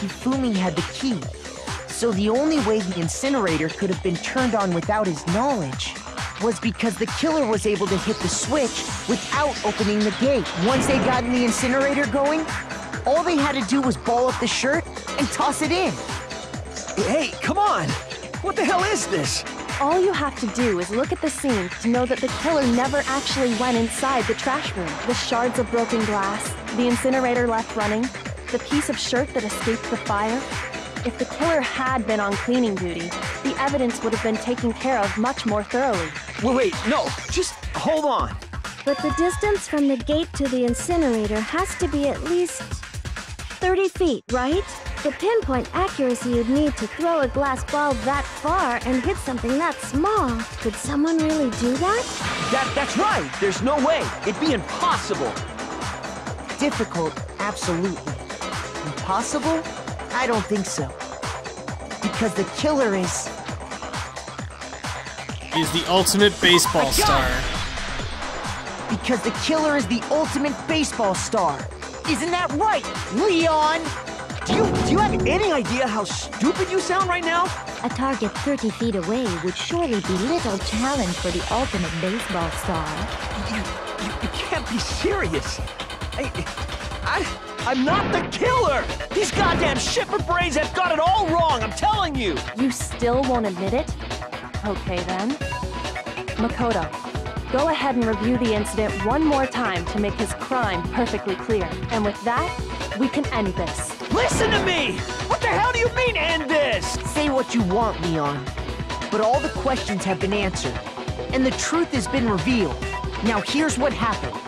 Hifumi had the key, so the only way the incinerator could have been turned on without his knowledge was because the killer was able to hit the switch without opening the gate. Once they got in the incinerator going, all they had to do was ball up the shirt and toss it in. Hey, come on! What the hell is this? All you have to do is look at the scene to know that the killer never actually went inside the trash room. The shards of broken glass, the incinerator left running, the piece of shirt that escaped the fire. If the killer had been on cleaning duty, the evidence would have been taken care of much more thoroughly. Wait, no, just hold on. But the distance from the gate to the incinerator has to be at least 30 feet, right? The pinpoint accuracy you'd need to throw a glass ball that far and hit something that small. Could someone really do that? That's right. There's no way. It'd be impossible. Difficult, absolutely. Impossible? I don't think so. Because the killer is... He's the ultimate baseball star. Because the killer is the ultimate baseball star. Isn't that right, Leon? Do you have any idea how stupid you sound right now? A target 30 feet away would surely be little challenge for the ultimate baseball star. You can't be serious. I'm not the killer! These goddamn shipper brains have got it all wrong, I'm telling you! You still won't admit it? Okay then. Makoto, go ahead and review the incident one more time to make his crime perfectly clear. And with that, we can end this. Listen to me! What the hell do you mean, end this? Say what you want, Leon. But all the questions have been answered, and the truth has been revealed. Now here's what happened.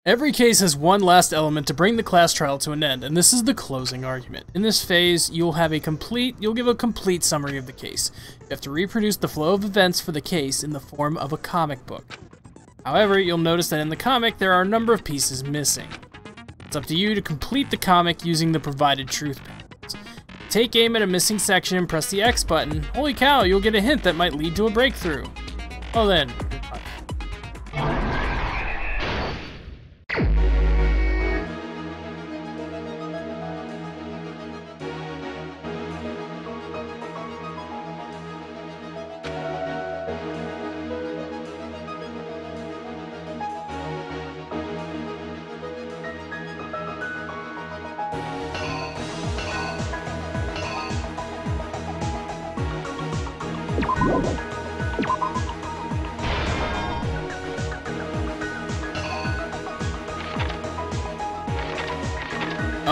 Every case has one last element to bring the class trial to an end, and this is the closing argument. In this phase, you'll give a complete summary of the case. You have to reproduce the flow of events for the case in the form of a comic book. However, you'll notice that in the comic, there are a number of pieces missing. It's up to you to complete the comic using the provided truth panels. Take aim at a missing section and press the X button. Holy cow, you'll get a hint that might lead to a breakthrough. Well then, goodbye.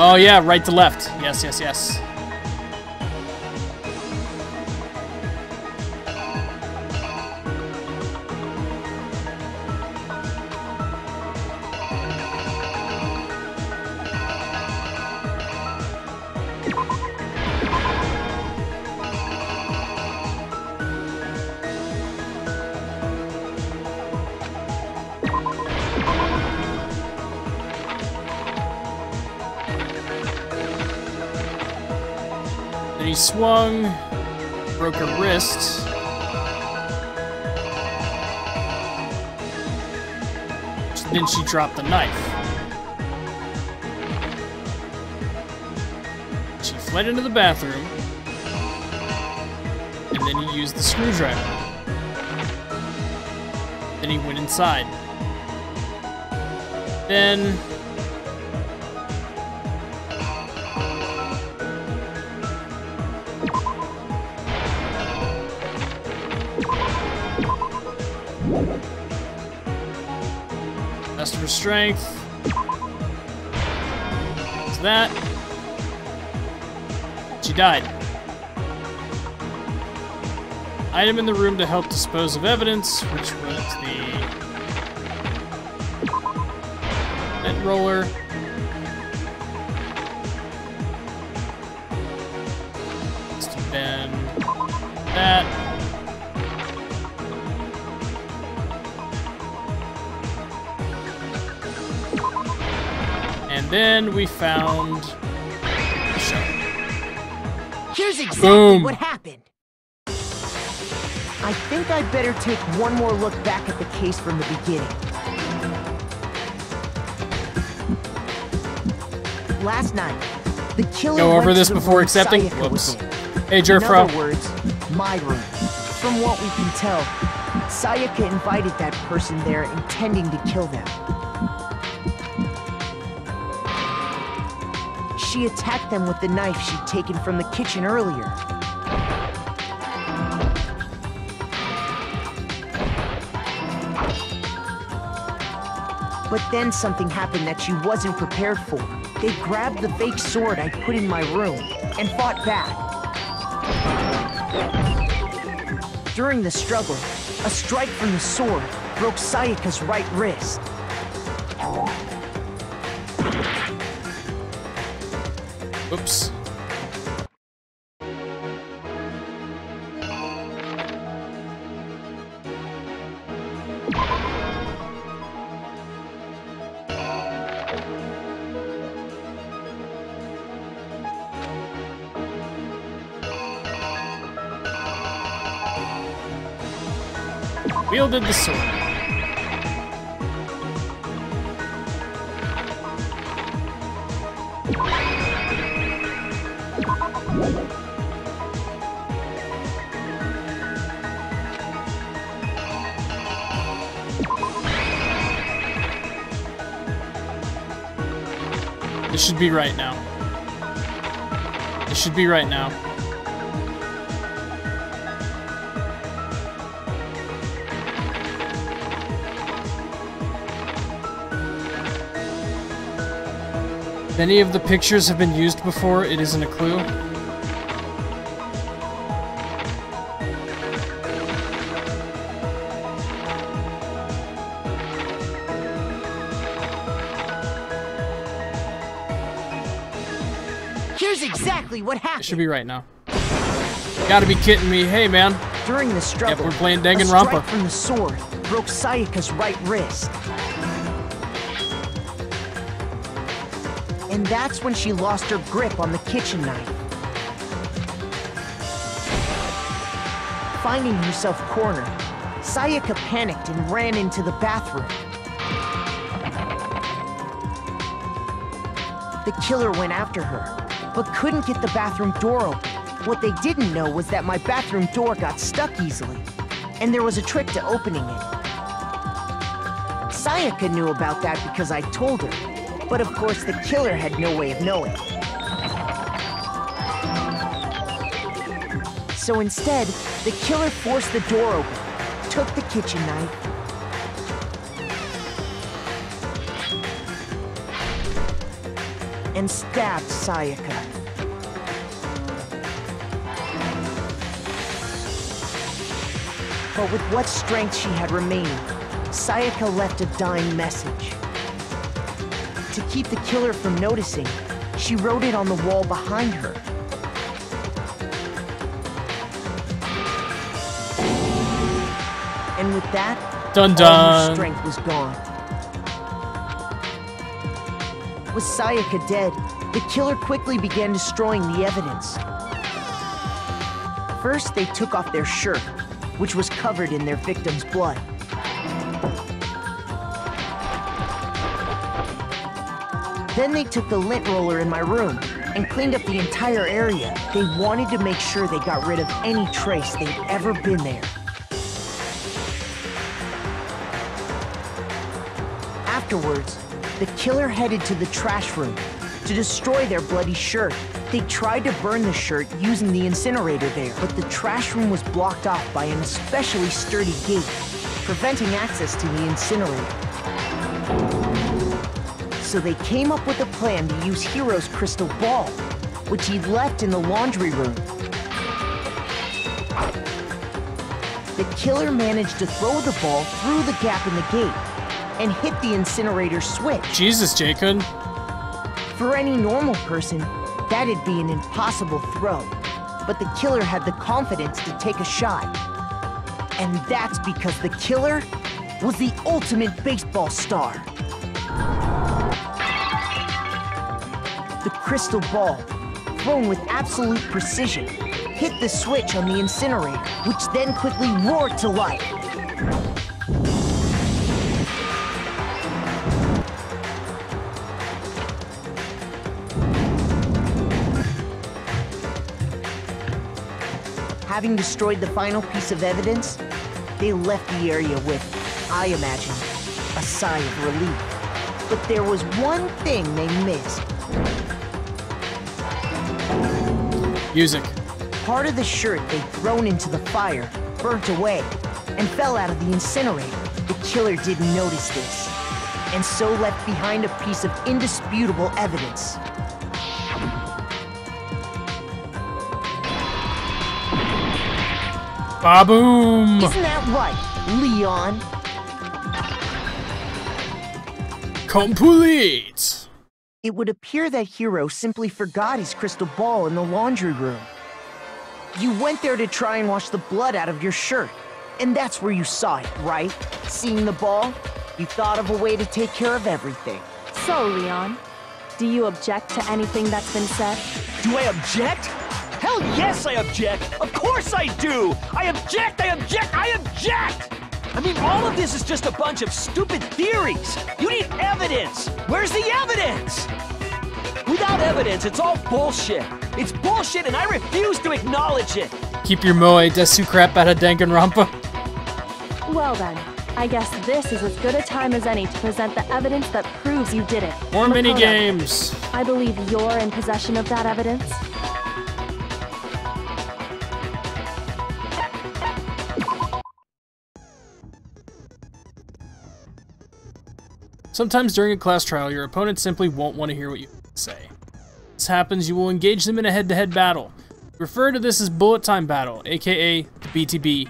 Oh yeah, right to left. Yes, yes, yes. Then he swung, broke a wrist. Then she dropped the knife. She fled into the bathroom. And then he used the screwdriver. Then he went inside. Then... test of her strength. Is that? She died. Item in the room to help dispose of evidence, which was the vent roller. Must have been that. And then we found the shovel. Here's exactly what happened. I think I'd better take one more look back at the case from the beginning. Last night, the killer Go over went this to the before room accepting? Sayaka was Whoops. in. Hey, In Jerfro. other words, my room. From what we can tell, Sayaka invited that person there intending to kill them. She attacked them with the knife she'd taken from the kitchen earlier. But then something happened that she wasn't prepared for. They grabbed the fake sword I put in my room and fought back. During the struggle, a strike from the sword broke Sayaka's right wrist. Oops. Wielded the sword. This should be right now. This should be right now. If any of the pictures have been used before, it isn't a clue. Here's exactly what happened. It should be right now. Gotta be kidding me. Hey, man. During the struggle, we're playing a Danganronpa. strike from the sword broke Sayaka's right wrist. And that's when she lost her grip on the kitchen knife. Finding herself cornered, Sayaka panicked and ran into the bathroom. The killer went after her, but couldn't get the bathroom door open. What they didn't know was that my bathroom door got stuck easily, and there was a trick to opening it. Sayaka knew about that because I told her, but of course the killer had no way of knowing. So instead, the killer forced the door open, took the kitchen knife, and stabbed Sayaka. But with what strength she had remaining, Sayaka left a dying message. To keep the killer from noticing, she wrote it on the wall behind her. And with that, dun all dun. her strength was gone. With Sayaka dead, the killer quickly began destroying the evidence. First, they took off their shirt, which was covered in their victim's blood. Then they took the lint roller in my room and cleaned up the entire area. They wanted to make sure they got rid of any trace they'd ever been there. Afterwards, the killer headed to the trash room to destroy their bloody shirt. They tried to burn the shirt using the incinerator there, but the trash room was blocked off by an especially sturdy gate, preventing access to the incinerator. So they came up with a plan to use Hiro's crystal ball, which he'd left in the laundry room. The killer managed to throw the ball through the gap in the gate and hit the incinerator switch. Jesus, Jacob. For any normal person, that'd be an impossible throw, but the killer had the confidence to take a shot. And that's because the killer was the ultimate baseball star. The crystal ball, thrown with absolute precision, hit the switch on the incinerator, which then quickly roared to life. Having destroyed the final piece of evidence, they left the area with, I imagine, a sigh of relief. But there was one thing they missed. Music. Part of the shirt they'd thrown into the fire burnt away and fell out of the incinerator. The killer didn't notice this, and so left behind a piece of indisputable evidence. Ba-boom! Isn't that right, Leon? Complete! It would appear that Hiro simply forgot his crystal ball in the laundry room. You went there to try and wash the blood out of your shirt, and that's where you saw it, right? Seeing the ball, you thought of a way to take care of everything. So, Leon, do you object to anything that's been said? Do I object? Hell yes, I object! Of course I do! I object! I object! I object! I mean, all of this is just a bunch of stupid theories! You need evidence! Where's the evidence? Without evidence, it's all bullshit! It's bullshit and I refuse to acknowledge it! Keep your moe desu crap out of Danganronpa. Well then, I guess this is as good a time as any to present the evidence that proves you did it. More Makoto, mini-games! I believe you're in possession of that evidence. Sometimes during a class trial, your opponent simply won't want to hear what you have to say. This happens, you will engage them in a head-to-head battle. Refer to this as bullet time battle, aka the BTB.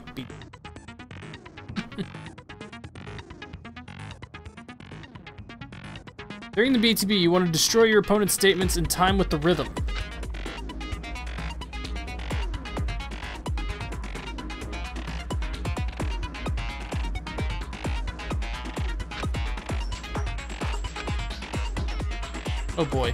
During the BTB, you want to destroy your opponent's statements in time with the rhythm. Oh boy.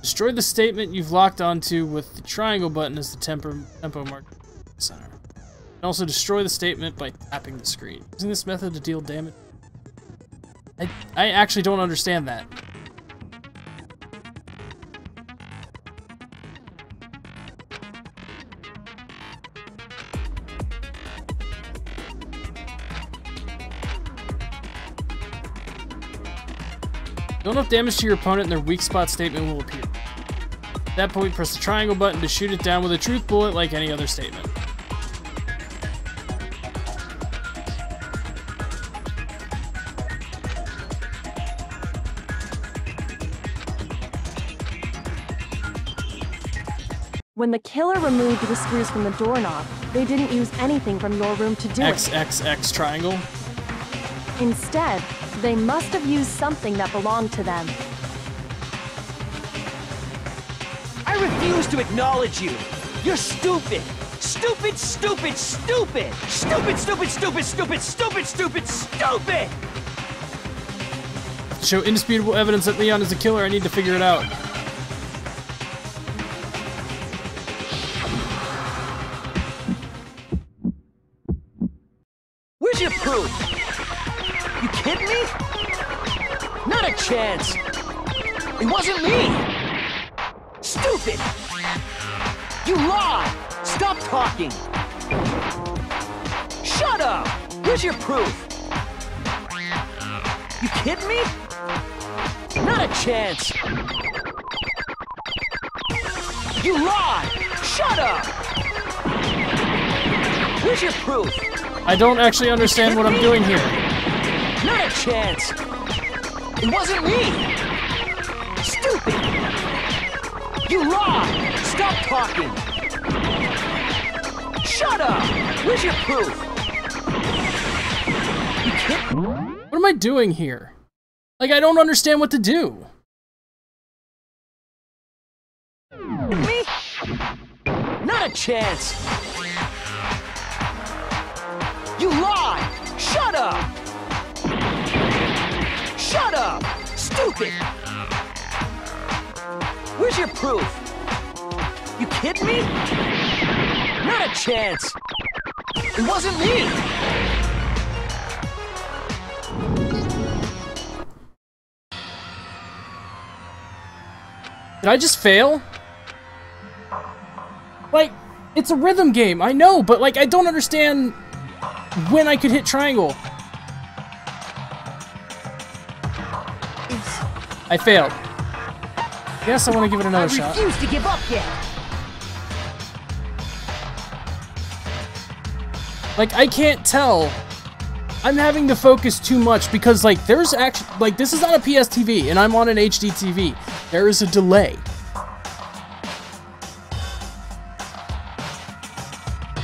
Destroy the statement you've locked onto with the triangle button as the tempo marker center. And also destroy the statement by tapping the screen. Using this method to deal damage. I actually don't understand that. Deal enough damage to your opponent and their weak spot statement will appear. At that point, press the triangle button to shoot it down with a truth bullet like any other statement. When the killer removed the screws from the doorknob, they didn't use anything from your room to do it. XXX triangle. Instead, they must have used something that belonged to them. I refuse to acknowledge you! You're stupid! Stupid, stupid, stupid! Stupid, stupid, stupid, stupid, stupid, stupid, stupid! show indisputable evidence that Leon is the killer. I need to figure it out. Where's your proof? You kidding me? Not a chance. It wasn't me. Stupid. You lie. Stop talking. Shut up. Where's your proof? You kidding me? Not a chance. You lie. Shut up. Where's your proof? I don't actually understand what I'm doing here. Not a chance. It wasn't me. Stupid. You lie. Stop talking. Shut up. Where's your proof? You kidding? What am I doing here? Like, I don't understand what to do. Me? Not a chance. You lie! Shut up! Shut up! Stupid! Where's your proof? You kidding me? Not a chance! It wasn't me! Did I just fail? Like, it's a rhythm game, I know, but like, I don't understand when I could hit triangle. I failed. Guess I want to give it another shot. I refuse to give up yet. Like, I can't tell. I'm having to focus too much because, like, there's actually, like, this is on a PS TV and I'm on an HD TV. There is a delay.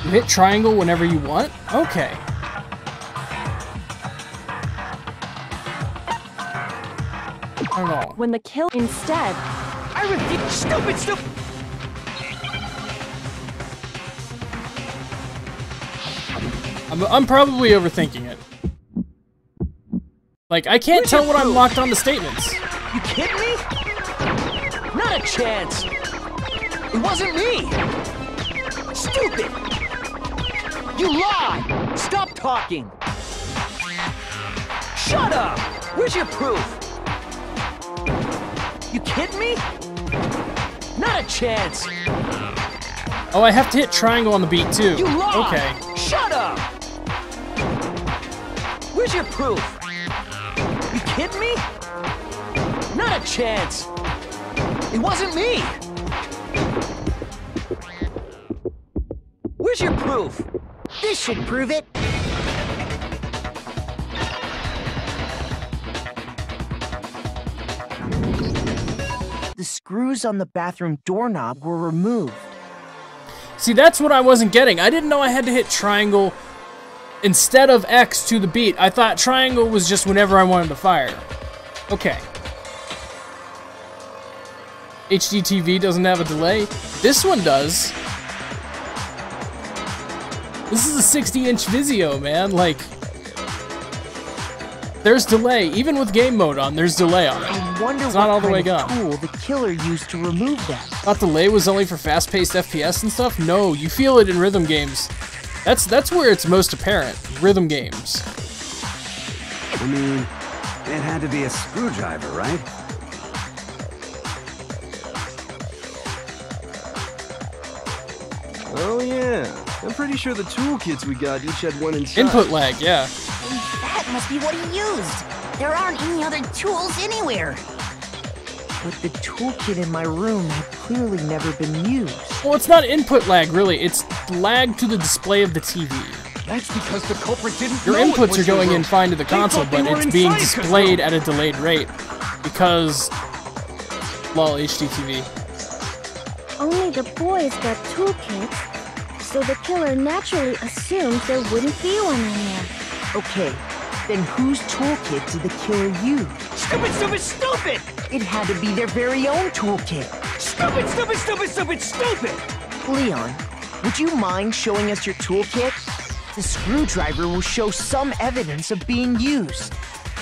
You hit triangle whenever you want? Okay. I don't know. When the kill instead. I refuse. Stupid, stupid. I'm probably overthinking it. Like, I can't tell what I'm locked on the statements. You kidding me? Not a chance. It wasn't me. Stupid. You lie. Stop talking. Shut up. Where's your proof? You kidding me? Not a chance. Oh, I have to hit triangle on the beat too. You lie. Okay. Shut up. Where's your proof? You kidding me? Not a chance. It wasn't me. Where's your proof? This should prove it. The screws on the bathroom doorknob were removed. See, that's what I wasn't getting. I didn't know I had to hit triangle instead of X to the beat. I thought triangle was just whenever I wanted to fire. Okay. HD TV doesn't have a delay. This one does. This is a 60-inch Vizio, man. Like, there's delay. Even with game mode on, there's delay on it. I wonder it's not all the way what kind gone. of tool the killer used to remove that. Thought delay was only for fast-paced FPS and stuff? No, you feel it in rhythm games. That's where it's most apparent. Rhythm games. I mean, it had to be a screwdriver, right? Oh yeah, I'm pretty sure the toolkits we got each had one inside. Input lag, yeah. That must be what he used. There aren't any other tools anywhere. But the toolkit in my room had clearly never been used. Well, it's not input lag, really. It's lag to the display of the TV. That's because the culprit didn't Your know it inputs was are going your in room. fine to the They console, thought they but were it's being inside displayed control. at a delayed rate. Because... lol, HDTV. Only the boys got toolkits, so the killer naturally assumed there wouldn't be one in there. Okay, then whose toolkit did the killer use? Stupid, stupid, stupid! It had to be their very own toolkit. Stupid, stupid, stupid, stupid, stupid! Leon, would you mind showing us your toolkit? The screwdriver will show some evidence of being used.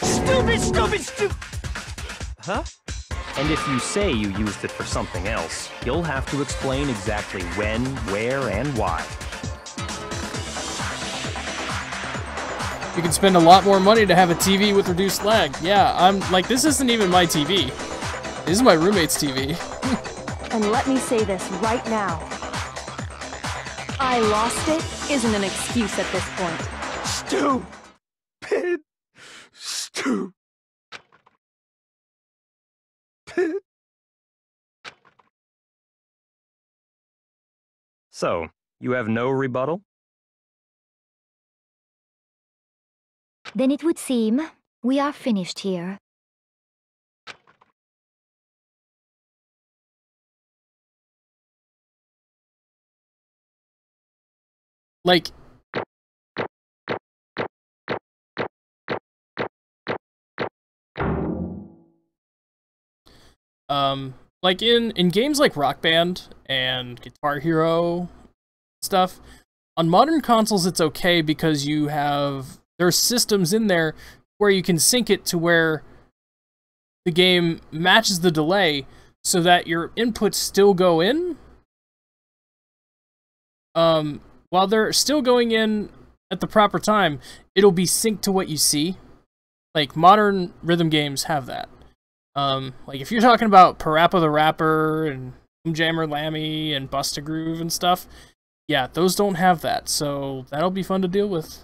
Stupid, stupid, stupid! Huh? And if you say you used it for something else, you'll have to explain exactly when, where, and why. You can spend a lot more money to have a TV with reduced lag. Yeah, I'm like, this isn't even my TV. This is my roommate's TV. And let me say this right now. I lost it isn't an excuse at this point. Stupid. Stupid. So, you have no rebuttal? Then it would seem we are finished here. Like, like in games like Rock Band and Guitar Hero stuff, on modern consoles it's okay because there's systems in there where you can sync it to where the game matches the delay so that your inputs still go in. While they're still going in at the proper time, it'll be synced to what you see. Like, modern rhythm games have that. Like, if you're talking about Parappa the Rapper and Jammer Lammy and Busta Groove and stuff, yeah, those don't have that, so that'll be fun to deal with.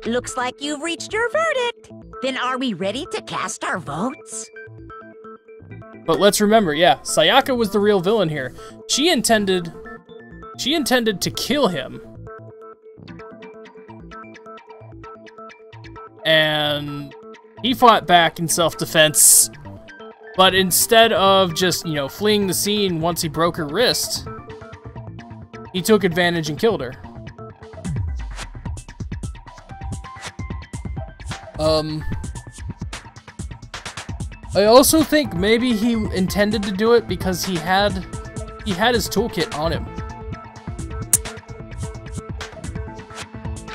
Looks like you've reached your verdict. Then are we ready to cast our votes? But let's remember, yeah, Sayaka was the real villain here. She intended to kill him. And he fought back in self-defense. But instead of just, you know, fleeing the scene once he broke her wrist, he took advantage and killed her. I also think maybe he intended to do it because he had his toolkit on him.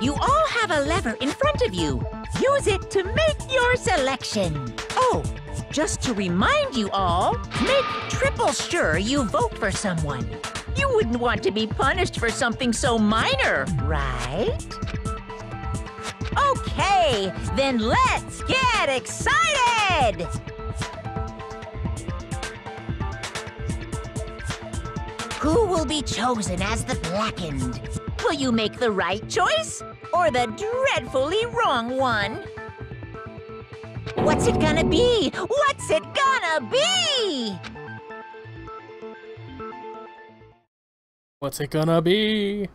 You all have a lever in front of you. Use it to make your selection. Oh, just to remind you all, make triple sure you vote for someone. You wouldn't want to be punished for something so minor, right? Okay, then let's get excited! Who will be chosen as the Blackened? Will you make the right choice or the dreadfully wrong one? What's it gonna be? What's it gonna be? What's it gonna be?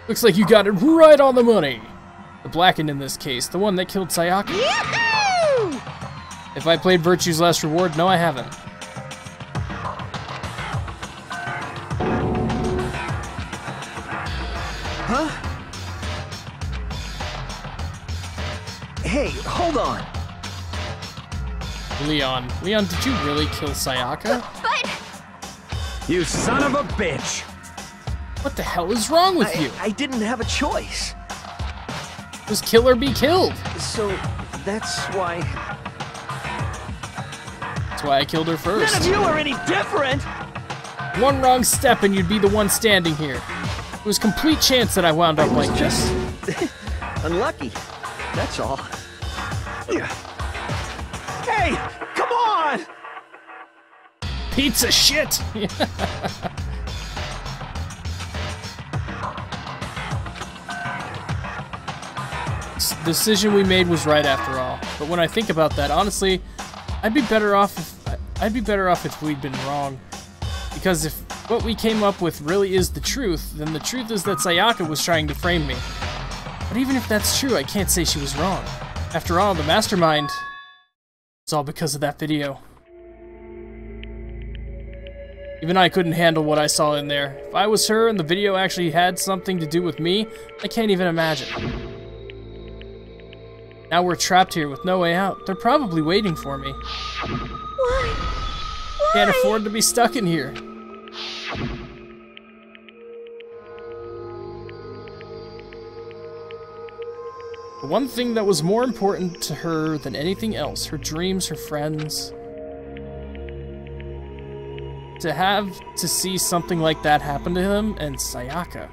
Looks like you got it right on the money. The Blackened in this case, the one that killed Sayaka. Yahoo! If I played Virtue's Last Reward, no I haven't. Huh? Hey, hold on. Leon, did you really kill Sayaka? But... You son of a bitch! What the hell is wrong with you? I didn't have a choice. Just kill or be killed. So, that's why... That's why I killed her first. None of you are any different! One wrong step and you'd be the one standing here. It was complete chance that I wound up like this. Unlucky. That's all. Hey, come on! Pizza shit! Decision we made was right after all. But when I think about that, honestly, I'd be better off if we'd been wrong. Because if what we came up with really is the truth, then the truth is that Sayaka was trying to frame me. But even if that's true, I can't say she was wrong. After all, the mastermind, it's all because of that video. Even I couldn't handle what I saw in there. If I was her and the video actually had something to do with me, I can't even imagine. Now we're trapped here with no way out. They're probably waiting for me. Why? Can't afford to be stuck in here. The one thing that was more important to her than anything else, her dreams, her friends. To have to see something like that happen to him and Sayaka.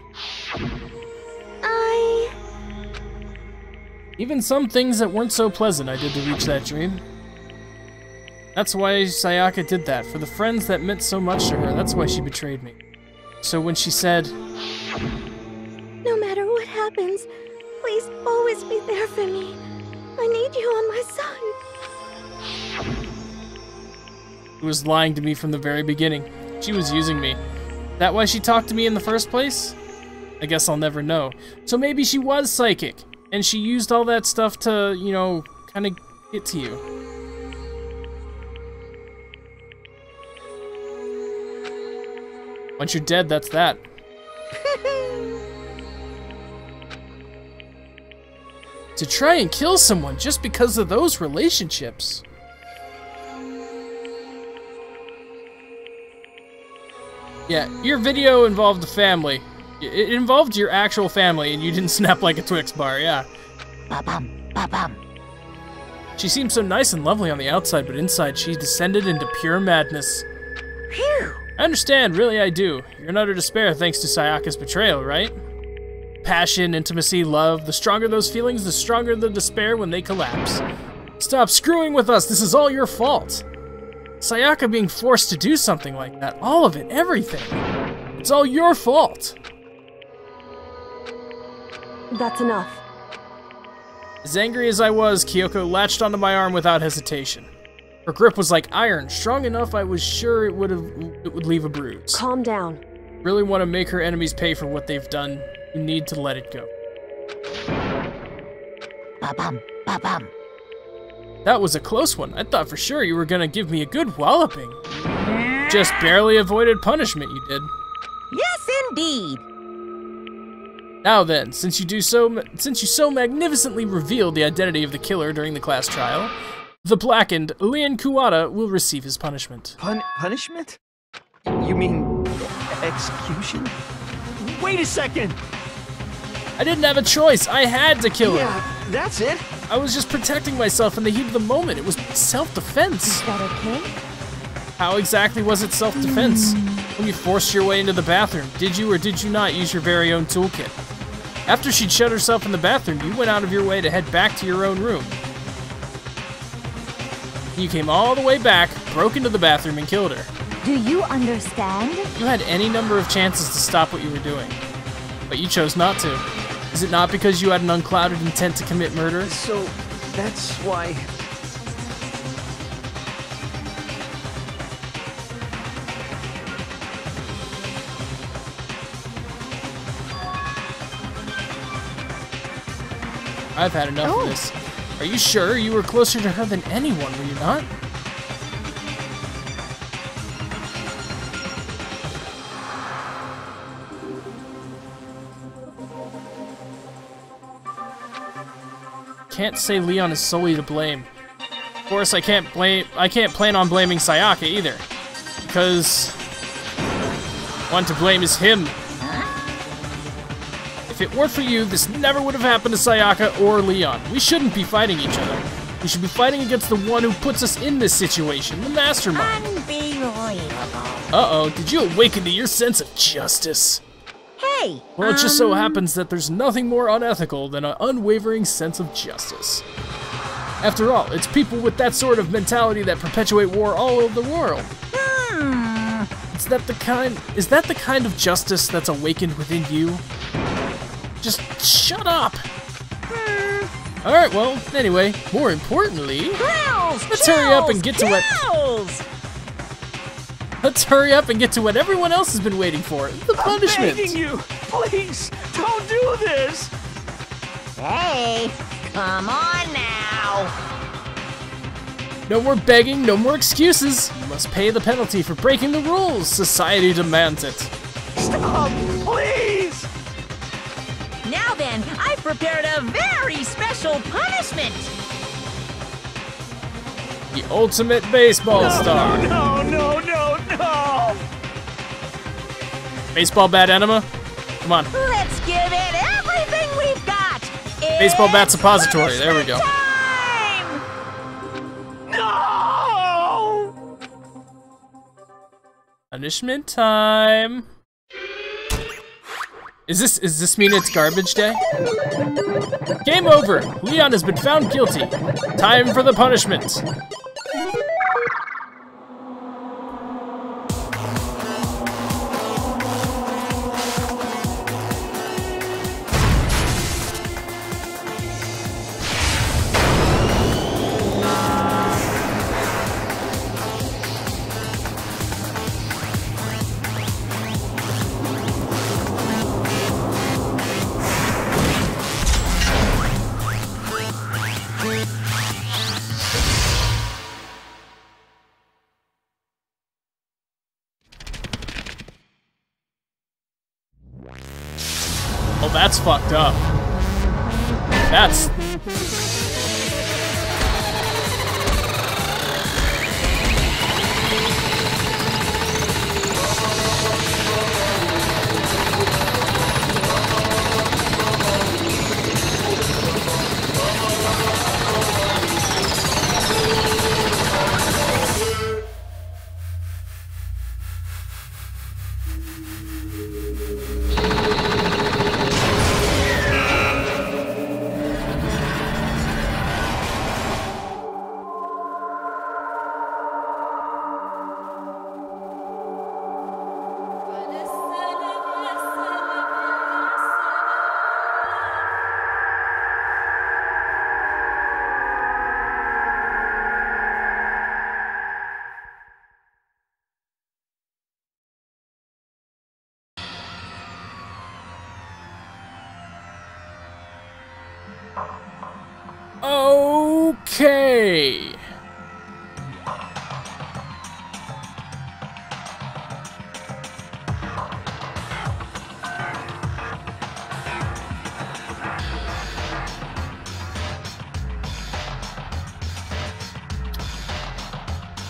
Even some things that weren't so pleasant I did to reach that dream. That's why Sayaka did that, for the friends that meant so much to her. That's why she betrayed me. So when she said, No matter what happens, please always be there for me. I need you on my side. She was lying to me from the very beginning. She was using me. That why she talked to me in the first place? I guess I'll never know. So maybe she was psychic, and she used all that stuff to, you know, kind of get to you. Once you're dead, that's that. To try and kill someone just because of those relationships. Yeah, your video involved the family. It involved your actual family, and you didn't snap like a Twix bar, yeah. Ba-bum, ba-bum. She seemed so nice and lovely on the outside, but inside she descended into pure madness. Phew. I understand, really I do. You're in utter despair thanks to Sayaka's betrayal, right? Passion, intimacy, love, the stronger those feelings, the stronger the despair when they collapse. Stop screwing with us, this is all your fault. Sayaka being forced to do something like that, all of it, everything. It's all your fault. That's enough. As angry as I was, Kyoko latched onto my arm without hesitation. Her grip was like iron, strong enough I was sure it would leave a bruise. Calm down. Really want to make her enemies pay for what they've done. You need to let it go. Ba-bum, ba-bum. That was a close one. I thought for sure you were gonna give me a good walloping. Just barely avoided punishment, you did. Yes, indeed. Now then, since you so magnificently revealed the identity of the killer during the class trial, the blackened Leon Kuwata will receive his punishment. Punishment? You mean execution? Wait a second! I didn't have a choice. I had to kill her. Yeah, that's it. I was just protecting myself in the heat of the moment. It was self-defense. Is that okay? How exactly was it self-defense? When you forced your way into the bathroom, did you or did you not use your very own toolkit? After she'd shut herself in the bathroom, you went out of your way to head back to your own room. You came all the way back, broke into the bathroom, and killed her. Do you understand? You had any number of chances to stop what you were doing, but you chose not to. Is it not because you had an unclouded intent to commit murder? So, that's why... I've had enough of this. Are you sure you were closer to her than anyone, were you not? Can't say Leon is solely to blame. Of course, I can't plan on blaming Sayaka either, because one to blame is him. If it weren't for you, this never would have happened to Sayaka or Leon. We shouldn't be fighting each other. We should be fighting against the one who puts us in this situation, the mastermind. Unbelievable. Uh-oh, did you awaken to your sense of justice? Hey! Well, it just so happens that there's nothing more unethical than an unwavering sense of justice. After all, it's people with that sort of mentality that perpetuate war all over the world. Is that the kind of justice that's awakened within you? Just shut up! Alright, well, anyway, more importantly, let's hurry up and get to what... Let's hurry up and get to what everyone else has been waiting for, the punishment! I'm begging you! Please, don't do this! Hey, come on now! No more begging, no more excuses. You must pay the penalty for breaking the rules. Society demands it. Stop, please! Now then, I've prepared a very special punishment. The ultimate baseball star. No! Baseball bat enema? Come on. Let's give it everything we've got. Baseball bat suppository. There we go. No! Punishment time. Does this mean it's garbage day? Game over. Leon has been found guilty. Time for the punishment. Oh, that's fucked up. That's... Okay.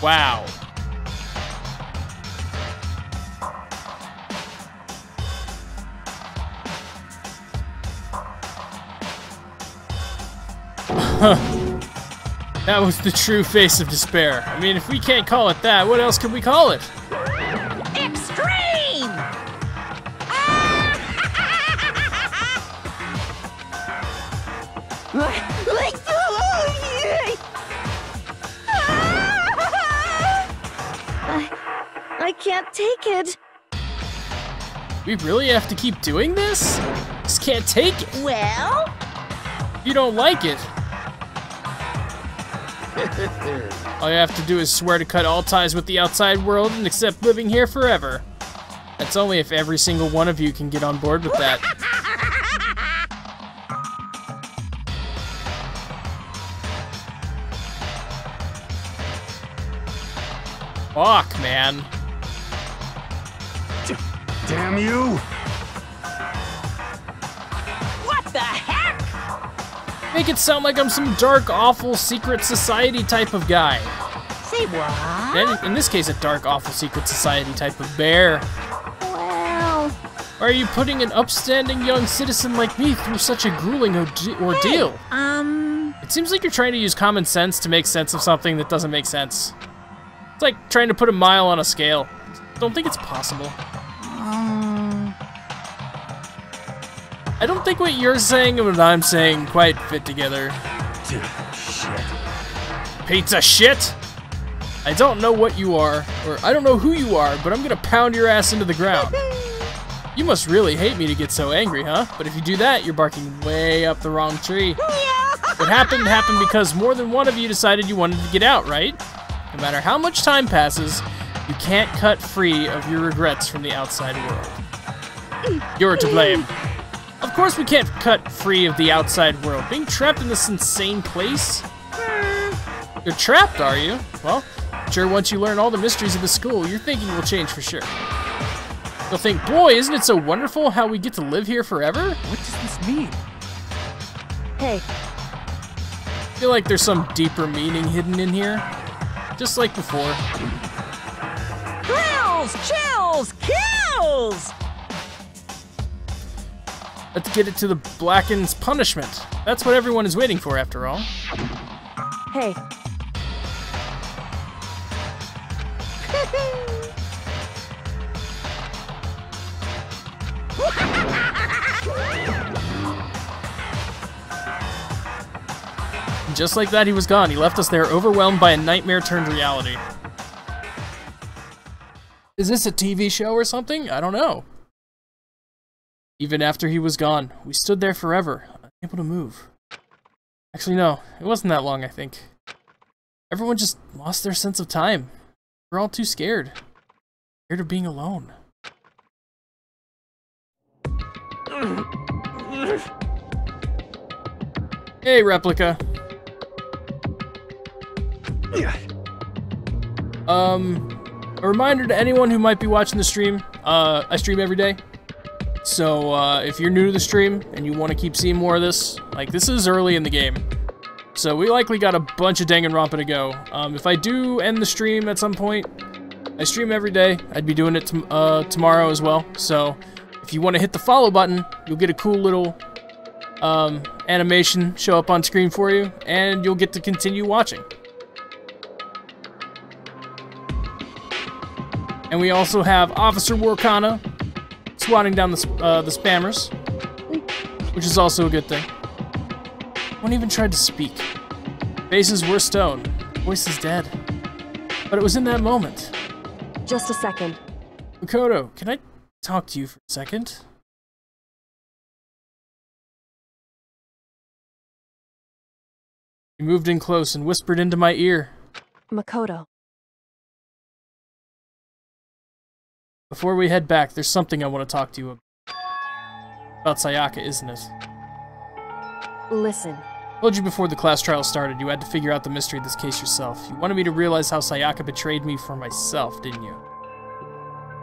Wow. That was the true face of despair. I mean, if we can't call it that, what else can we call it? Extreme! I can't take it. We really have to keep doing this? Just can't take it. Well? You don't like it. All you have to do is swear to cut all ties with the outside world and accept living here forever. That's only if every single one of you can get on board with that. Fuck, man. Damn you! What the heck? Make it sound like I'm some dark, awful, secret society type of guy. Say what? And in this case, a dark, awful, secret society type of bear. Well... Why are you putting an upstanding young citizen like me through such a grueling ordeal? Hey, It seems like you're trying to use common sense to make sense of something that doesn't make sense. It's like trying to put a mile on a scale. Don't think it's possible. I don't think what you're saying and what I'm saying quite fit together. Shit. Pizza shit? I don't know what you are, or I don't know who you are, but I'm gonna pound your ass into the ground. You must really hate me to get so angry, huh? But if you do that, you're barking way up the wrong tree. What happened because more than one of you decided you wanted to get out, right? No matter how much time passes, you can't cut free of your regrets from the outside world. You're to blame. Of course we can't cut free of the outside world. Being trapped in this insane place? You're trapped, are you? Well, sure once you learn all the mysteries of the school, your thinking will change for sure. You'll think, boy, isn't it so wonderful how we get to live here forever? What does this mean? Hey. I feel like there's some deeper meaning hidden in here. Just like before. Thrills! Chills! Kills! Let's get it to the Blacken's punishment. That's what everyone is waiting for, after all. Hey. Just like that, he was gone. He left us there overwhelmed by a nightmare turned reality. Is this a TV show or something? I don't know. Even after he was gone, we stood there forever, unable to move. Actually, no, it wasn't that long, I think. Everyone just lost their sense of time. We're all too scared. Scared of being alone. Hey, Replica. A reminder to anyone who might be watching the stream, I stream every day. So, if you're new to the stream and you want to keep seeing more of this, like, this is early in the game. So we likely got a bunch of Danganronpa to go. If I do end the stream at some point, I stream every day. I'd be doing it tomorrow as well. So, if you want to hit the follow button, you'll get a cool little animation show up on screen for you, and you'll get to continue watching. And we also have Officer Warkana swatting down the spammers, which is also a good thing. No one even tried to speak. Faces were stone, voice is dead. But it was in that moment. Just a second. Makoto, can I talk to you for a second? He moved in close and whispered into my ear. Makoto. Before we head back, there's something I want to talk to you about. About Sayaka, isn't it? Listen. I told you before the class trial started, you had to figure out the mystery of this case yourself. You wanted me to realize how Sayaka betrayed me for myself, didn't you?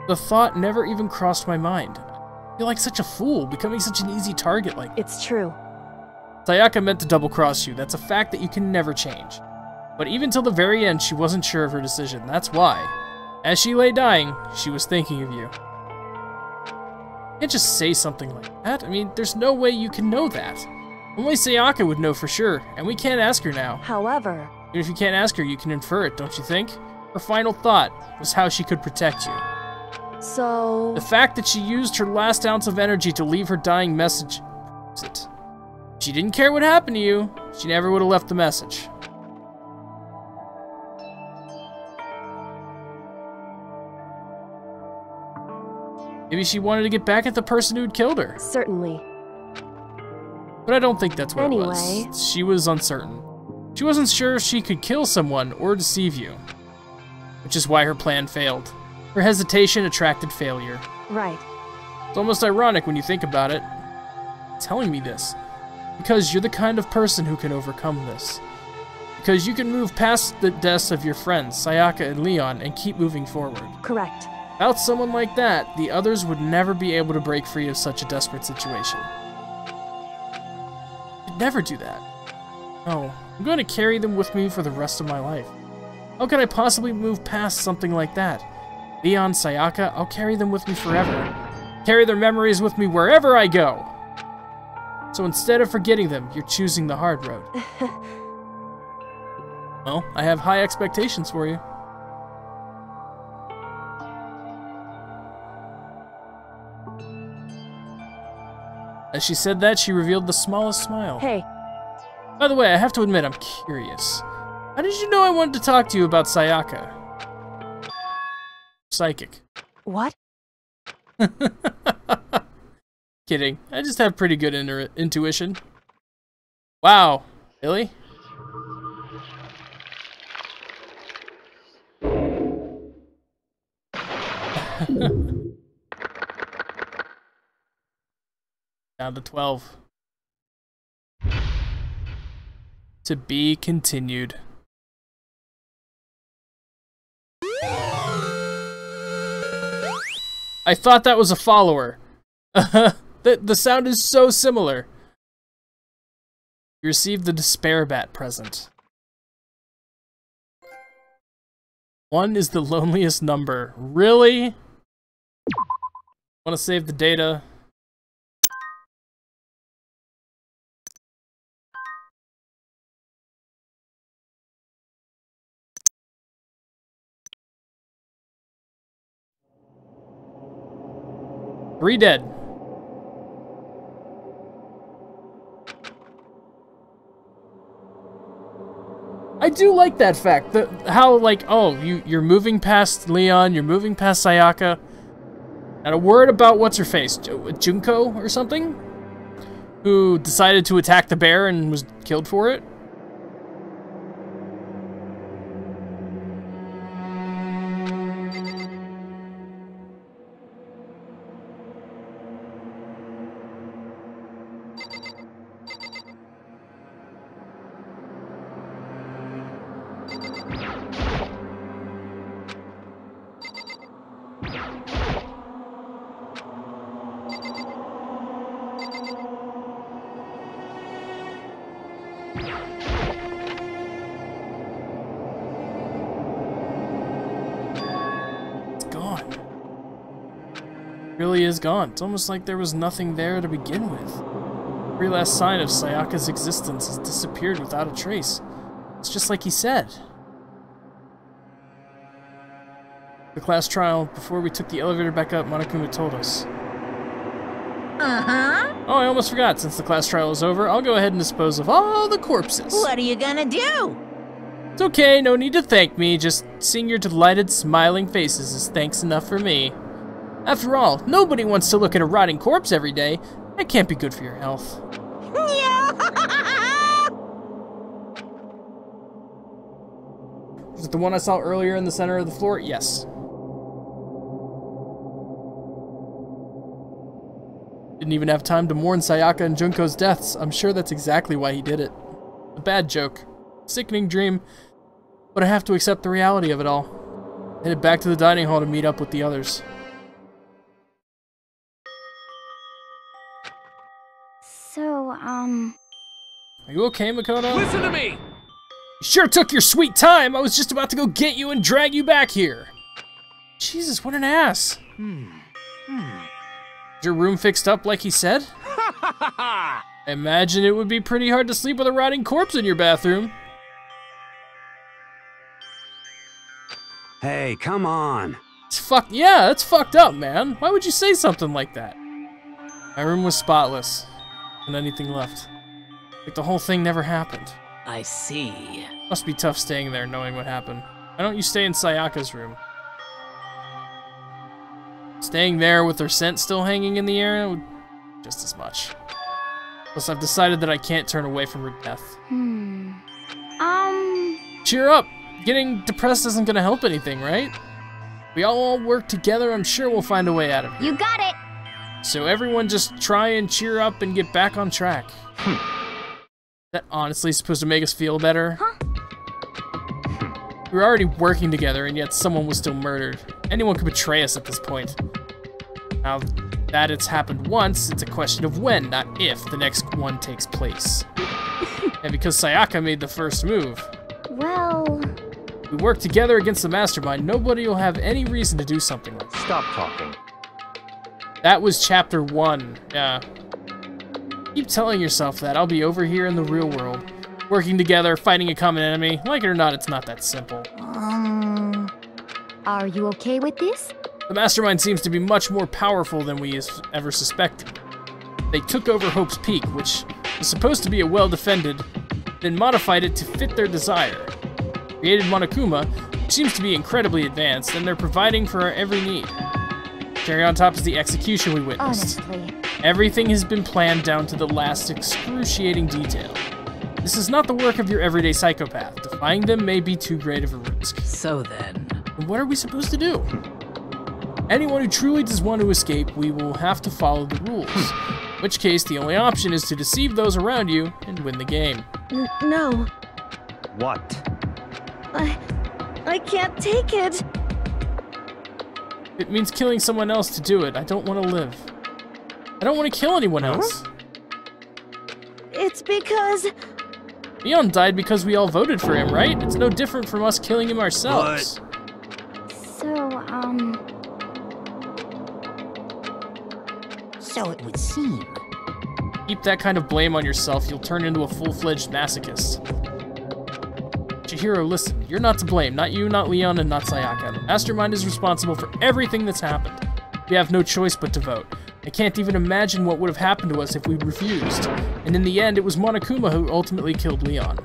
The thought never even crossed my mind. I feel like such a fool, becoming such an easy target like that. It's true. Sayaka meant to double-cross you. That's a fact that you can never change. But even till the very end, she wasn't sure of her decision. That's why. As she lay dying, she was thinking of you. You can't just say something like that. I mean, there's no way you can know that. Only Sayaka would know for sure, and we can't ask her now. However... Even if you can't ask her, you can infer it, don't you think? Her final thought was how she could protect you. So... The fact that she used her last ounce of energy to leave her dying message proves it. If she didn't care what happened to you, she never would have left the message. Maybe she wanted to get back at the person who'd killed her. Certainly. But I don't think that's what anyway. It was. She was uncertain. She wasn't sure if she could kill someone or deceive you. Which is why her plan failed. Her hesitation attracted failure. Right. It's almost ironic when you think about it. Telling me this. Because you're the kind of person who can overcome this. Because you can move past the deaths of your friends, Sayaka and Leon, and keep moving forward. Correct. Without someone like that, the others would never be able to break free of such a desperate situation. I'd never do that. No, I'm going to carry them with me for the rest of my life. How could I possibly move past something like that? Leon, Sayaka, I'll carry them with me forever. Carry their memories with me wherever I go. So instead of forgetting them, you're choosing the hard road. Well, I have high expectations for you. As she said that, she revealed the smallest smile. Hey. By the way, I have to admit, I'm curious. How did you know I wanted to talk to you about Sayaka? Psychic. What? Kidding. I just have pretty good intuition. Wow. Really? Down to 12. To be continued. I thought that was a follower. The sound is so similar. You received the Despair Bat present. 1 is the loneliest number. Really? Want to save the data? Three dead. I do like that fact. How, like, oh, you're moving past Leon, you're moving past Sayaka. Not a word about what's-her-face, Junko or something? Who decided to attack the bear and was killed for it? Really is gone. It's almost like there was nothing there to begin with. Every last sign of Sayaka's existence has disappeared without a trace. It's just like he said. The class trial, before we took the elevator back up, Monokuma told us. Uh-huh. Oh, I almost forgot. Since the class trial is over, I'll go ahead and dispose of all the corpses. What are you gonna do? It's okay, no need to thank me. Just seeing your delighted, smiling faces is thanks enough for me. After all, nobody wants to look at a rotting corpse every day. That can't be good for your health. Is it the one I saw earlier in the center of the floor? Yes. Didn't even have time to mourn Sayaka and Junko's deaths. I'm sure that's exactly why he did it. A bad joke. Sickening dream. But I have to accept the reality of it all. Headed back to the dining hall to meet up with the others. So, Are you okay, Makoto? Listen to me! You sure took your sweet time! I was just about to go get you and drag you back here! Jesus, what an ass! Is your room fixed up like he said? I imagine it would be pretty hard to sleep with a rotting corpse in your bathroom. Hey, come on. Yeah, it's fucked up, man. Why would you say something like that? My room was spotless. And anything left. Like the whole thing never happened. I see. Must be tough staying there knowing what happened. Why don't you stay in Sayaka's room? Staying there with her scent still hanging in the air would just as much. Plus, I've decided that I can't turn away from her death. Cheer up! Getting depressed isn't gonna help anything, right? We all work together, I'm sure we'll find a way out of here. You got it! So everyone just try and cheer up and get back on track. That honestly supposed to make us feel better? Huh? We were already working together and yet someone was still murdered. Anyone could betray us at this point. Now that it's happened once, it's a question of when, not if, the next one takes place. And because Sayaka made the first move. well... We work together against the mastermind, nobody will have any reason to do something like that. Stop talking. That was chapter 1, yeah. Keep telling yourself that. I'll be over here in the real world. Working together, fighting a common enemy. Like it or not, it's not that simple. Are you okay with this? The mastermind seems to be much more powerful than we ever suspected. They took over Hope's Peak, which was supposed to be a well-defended, then modified it to fit their desire. Created Monokuma, which seems to be incredibly advanced, and they're providing for our every need. Cherry on top is the execution we witnessed. Honestly. Everything has been planned down to the last excruciating detail. This is not the work of your everyday psychopath. Defying them may be too great of a risk. So then... What are we supposed to do? Anyone who truly does want to escape, we will have to follow the rules. In which case, the only option is to deceive those around you and win the game. No. What? I can't take it. It means killing someone else to do it. I don't want to live. I don't want to kill anyone else. It's because... Leon died because we all voted for him, right? It's no different from us killing him ourselves. So it would seem. Keep that kind of blame on yourself, you'll turn into a full-fledged masochist. Chihiro, listen, you're not to blame. Not you, not Leon, and not Sayaka. The Mastermind is responsible for everything that's happened. We have no choice but to vote. I can't even imagine what would have happened to us if we refused. And in the end, it was Monokuma who ultimately killed Leon.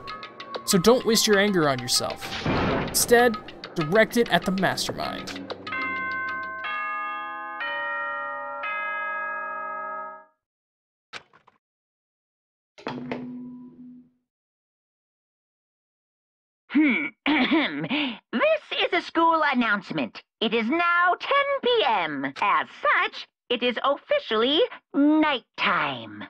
So don't waste your anger on yourself. Instead, direct it at the Mastermind. This is a school announcement. It is now 10 p.m. As such, it is officially nighttime.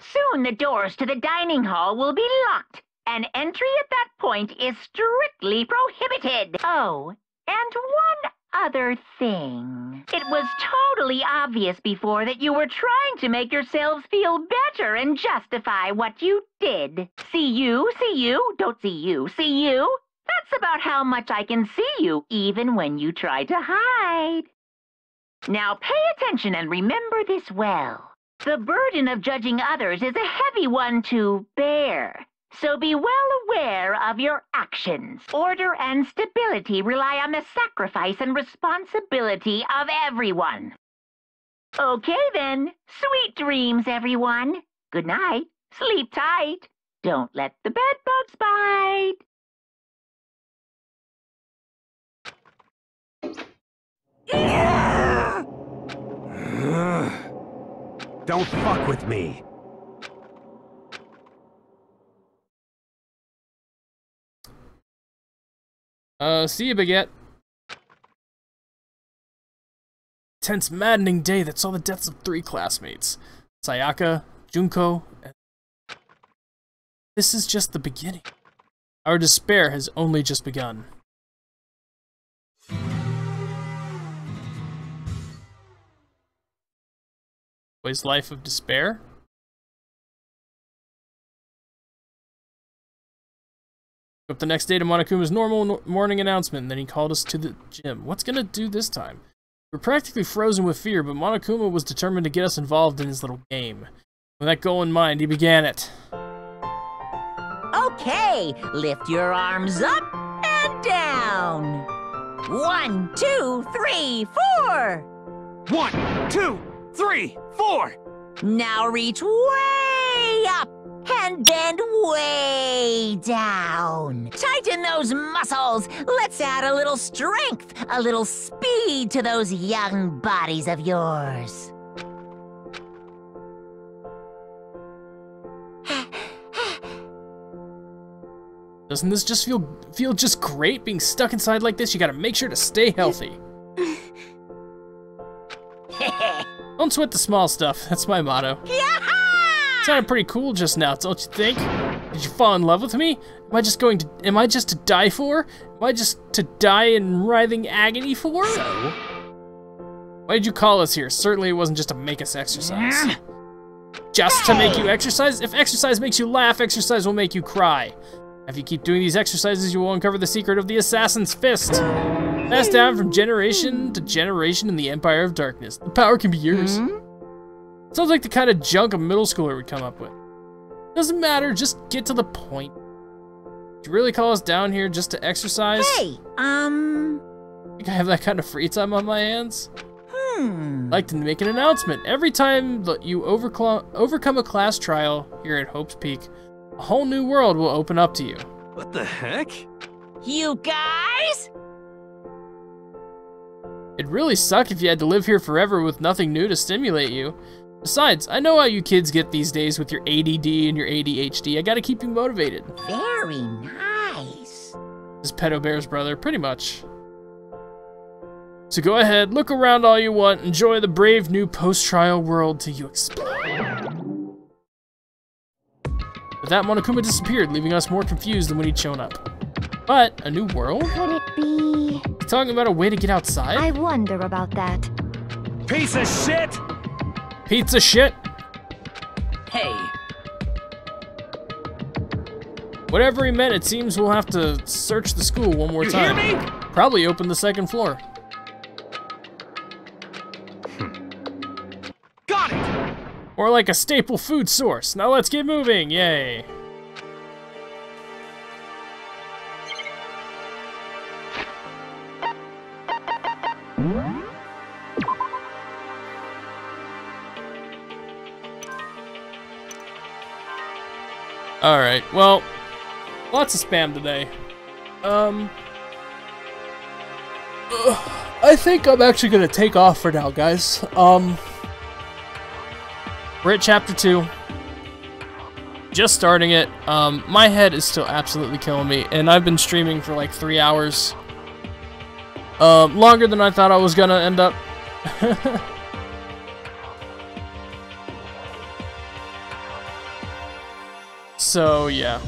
Soon the doors to the dining hall will be locked, and entry at that point is strictly prohibited. Oh, and one other thing. It was totally obvious before that you were trying to make yourselves feel better and justify what you did. See you, don't see you, see you. That's about how much I can see you, even when you try to hide. Now pay attention and remember this well. The burden of judging others is a heavy one to bear. So be well aware of your actions. Order and stability rely on the sacrifice and responsibility of everyone. Okay then, sweet dreams, everyone. Good night, sleep tight. Don't let the bedbugs bite. Don't fuck with me. See you, Baguette. Tense, maddening day that saw the deaths of 3 classmates. Sayaka, Junko, and... This is just the beginning. Our despair has only just begun. Boy's life of despair? Up the next day to Monokuma's normal morning announcement, and then he called us to the gym. What's gonna do this time? We're practically frozen with fear, but Monokuma was determined to get us involved in his little game. With that goal in mind, he began it. Okay, lift your arms up and down. 1, 2, 3, 4. 1, 2, 3, 4. Now reach way up and bend way down. Tighten those muscles. Let's add a little strength, a little speed to those young bodies of yours. Doesn't this just feel just great being stuck inside like this? You gotta make sure to stay healthy. Don't sweat the small stuff. That's my motto. Sounded pretty cool just now, don't you think? Did you fall in love with me? Am I just to die for? Am I just to die in writhing agony for? So? Why did you call us here? Certainly it wasn't just to make us exercise. Just to make you exercise? If exercise makes you laugh, exercise will make you cry. If you keep doing these exercises, you will uncover the secret of the Assassin's Fist. Passed down from generation to generation in the Empire of Darkness. The power can be yours. Sounds like the kind of junk a middle schooler would come up with. Doesn't matter, just get to the point. Did you really call us down here just to exercise? Hey, Think I have that kind of free time on my hands? I'd like to make an announcement. Every time that you overcome a class trial here at Hope's Peak, a whole new world will open up to you. What the heck? You guys? It'd really suck if you had to live here forever with nothing new to stimulate you. Besides, I know how you kids get these days with your ADD and your ADHD. I gotta keep you motivated. Very nice. This Pedo Bear's brother, pretty much. So go ahead, look around all you want, enjoy the brave new post-trial world till you explode. With that, Monokuma disappeared, leaving us more confused than when he'd shown up. But a new world? Could it be... You talking about a way to get outside? I wonder about that. Piece of shit! Pizza shit? Hey. Whatever he meant, it seems we'll have to search the school one more time. You hear me? Probably open the second floor. Got it! Or like a staple food source. Now let's get moving, yay. Alright, well, lots of spam today. I think I'm actually gonna take off for now, guys. We're at chapter 2. Just starting it. My head is still absolutely killing me, and I've been streaming for like 3 hours. Longer than I thought I was gonna end up. So, yeah.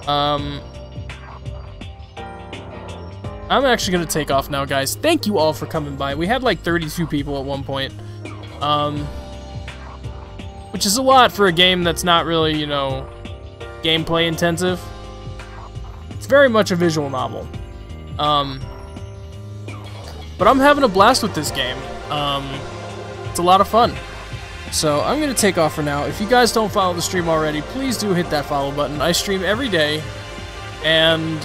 I'm actually gonna take off now, guys. Thank you all for coming by. We had like 32 people at one point. Which is a lot for a game that's not really, you know, gameplay intensive. It's very much a visual novel. But I'm having a blast with this game. It's a lot of fun. So I'm going to take off for now. If you guys don't follow the stream already, please do hit that follow button. I stream every day. And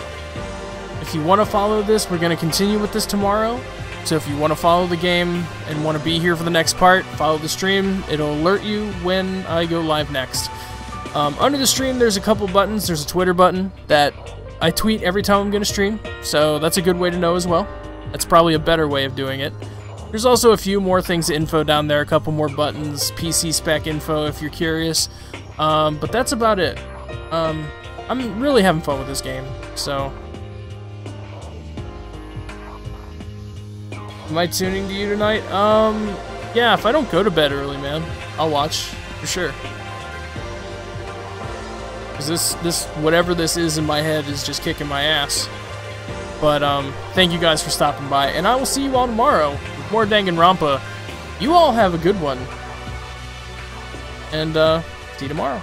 if you want to follow this, we're going to continue with this tomorrow. So if you want to follow the game and want to be here for the next part, follow the stream. It'll alert you when I go live next. Under the stream, there's a couple buttons. There's a Twitter button that I tweet every time I'm going to stream. So that's a good way to know as well. That's probably a better way of doing it. There's also a few more things to info down there, a couple more buttons, PC spec info if you're curious. But that's about it. I'm really having fun with this game, so... Am I tuning to you tonight? Yeah, if I don't go to bed early, man, I'll watch, for sure. Because this, whatever this is in my head is just kicking my ass. But, thank you guys for stopping by, and I will see you all tomorrow with more Danganronpa. You all have a good one. And, see you tomorrow.